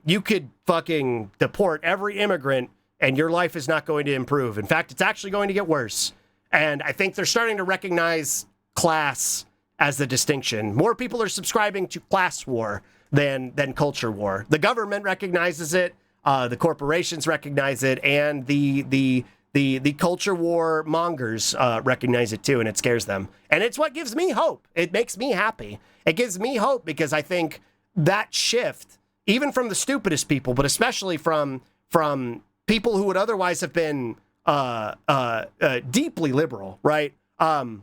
Speaker 2: You could fucking deport every immigrant and your life is not going to improve. In fact, it's actually going to get worse. And I think they're starting to recognize class as the distinction. More people are subscribing to class war than culture war. The government recognizes it, the corporations recognize it, and the culture war mongers recognize it too, and it scares them. And it's what gives me hope. It makes me happy. It gives me hope because I think that shift, even from the stupidest people, but especially from people who would otherwise have been deeply liberal, right? Are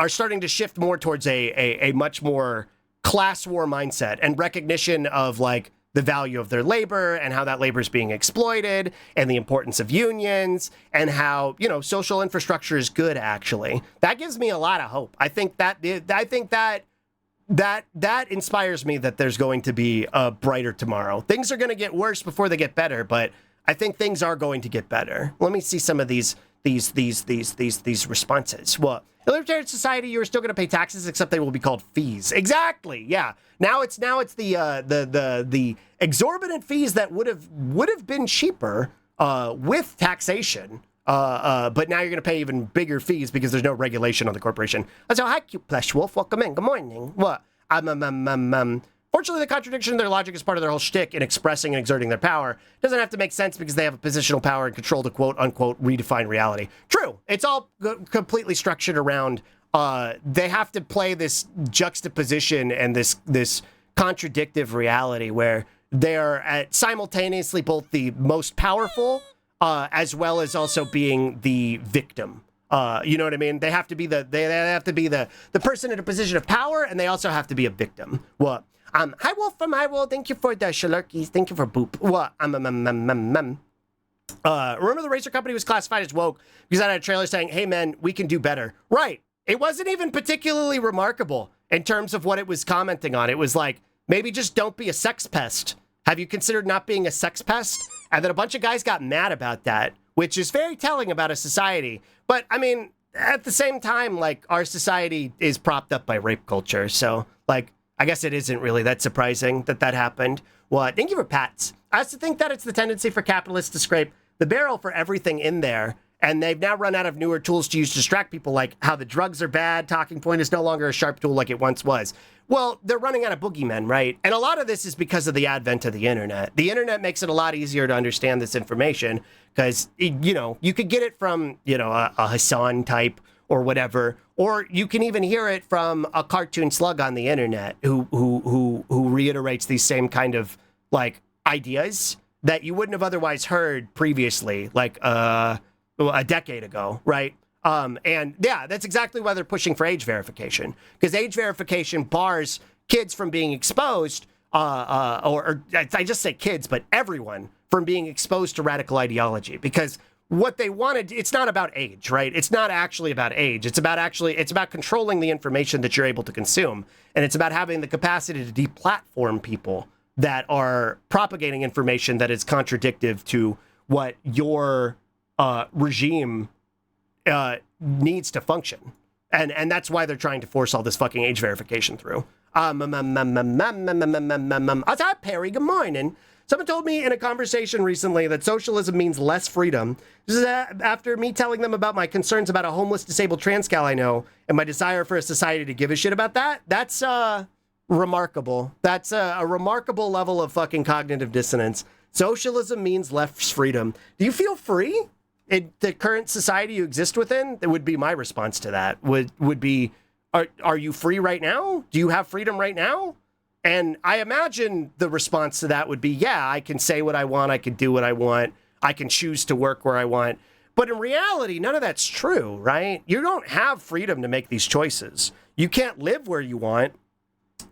Speaker 2: starting to shift more towards a much more class war mindset and recognition of like the value of their labor and how that labor is being exploited and the importance of unions and how, you know, social infrastructure is good. Actually, that gives me a lot of hope. I think that inspires me that there's going to be a brighter tomorrow. Things are going to get worse before they get better, but I think things are going to get better. Let me see some of these responses. Well, in a libertarian society, you're still going to pay taxes, except they will be called fees. Exactly. Yeah. Now it's the exorbitant fees that would have been cheaper with taxation. But now you're going to pay even bigger fees because there's no regulation on the corporation. So, hi, cute plush wolf. Welcome in. Good morning. What? Fortunately, the contradiction in their logic is part of their whole shtick in expressing and exerting their power. It doesn't have to make sense because they have a positional power and control to quote unquote redefine reality. True. It's all completely structured around. They have to play this juxtaposition and this contradictive reality where they are simultaneously both the most powerful as well as also being the victim. You know what I mean? They have to be the person in a position of power, and they also have to be a victim. What? Hi Wolf from High World. Thank you for the Shalurkies. Thank you for Boop. What? Remember the Racer Company was classified as woke because I had a trailer saying, "Hey man, we can do better." Right? It wasn't even particularly remarkable in terms of what it was commenting on. It was like, maybe just don't be a sex pest. Have you considered not being a sex pest? And then a bunch of guys got mad about that, which is very telling about a society. But I mean, at the same time, like, our society is propped up by rape culture. So, like, I guess it isn't really that surprising that that happened. What? Thank you for Pats. I also think that it's the tendency for capitalists to scrape the barrel for everything in there. And they've now run out of newer tools to use to distract people, like how the drugs are bad. Talking point is no longer a sharp tool like it once was. Well, they're running out of boogeymen, right? And a lot of this is because of the advent of the internet. The internet makes it a lot easier to understand this information because, you know, you could get it from, you know, a Hassan type or whatever, or you can even hear it from a cartoon slug on the internet who reiterates these same kind of like ideas that you wouldn't have otherwise heard previously, like a decade ago, right? And yeah, that's exactly why they're pushing for age verification, because age verification bars kids from being exposed, or I just say kids, but everyone from being exposed to radical ideology, because what they wanted, it's not about age, right? It's not actually about age. It's about controlling the information that you're able to consume. And it's about having the capacity to deplatform people that are propagating information that is contradictive to what your regime needs to function. And that's why they're trying to force all this fucking age verification through. Perry, good morning. Someone told me in a conversation recently that socialism means less freedom. This is after me telling them about my concerns about a homeless, disabled trans gal I know and my desire for a society to give a shit about that. That's remarkable. That's a remarkable level of fucking cognitive dissonance. Socialism means less freedom. Do you feel free in the current society you exist within? That would be my response to that. Would be, are you free right now? Do you have freedom right now? And I imagine the response to that would be, yeah, I can say what I want. I can do what I want. I can choose to work where I want. But in reality, none of that's true, right? You don't have freedom to make these choices. You can't live where you want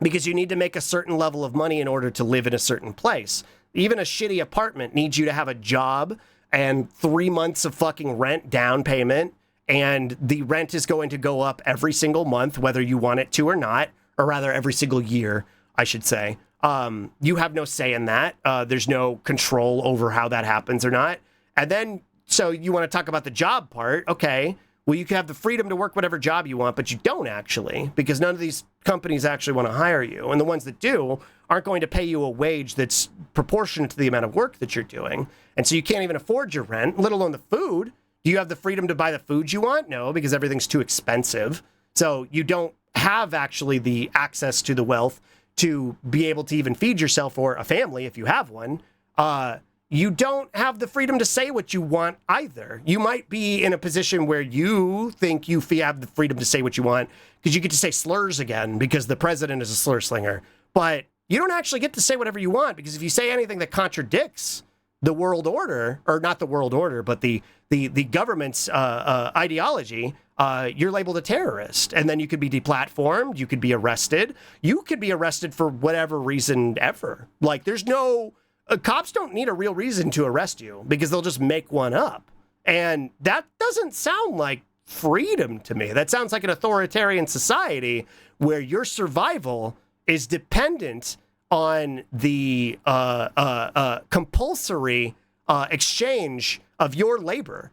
Speaker 2: because you need to make a certain level of money in order to live in a certain place. Even a shitty apartment needs you to have a job and 3 months of fucking rent down payment. And the rent is going to go up every single month, whether you want it to or not, or rather every single year, I should say. You have no say in that. There's no control over how that happens or not. And then, so you want to talk about the job part. Okay, well, you can have the freedom to work whatever job you want, but you don't actually, because none of these companies actually want to hire you. And the ones that do aren't going to pay you a wage that's proportionate to the amount of work that you're doing. And so you can't even afford your rent, let alone the food. Do you have the freedom to buy the food you want? No, because everything's too expensive. So you don't have actually the access to the wealth to be able to even feed yourself or a family if you have one. You don't have the freedom to say what you want either. You might be in a position where you think you have the freedom to say what you want because you get to say slurs again because the president is a slur slinger. But you don't actually get to say whatever you want, because if you say anything that contradicts the world order, or not the world order, but the government's ideology, you're labeled a terrorist. And then you could be deplatformed. You could be arrested. You could be arrested for whatever reason ever. Like, there's no... cops don't need a real reason to arrest you because they'll just make one up. And that doesn't sound like freedom to me. That sounds like an authoritarian society where your survival is dependent on the compulsory exchange of your labor.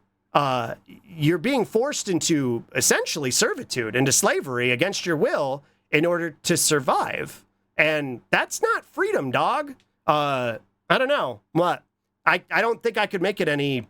Speaker 2: You're being forced into essentially servitude, into slavery against your will in order to survive. And that's not freedom, dog. I don't know. What? I don't think I could make it any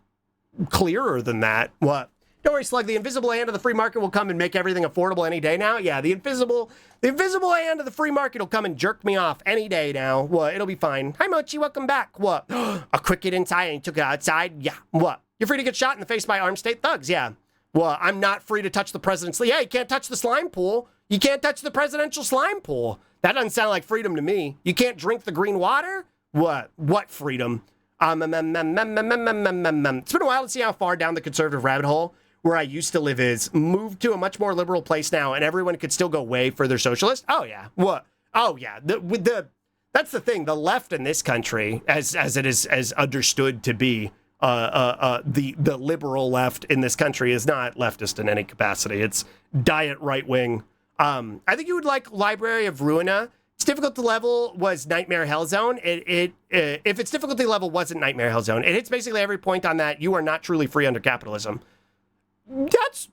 Speaker 2: clearer than that. What? Don't worry, Slug. The invisible hand of the free market will come and make everything affordable any day now. Yeah, the invisible hand of the free market will come and jerk me off any day now. What? It'll be fine. Hi, Mochi. Welcome back. What? A cricket inside and took it outside? Yeah. What? You're free to get shot in the face by armed state thugs? Yeah. Well, I'm not free to touch the president's... Yeah, you can't touch the slime pool. You can't touch the presidential slime pool. That doesn't sound like freedom to me. You can't drink the green water? What? What freedom? It's been a while to see how far down the conservative rabbit hole where I used to live is. Moved to a much more liberal place now, and everyone could still go way further socialist. Oh, yeah. What? Oh, yeah. That's the thing. The left in this country, as it is as understood to be, the liberal left in this country is not leftist in any capacity. It's diet right wing. I think you would like Library of Ruina. Its difficulty level was Nightmare Hellzone. If its difficulty level wasn't Nightmare Hellzone, it hits basically every point on that. You are not truly free under capitalism.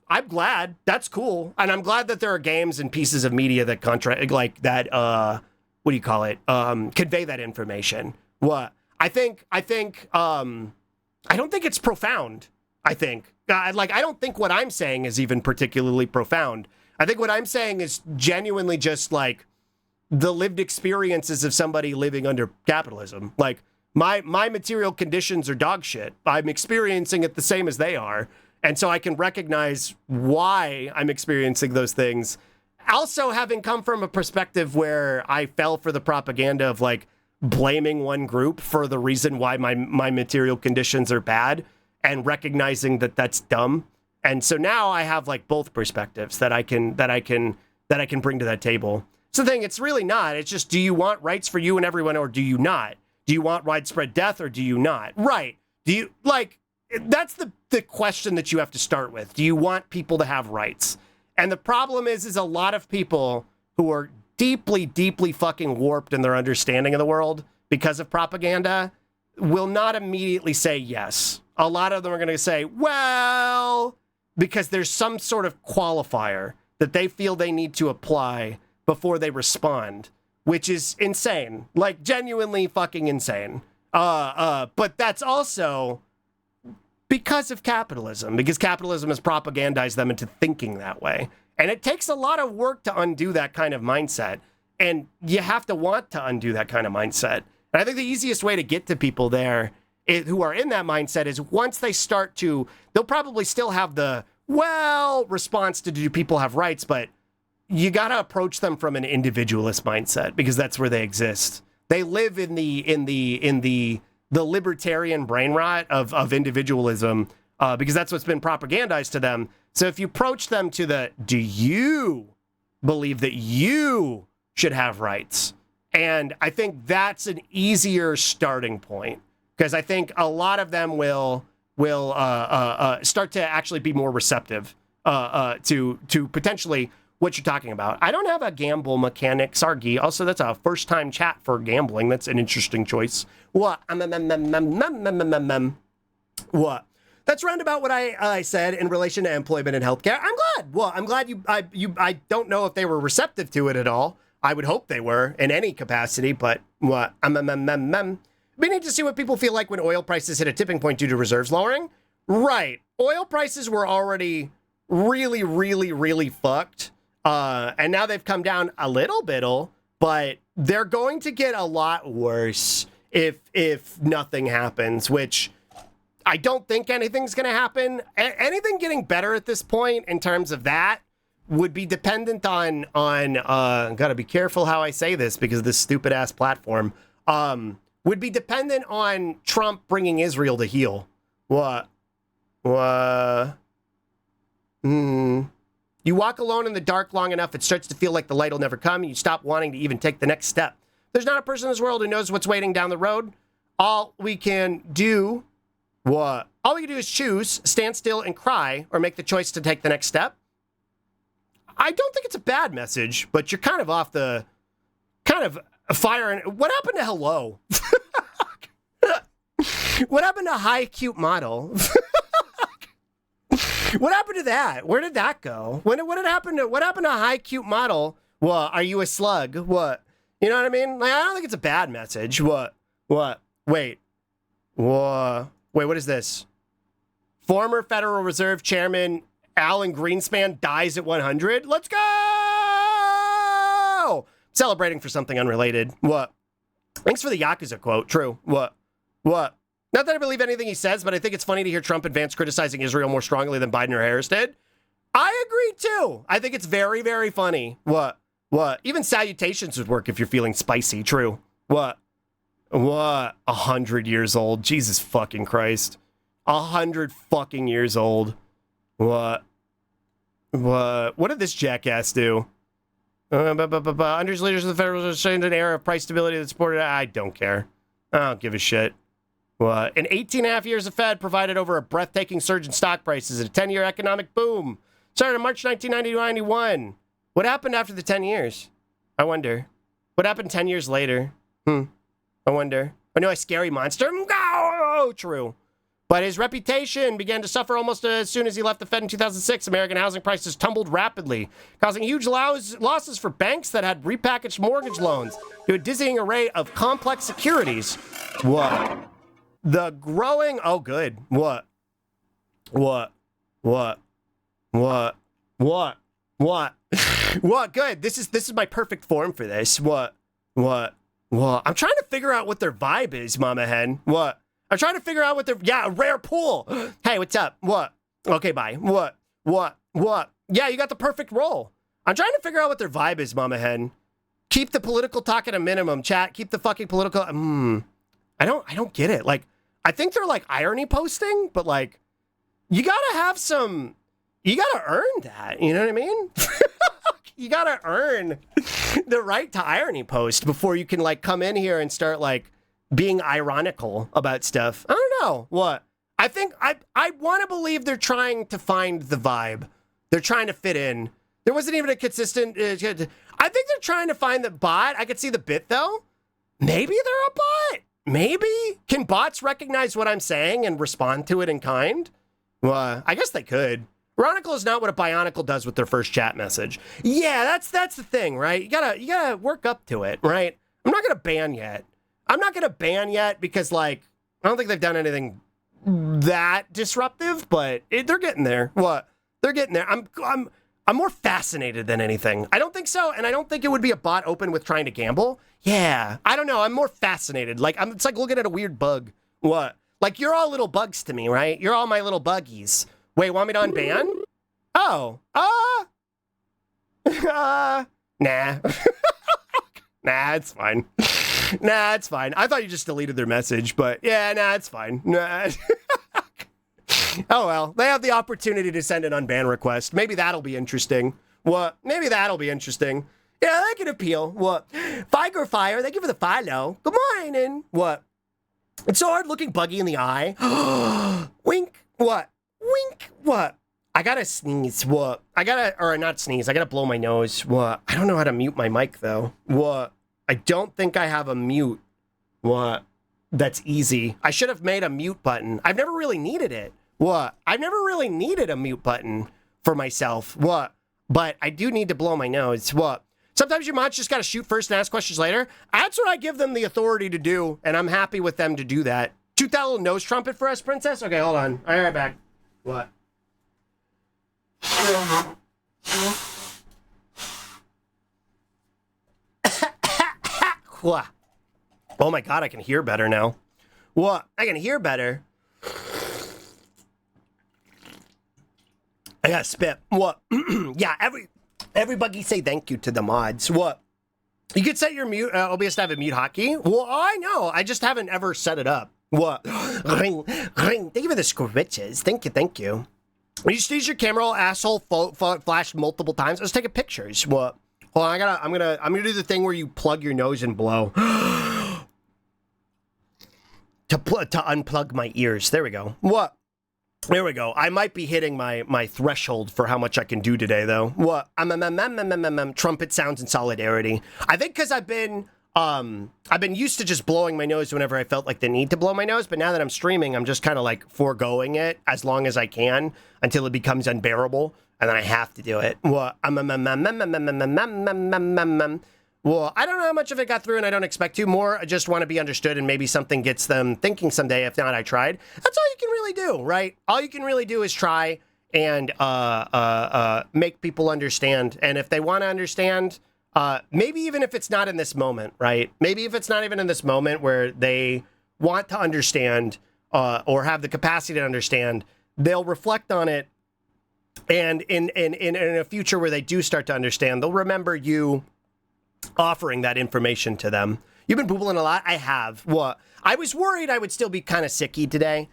Speaker 2: I'm glad. That's cool. And I'm glad that there are games and pieces of media that convey that information. What? I don't think it's profound. I don't think what I'm saying is even particularly profound. I think what I'm saying is genuinely just like the lived experiences of somebody living under capitalism. Like, my material conditions are dog shit. I'm experiencing it the same as they are. And so I can recognize why I'm experiencing those things. Also, having come from a perspective where I fell for the propaganda of like blaming one group for the reason why my material conditions are bad, and recognizing that that's dumb. And so now I have like both perspectives that I can bring to that table. So the thing, it's really not. It's just, do you want rights for you and everyone, or do you not? Do you want widespread death, or do you not? Right. Do you, like, that's the question that you have to start with. Do you want people to have rights? And the problem is a lot of people who are deeply, deeply fucking warped in their understanding of the world because of propaganda will not immediately say yes. A lot of them are going to say, well, because there's some sort of qualifier that they feel they need to apply before they respond, which is insane. Like, genuinely fucking insane. But that's also because of capitalism, because capitalism has propagandized them into thinking that way. And it takes a lot of work to undo that kind of mindset. And you have to want to undo that kind of mindset. And I think the easiest way to get to people there who are in that mindset is once they start to, they'll probably still have the, well, response to do people have rights, but you got to approach them from an individualist mindset, because that's where they exist. They live in the libertarian brain rot of individualism, because that's what's been propagandized to them. So if you approach them to the, do you believe that you should have rights? And I think that's an easier starting point, because I think a lot of them will start to actually be more receptive to potentially what you're talking about. I don't have a gamble mechanic, Sargi. Also, that's a first-time chat for gambling. That's an interesting choice. What? What? That's roundabout what I said in relation to employment and healthcare. I'm glad. Well, I'm glad I don't know if they were receptive to it at all. I would hope they were in any capacity, but what? We need to see what people feel like when oil prices hit a tipping point due to reserves lowering. Right. Oil prices were already really, really, really fucked. And now they've come down a little bit, but they're going to get a lot worse if nothing happens, which I don't think anything's going to happen. Anything getting better at this point in terms of that would be dependent on gotta be careful how I say this because of this stupid ass platform, would be dependent on Trump bringing Israel to heel. What? You walk alone in the dark long enough, it starts to feel like the light will never come, and you stop wanting to even take the next step. There's not a person in this world who knows what's waiting down the road. All we can do is choose, stand still and cry, or make the choice to take the next step. I don't think it's a bad message, but you're kind of off the fire. What happened to hello? What happened to high cute model? What happened to that? Where did that go? What happened to high cute model? What? Are you a slug? What? You know what I mean? Like, I don't think it's a bad message. What? Wait, what is this? Former Federal Reserve Chairman Alan Greenspan dies at 100? Let's go! Celebrating for something unrelated. What? Thanks for the Yakuza quote. True. What? Not that I believe anything he says, but I think it's funny to hear Trump and Vance criticizing Israel more strongly than Biden or Harris did. I agree, too. I think it's very, very funny. What? Even salutations would work if you're feeling spicy. True. What? 100 years old. Jesus fucking Christ. 100 fucking years old. What did this jackass do? Under his leaders of the Federal Reserve showing an era of price stability that supported. I don't care. I don't give a shit. What? In 18.5 years, the Fed provided over a breathtaking surge in stock prices and a 10-year economic boom. Started in March 1991. What happened after the 10 years? I wonder. What happened 10 years later? I wonder. I know a scary monster. Oh, true. But his reputation began to suffer almost as soon as he left the Fed in 2006. American housing prices tumbled rapidly, causing huge losses for banks that had repackaged mortgage loans to a dizzying array of complex securities. What? The growing... Oh, good. What? What? Good. This is my perfect form for this. What? I'm trying to figure out what their vibe is, Mama Hen. What? I'm trying to figure out what their... Yeah, a rare pool. Hey, what's up? What? Okay, bye. What? Yeah, you got the perfect role. I'm trying to figure out what their vibe is, Mama Hen. Keep the political talk at a minimum, chat. Keep the fucking political... I don't get it. Like, I think they're like irony posting, but like, you gotta have some... You gotta earn that. You know what I mean? You gotta earn the right to irony post before you can like come in here and start like being ironical about stuff. I don't know. What? I think I want to believe they're trying to find the vibe. They're trying to fit in. There wasn't even a consistent... I think they're trying to find the bot. I could see the bit though. Maybe they're a bot. Maybe. Can bots recognize what I'm saying and respond to it in kind? Well, I guess they could. Ironical is not what a Bionicle does with their first chat message. Yeah, that's the thing, right? You gotta work up to it, right? I'm not gonna ban yet. Because like I don't think they've done anything that disruptive, but they're getting there. What? They're getting there. I'm more fascinated than anything. I don't think so, and I don't think it would be a bot open with trying to gamble. Yeah, I don't know. I'm more fascinated. Like it's like looking at a weird bug. What? Like you're all little bugs to me, right? You're all my little buggies. Wait, want me to unban? Oh, nah. Nah, it's fine. I thought you just deleted their message, but yeah, nah, it's fine. Nah. Oh, well. They have the opportunity to send an unban request. Maybe that'll be interesting. What? Maybe that'll be interesting. Yeah, that can appeal. What? Figer Fire, thank you for the follow. Good morning. What? It's so hard looking Buggy in the eye. Wink. What? Wink. What? I gotta sneeze. What? Or not sneeze. I gotta blow my nose. What? I don't know how to mute my mic, though. What? I don't think I have a mute. What? That's easy. I should have made a mute button. I've never really needed it. What? I've never really needed a mute button for myself. What? But I do need to blow my nose. What? Sometimes your mods just got to shoot first and ask questions later. That's what I give them the authority to do, and I'm happy with them to do that. Shoot that little nose trumpet for us, princess? Okay, hold on. All right, back. What? Oh my god, I can hear better now. What? I can hear better. I gotta spit. What? Yeah, everybody say thank you to the mods. What? You could set your mute, OBS to have a mute hotkey? Well, I know. I just haven't ever set it up. What? Ring, ring. Thank you for the scritches. Thank you, thank you. You just use your camera roll, asshole, flash multiple times. Let's take pictures. What? Hold on, I'm gonna do the thing where you plug your nose and blow. to unplug my ears. There we go. What? There we go. I might be hitting my threshold for how much I can do today, though. What? Trumpet sounds in solidarity. I think because I've been used to just blowing my nose whenever I felt like the need to blow my nose, but now that I'm streaming, I'm just kind of like foregoing it as long as I can until it becomes unbearable, and then I have to do it. What? Well, I don't know how much of it got through, and I don't expect to. More, I just want to be understood, and maybe something gets them thinking someday. If not, I tried. That's all you can really do, right? All you can really do is try and make people understand. And if they want to understand, maybe even if it's not in this moment, right? Maybe if it's not even in this moment where they want to understand or have the capacity to understand, they'll reflect on it. And in a future where they do start to understand, they'll remember you offering that information to them. You've been pooping a lot? I have. What? I was worried I would still be kind of sicky today,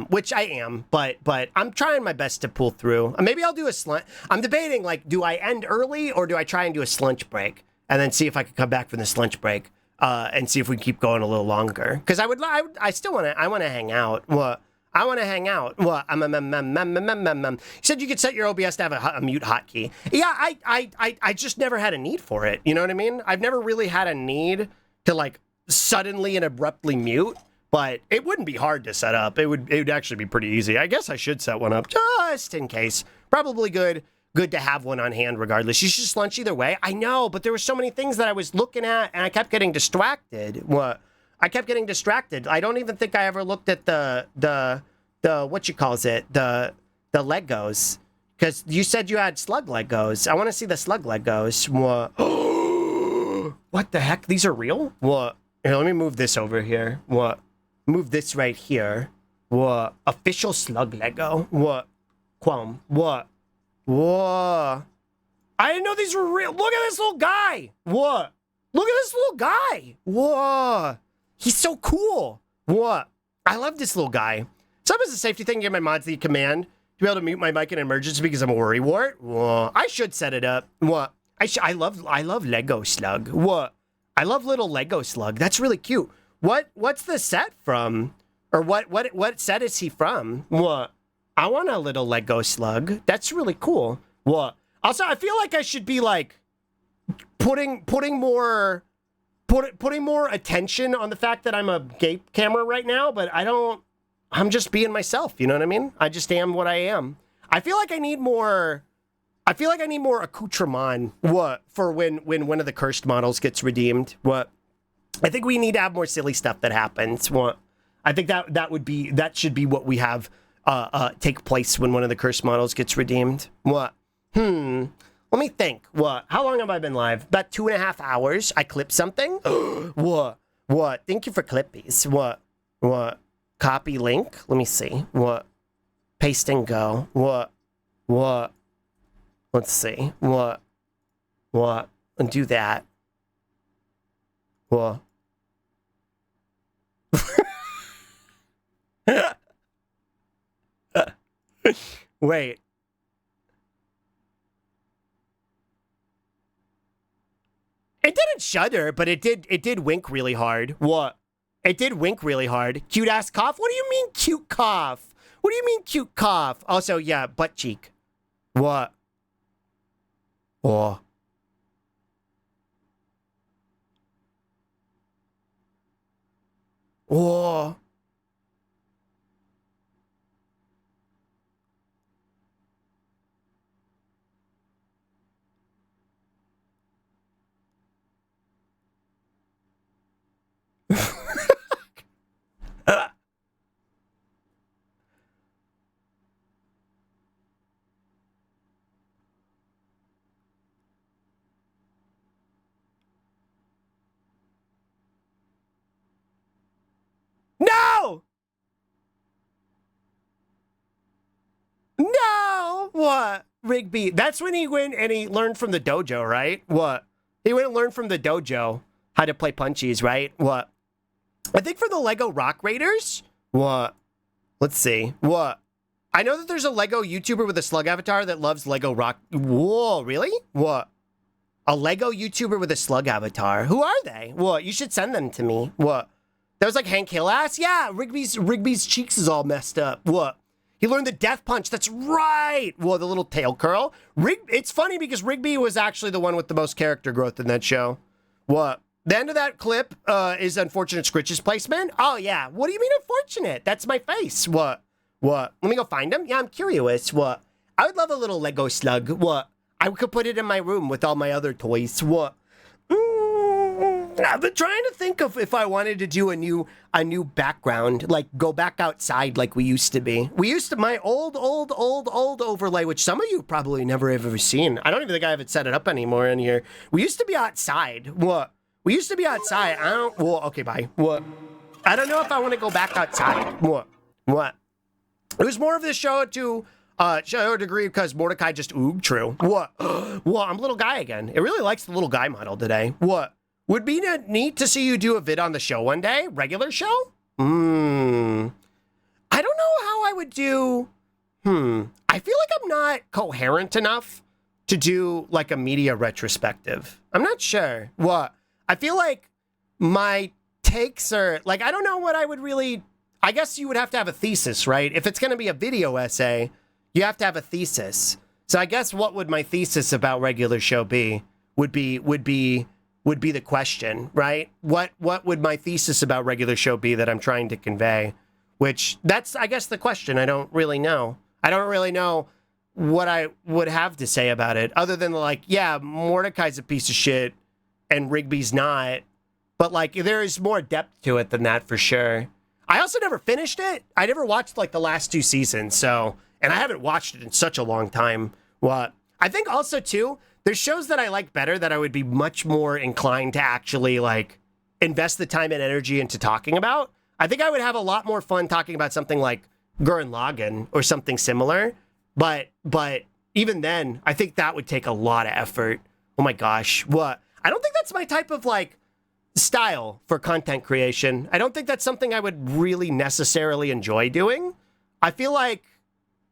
Speaker 2: which I am, but I'm trying my best to pull through. Maybe I'll do a slunch. I'm debating, like, do I end early or do I try and do a slunch break and then see if I can come back from the slunch break and see if we can keep going a little longer? Because I still want to hang out. What? I want to hang out. What? You said you could set your OBS to have a mute hotkey. Yeah, I just never had a need for it. You know what I mean? I've never really had a need to, like, suddenly and abruptly mute, but it wouldn't be hard to set up. It would actually be pretty easy. I guess I should set one up just in case. Probably good to have one on hand regardless. You should just lunch either way. I know, but there were so many things that I was looking at and I kept getting distracted. What? I kept getting distracted. I don't even think I ever looked at the what you calls it, the Legos, because you said you had slug Legos. I want to see the slug Legos. What? What the heck? These are real? What? Here, let me move this over here. What? Move this right here. What? Official slug Lego. What? Quam. What? What? I didn't know these were real. Look at this little guy. What? Look at this little guy. What? He's so cool. What? I love this little guy. Sometimes a safety thing, give my mods the command to be able to mute my mic in an emergency because I'm a worrywart. What? I should set it up. What? I love Lego Slug. What? I love little Lego Slug. That's really cute. What's the set from? Or what set is he from? What? I want a little Lego Slug. That's really cool. What? Also, I feel like I should be like putting more attention on the fact that I'm a gay camera right now, but I'm just being myself, you know what I mean? I just am what I am. I feel like I need more accoutrement, what, for when one of the cursed models gets redeemed. What? I think we need to have more silly stuff that happens. What? I think that should be what we have take place when one of the cursed models gets redeemed. What? Let me think. What? How long have I been live? About 2.5 hours. I clipped something. What? Thank you for clippies. What? Copy link. Let me see. What? Paste and go. What? Let's see. What? And do that. What? Wait. It didn't shudder, but it did wink really hard. What? It did wink really hard. Cute ass cough? What do you mean cute cough? What do you mean cute cough? Also, yeah, butt cheek. What? Oh. Oh. No! No! What? Rigby. That's when he went and he learned from the dojo, right? What? He went and learned from the dojo how to play punchies, right? What? I think for the Lego Rock Raiders? What? Let's see. What? I know that there's a Lego YouTuber with a slug avatar that loves Lego Rock. Whoa, really? What? A Lego YouTuber with a slug avatar. Who are they? What? You should send them to me. What? That was like Hank Hillass? Yeah, Rigby's cheeks is all messed up. What? He learned the death punch. That's right. Well, the little tail curl. It's funny because Rigby was actually the one with the most character growth in that show. What? The end of that clip is Unfortunate Scritch's placement. Oh, yeah. What do you mean unfortunate? That's my face. What? What? Let me go find him. Yeah, I'm curious. What? I would love a little Lego slug. What? I could put it in my room with all my other toys. What? I've been trying to think of if I wanted to do a new background, like go back outside like we used to be. We used to, my old overlay, which some of you probably never have ever seen. I don't even think I have it set it up anymore in here. We used to be outside. What? We used to be outside. Well, okay, bye. What? I don't know if I want to go back outside. What? What? It was more of this show to show a degree because Mordecai just ooged true. What? Well, I'm little guy again. It really likes the little guy model today. What? Would be neat to see you do a vid on the show one day. Regular show? I don't know how I would do. I feel like I'm not coherent enough to do like a media retrospective. I'm not sure. What? I feel like my takes are like, I don't know what I would really. I guess you would have to have a thesis, right? If it's going to be a video essay, you have to have a thesis. So I guess what would my thesis about regular show be? Would be the question, right? What would my thesis about regular show be that I'm trying to convey? Which that's, I guess, the question. I don't really know. I don't really know what I would have to say about it other than like, yeah, Mordecai's a piece of shit and Rigby's not. But like, there is more depth to it than that for sure. I also never finished it. I never watched like the last 2 seasons. So, and I haven't watched it in such a long time. What? I think also too, there's shows that I like better that I would be much more inclined to actually like invest the time and energy into talking about. I think I would have a lot more fun talking about something like Gurren Lagann or something similar. But even then, I think that would take a lot of effort. Oh my gosh. What? I don't think that's my type of like style for content creation. I don't think that's something I would really necessarily enjoy doing. I feel like,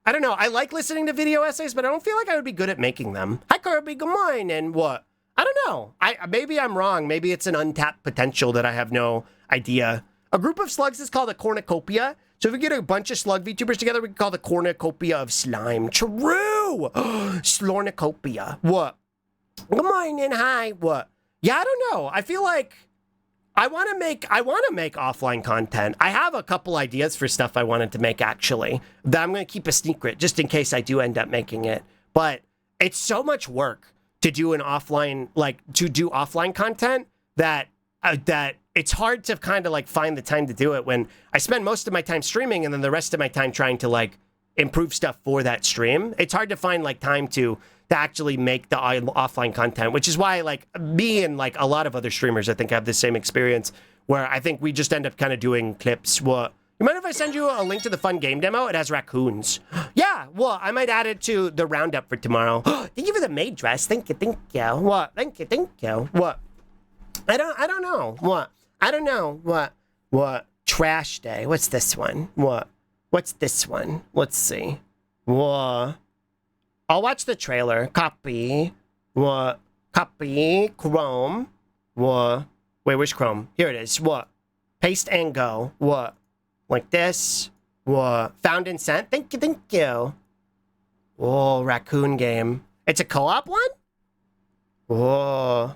Speaker 2: I don't know, I like listening to video essays, but I don't feel like I would be good at making them. Hi, Kirby, good morning, and what? I don't know. Maybe I'm wrong. Maybe it's an untapped potential that I have no idea. A group of slugs is called a cornucopia. So if we get a bunch of slug VTubers together, we can call the cornucopia of slime. True! Slornucopia. What? Good morning, hi. What? Yeah, I don't know. I feel like I want to make offline content. I have a couple ideas for stuff I wanted to make actually that I'm going to keep a secret just in case I do end up making it. But it's so much work to do offline content that it's hard to kind of like find the time to do it when I spend most of my time streaming and then the rest of my time trying to like improve stuff for that stream. It's hard to find like time to actually make the offline content, which is why like me and like a lot of other streamers, I think have the same experience where I think we just end up kind of doing clips. What? You mind if I send you a link to the fun game demo? It has raccoons. Yeah, well, I might add it to the roundup for tomorrow. Thank you for the maid dress. Thank you. What? Thank you. What? I don't know. What? I don't know. What? Trash day. What's this one? What? What's this one? Let's see. What? I'll watch the trailer. Copy. What? Copy. Chrome. What? Wait, where's Chrome? Here it is. What? Paste and go. What? Like this. What? Found and sent. Thank you, thank you. Oh, raccoon game. It's a co-op one? Whoa.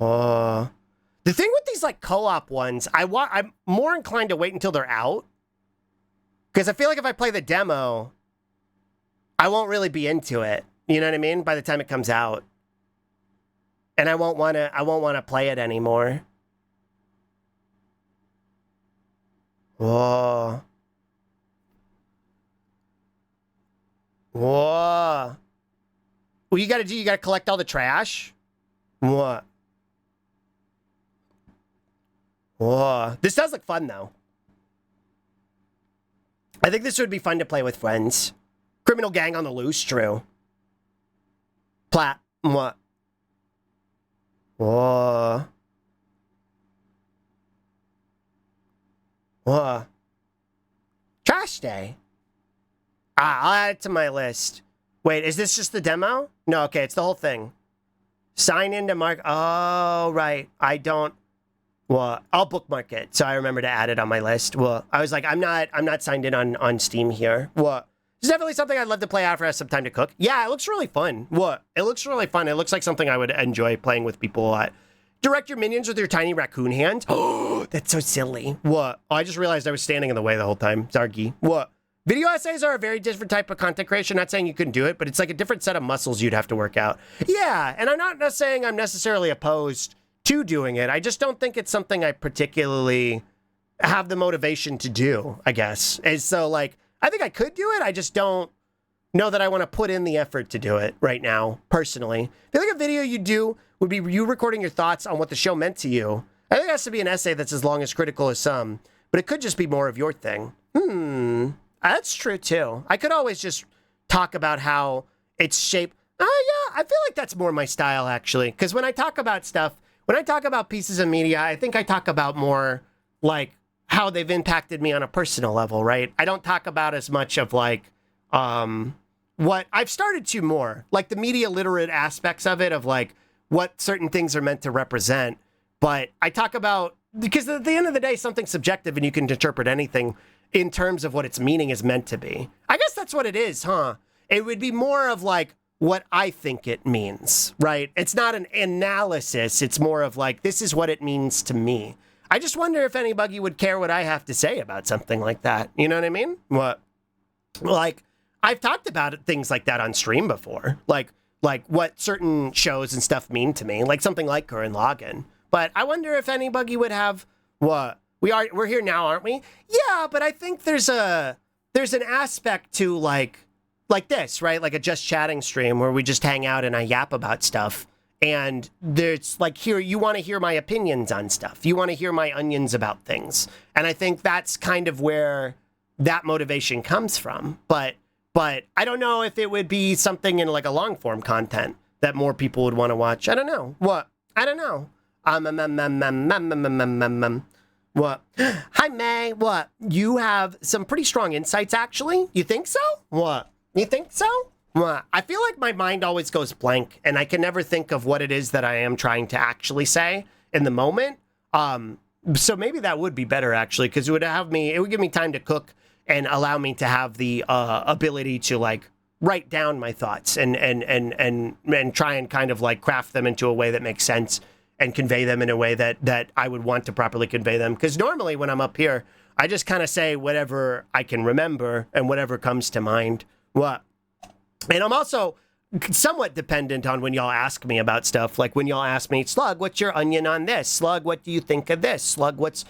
Speaker 2: Oh. The thing with these like co-op ones, I'm more inclined to wait until they're out. Because I feel like if I play the demo, I won't really be into it. You know what I mean? By the time it comes out. And I won't want to play it anymore. Whoa. Whoa. What you gotta do, you gotta collect all the trash? What? Whoa. This does look fun, though. I think this would be fun to play with friends. Criminal gang on the loose, true. Plat. What? Whoa. Whoa. Trash day. I'll add it to my list. Wait, is this just the demo? No, okay, it's the whole thing. Sign into mark. Oh, right. I don't. Well, I'll bookmark it, so I remember to add it on my list. Well, I was like, I'm not signed in on Steam here. What? It's definitely something I'd love to play after I have some time to cook. Yeah, it looks really fun. What? It looks really fun. It looks like something I would enjoy playing with people a lot. Direct your minions with your tiny raccoon hand. Oh, that's so silly. What? Oh, I just realized I was standing in the way the whole time. Zargi. What? Video essays are a very different type of content creation. Not saying you couldn't do it, but it's like a different set of muscles you'd have to work out. Yeah, and I'm not saying I'm necessarily opposed to doing it. I just don't think it's something I particularly have the motivation to do, I guess. And so, like, I think I could do it. I just don't know that I want to put in the effort to do it right now, personally. I feel like a video you do would be you recording your thoughts on what the show meant to you. I think it has to be an essay that's as long as critical as some, but it could just be more of your thing. That's true, too. I could always just talk about how it's shaped. Oh, yeah, I feel like that's more my style, actually. Because when I talk about stuff, when I talk about pieces of media, I think I talk about more, like, how they've impacted me on a personal level, right? I don't talk about as much of, like, what I've started to more. Like, the media literate aspects of it, of, like, what certain things are meant to represent. But I talk about, because at the end of the day, something's subjective and you can interpret anything in terms of what its meaning is meant to be. I guess that's what it is, huh? It would be more of like what I think it means, right? It's not an analysis. It's more of like, this is what it means to me. I just wonder if anybody would care what I have to say about something like that. You know what I mean? What? Like, I've talked about things like that on stream before. Like what certain shows and stuff mean to me. Like something like Gurren Lagann. But I wonder if anybody would have what? We're here now, aren't we? Yeah, but I think there's an aspect to like this, right? Like a just chatting stream where we just hang out and I yap about stuff. And there's like here, you want to hear my opinions on stuff. You want to hear my onions about things. And I think that's kind of where that motivation comes from. But I don't know if it would be something in like a long form content that more people would want to watch. I don't know. What? I don't know. What? Hi, May. What? You have some pretty strong insights, actually. You think so? What? You think so? What? I feel like my mind always goes blank, and I can never think of what it is that I am trying to actually say in the moment. So maybe that would be better, actually, because it would give me time to cook and allow me to have the ability to like write down my thoughts and try and kind of like craft them into a way that makes sense and convey them in a way that I would want to properly convey them. Because normally when I'm up here, I just kind of say whatever I can remember and whatever comes to mind. What? And I'm also somewhat dependent on when y'all ask me about stuff. Like when y'all ask me, Slug, what's your onion on this? Slug, what do you think of this? Slug, what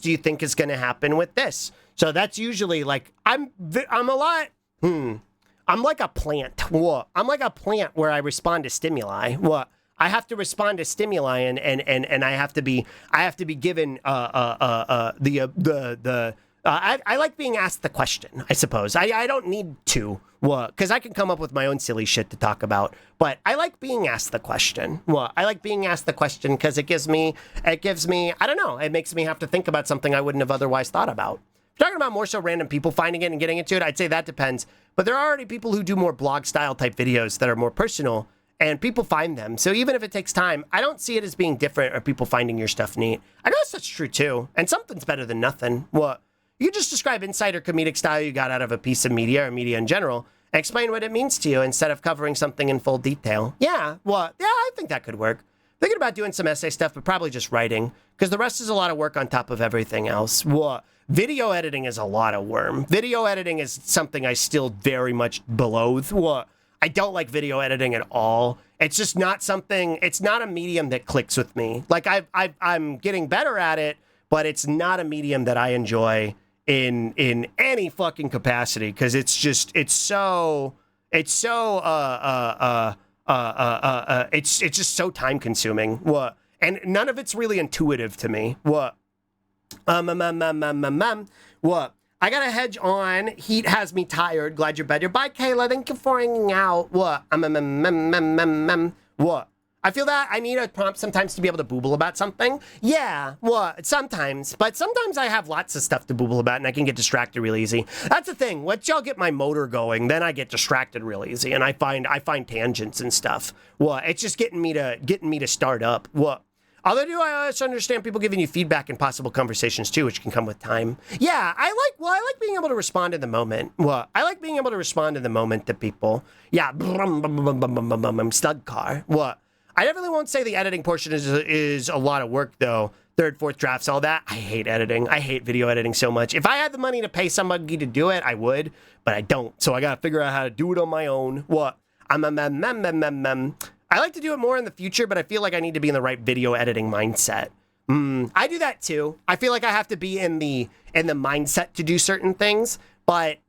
Speaker 2: do you think is going to happen with this? So that's usually like, I'm like a plant. What? I'm like a plant where I respond to stimuli. What? I have to respond to stimuli and I have to be given the I like being asked the question, I suppose. I don't need to, because I can come up with my own silly shit to talk about. But I like being asked the question. I like being asked the question because it gives me, I don't know, it makes me have to think about something I wouldn't have otherwise thought about. Talking about more so random people finding it and getting into it, I'd say that depends. But there are already people who do more blog style type videos that are more personal, and people find them. So even if it takes time, I don't see it as being different or people finding your stuff neat. I guess that's true too. And something's better than nothing. You just describe insight or comedic style you got out of a piece of media or media in general and explain what it means to you instead of covering something in full detail. Yeah, I think that could work. Thinking about doing some essay stuff, but probably just writing, because the rest is a lot of work on top of everything else. Video editing is a lot of worm. Video editing is something I still very much loathe. I don't like video editing at all. It's just not something, it's not a medium that clicks with me. Like I'm getting better at it, but it's not a medium that I enjoy in any fucking capacity, because it's just so time consuming. And none of it's really intuitive to me. I got a hedge on. Heat has me tired. Glad you're better. Bye, Kayla. Thank you for hanging out. I feel that I need a prompt sometimes to be able to booble about something. Yeah, sometimes. But sometimes I have lots of stuff to booble about and I can get distracted real easy. That's the thing. Once y'all get my motor going, then I get distracted real easy and I find tangents and stuff. It's just getting me to start up. Although I also understand people giving you feedback in possible conversations too, which can come with time. Yeah, I like being able to respond in the moment. I like being able to respond in the moment to people. Yeah, stud car. I definitely won't say the editing portion is a lot of work though. Third, fourth drafts, all that. I hate editing. I hate video editing so much. If I had the money to pay somebody to do it, I would, but I don't. So I gotta figure out how to do it on my own. I like to do it more in the future, but I feel like I need to be in the right video editing mindset. I do that too. I feel like I have to be in the mindset to do certain things, but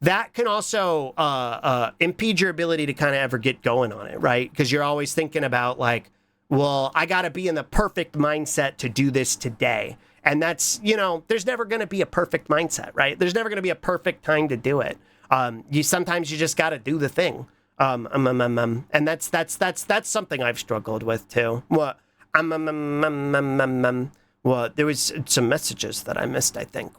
Speaker 2: that can also impede your ability to kind of ever get going on it, right? Because you're always thinking about like, well, I got to be in the perfect mindset to do this today. And that's, there's never going to be a perfect mindset, right? There's never going to be a perfect time to do it. Sometimes you just got to do the thing. And that's something I've struggled with too. There was some messages that I missed, I think.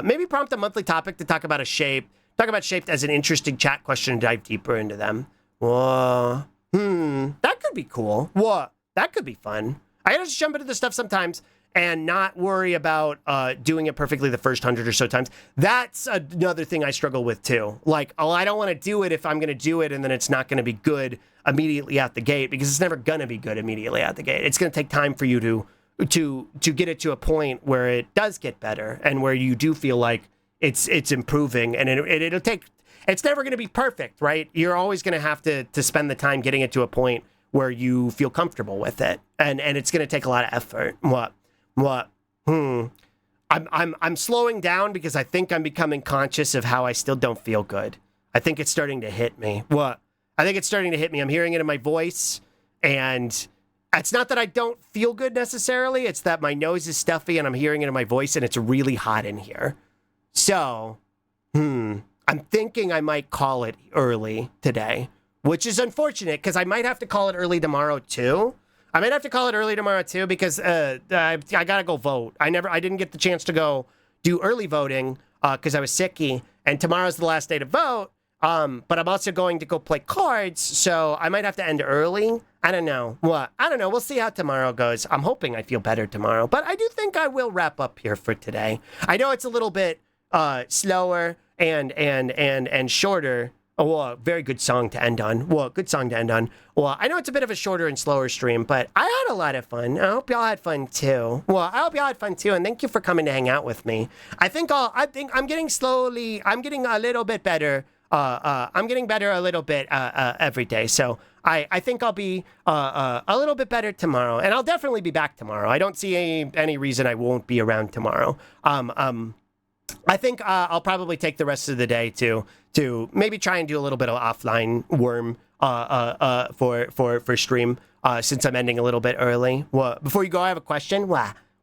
Speaker 2: Maybe prompt a monthly topic to talk about talk about shape as an interesting chat question and dive deeper into them. That could be cool. That could be fun. I gotta just jump into this stuff sometimes and not worry about doing it perfectly the first 100 or so times. That's another thing I struggle with too. Like, I don't want to do it if I'm going to do it and then it's not going to be good immediately out the gate, because it's never going to be good immediately out the gate. It's going to take time for you to get it to a point where it does get better and where you do feel like it's improving, and it'll take. It's never going to be perfect, right? You're always going to have to spend the time getting it to a point where you feel comfortable with it, and it's going to take a lot of effort. I'm slowing down because I think I'm becoming conscious of how I still don't feel good. I think it's starting to hit me. I think it's starting to hit me. I'm hearing it in my voice, and it's not that I don't feel good necessarily. It's that my nose is stuffy and I'm hearing it in my voice and it's really hot in here. So, I'm thinking I might call it early today, which is unfortunate because I might have to call it early tomorrow too. Because I gotta go vote. I didn't get the chance to go do early voting because I was sicky, and tomorrow's the last day to vote. But I'm also going to go play cards, so I might have to end early. I don't know. We'll see how tomorrow goes. I'm hoping I feel better tomorrow, but I do think I will wrap up here for today. I know it's a little bit slower and shorter. Very good song to end on. Good song to end on. I know it's a bit of a shorter and slower stream, but I had a lot of fun. I hope y'all had fun too. I hope y'all had fun too, and thank you for coming to hang out with me. I think I'm getting a little bit better. I'm getting better a little bit every day. So I think I'll be a little bit better tomorrow, and I'll definitely be back tomorrow. I don't see any reason I won't be around tomorrow. I think I'll probably take the rest of the day to maybe try and do a little bit of offline worm for stream since I'm ending a little bit early. Before you go, I have a question.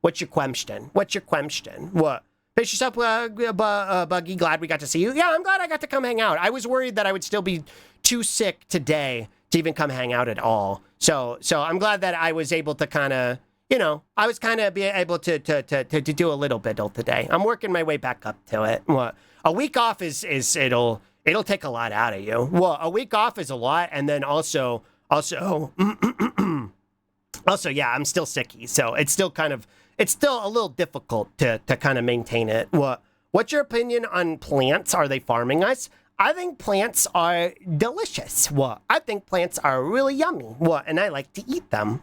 Speaker 2: What's your question? What's your question? What? Finish yourself, Buggy. Glad we got to see you. Yeah, I'm glad I got to come hang out. I was worried that I would still be too sick today to even come hang out at all. So I'm glad that I was able to kind of, you know, I was kind of be able to do a little bit today. I'm working my way back up to it. What? A week off is it'll take a lot out of you. Well, a week off is a lot, and then also, yeah, I'm still sicky, so it's still a little difficult to kind of maintain it. What's your opinion on plants? Are they farming us? I think plants are delicious. I think plants are really yummy. And I like to eat them.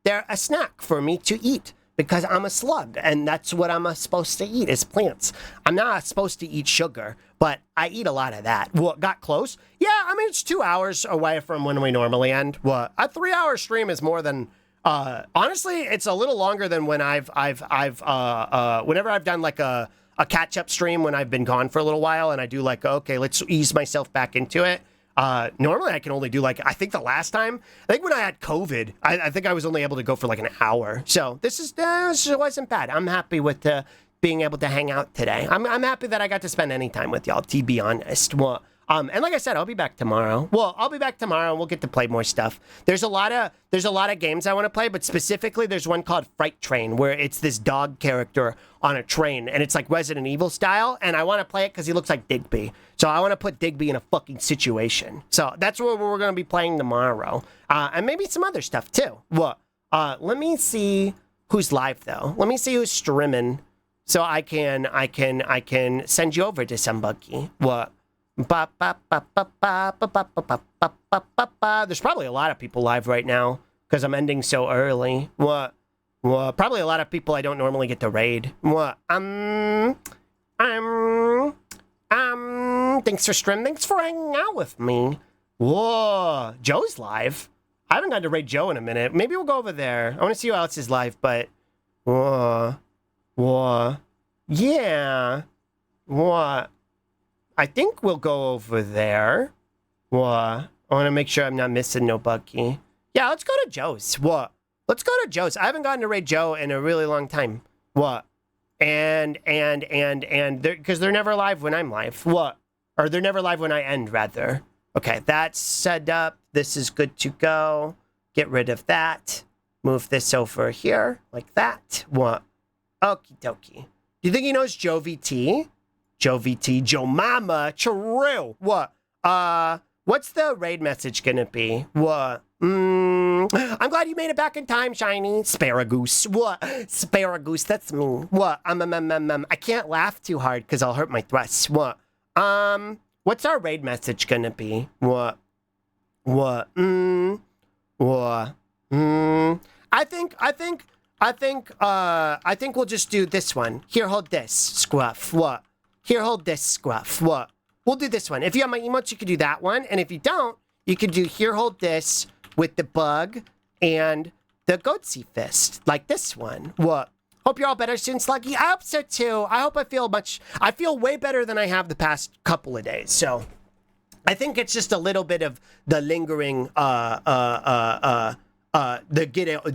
Speaker 2: They're a snack for me to eat because I'm a slug, and that's what I'm supposed to eat is plants. I'm not supposed to eat sugar, but I eat a lot of that. Got close? Yeah, I mean, it's 2 hours away from when we normally end. A 3-hour stream is more than... honestly, it's a little longer than when whenever I've done like a catch-up stream when I've been gone for a little while, and I do like, okay, let's ease myself back into it. Normally I can only do like, I think when I had COVID, I think I was only able to go for like an hour. So this wasn't bad. I'm happy with being able to hang out today. I'm happy that I got to spend any time with y'all, to be honest. And like I said, I'll be back tomorrow. I'll be back tomorrow and we'll get to play more stuff. There's a lot of games I want to play, but specifically there's one called Fright Train where it's this dog character on a train and it's like Resident Evil style. And I want to play it because he looks like Digby. So I want to put Digby in a fucking situation. So that's what we're going to be playing tomorrow. And maybe some other stuff too. Let me see who's live though. Let me see who's streaming so I can send you over to somebody. There's probably a lot of people live right now because I'm ending so early. Probably a lot of people I don't normally get to raid. Thanks for stream. Thanks for hanging out with me. Joe's live. I haven't gotten to raid Joe in a minute. Maybe we'll go over there. I want to see who else is live, but yeah. I think we'll go over there. I want to make sure I'm not missing no Bucky. Yeah, let's go to Joe's. Let's go to Joe's. I haven't gotten to raid Joe in a really long time. And because they're never live when I'm live. Or they're never live when I end, rather. Okay, that's set up. This is good to go. Get rid of that. Move this over here, like that. Okie dokie. Do you think he knows Joe VT? Joe VT, Joe Mama, true. What's the raid message gonna be? I'm glad you made it back in time, Shiny. Sparagoose. Sparagoose, that's me. I can't laugh too hard because I'll hurt my thrusts. What's our raid message gonna be? I think we'll just do this one. Here, hold this, Scruff. Here, hold this, Scruff. We'll do this one. If you have my emotes, you could do that one. And if you don't, you could do here, hold this with the bug and the goatsy fist, like this one. Hope you're all better soon, Sluggy. I hope so too. I hope I feel way better than I have the past couple of days. So I think it's just a little bit of the lingering, the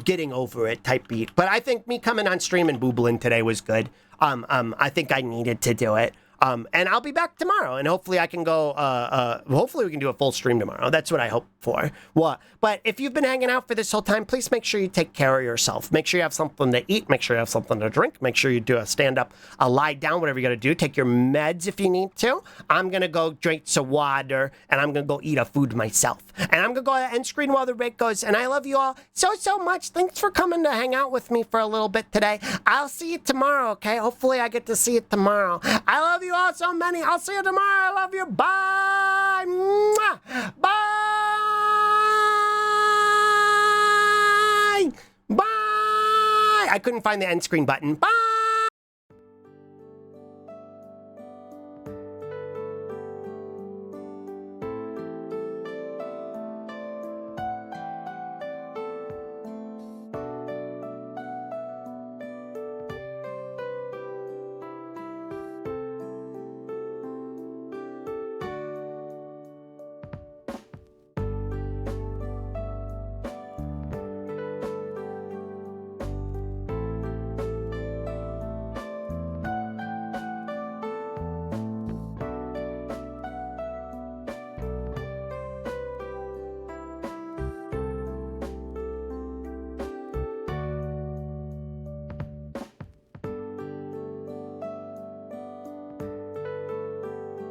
Speaker 2: getting over it type beat. But I think me coming on stream and boobling today was good. I think I needed to do it. And I'll be back tomorrow, and hopefully I can go, hopefully we can do a full stream tomorrow. That's what I hope for. But if you've been hanging out for this whole time, please make sure you take care of yourself. Make sure you have something to eat. Make sure you have something to drink. Make sure you do a stand up, a lie down, whatever you got to do. Take your meds if you need to. I'm going to go drink some water, and I'm going to go eat a food myself. And I'm going to go to end screen while the break goes. And I love you all so much. Thanks for coming to hang out with me for a little bit today. I'll see you tomorrow, okay? Hopefully I get to see you tomorrow. I love you all so many. I'll see you tomorrow. I love you. Bye. Mwah. Bye. Bye. I couldn't find the end screen button. Bye.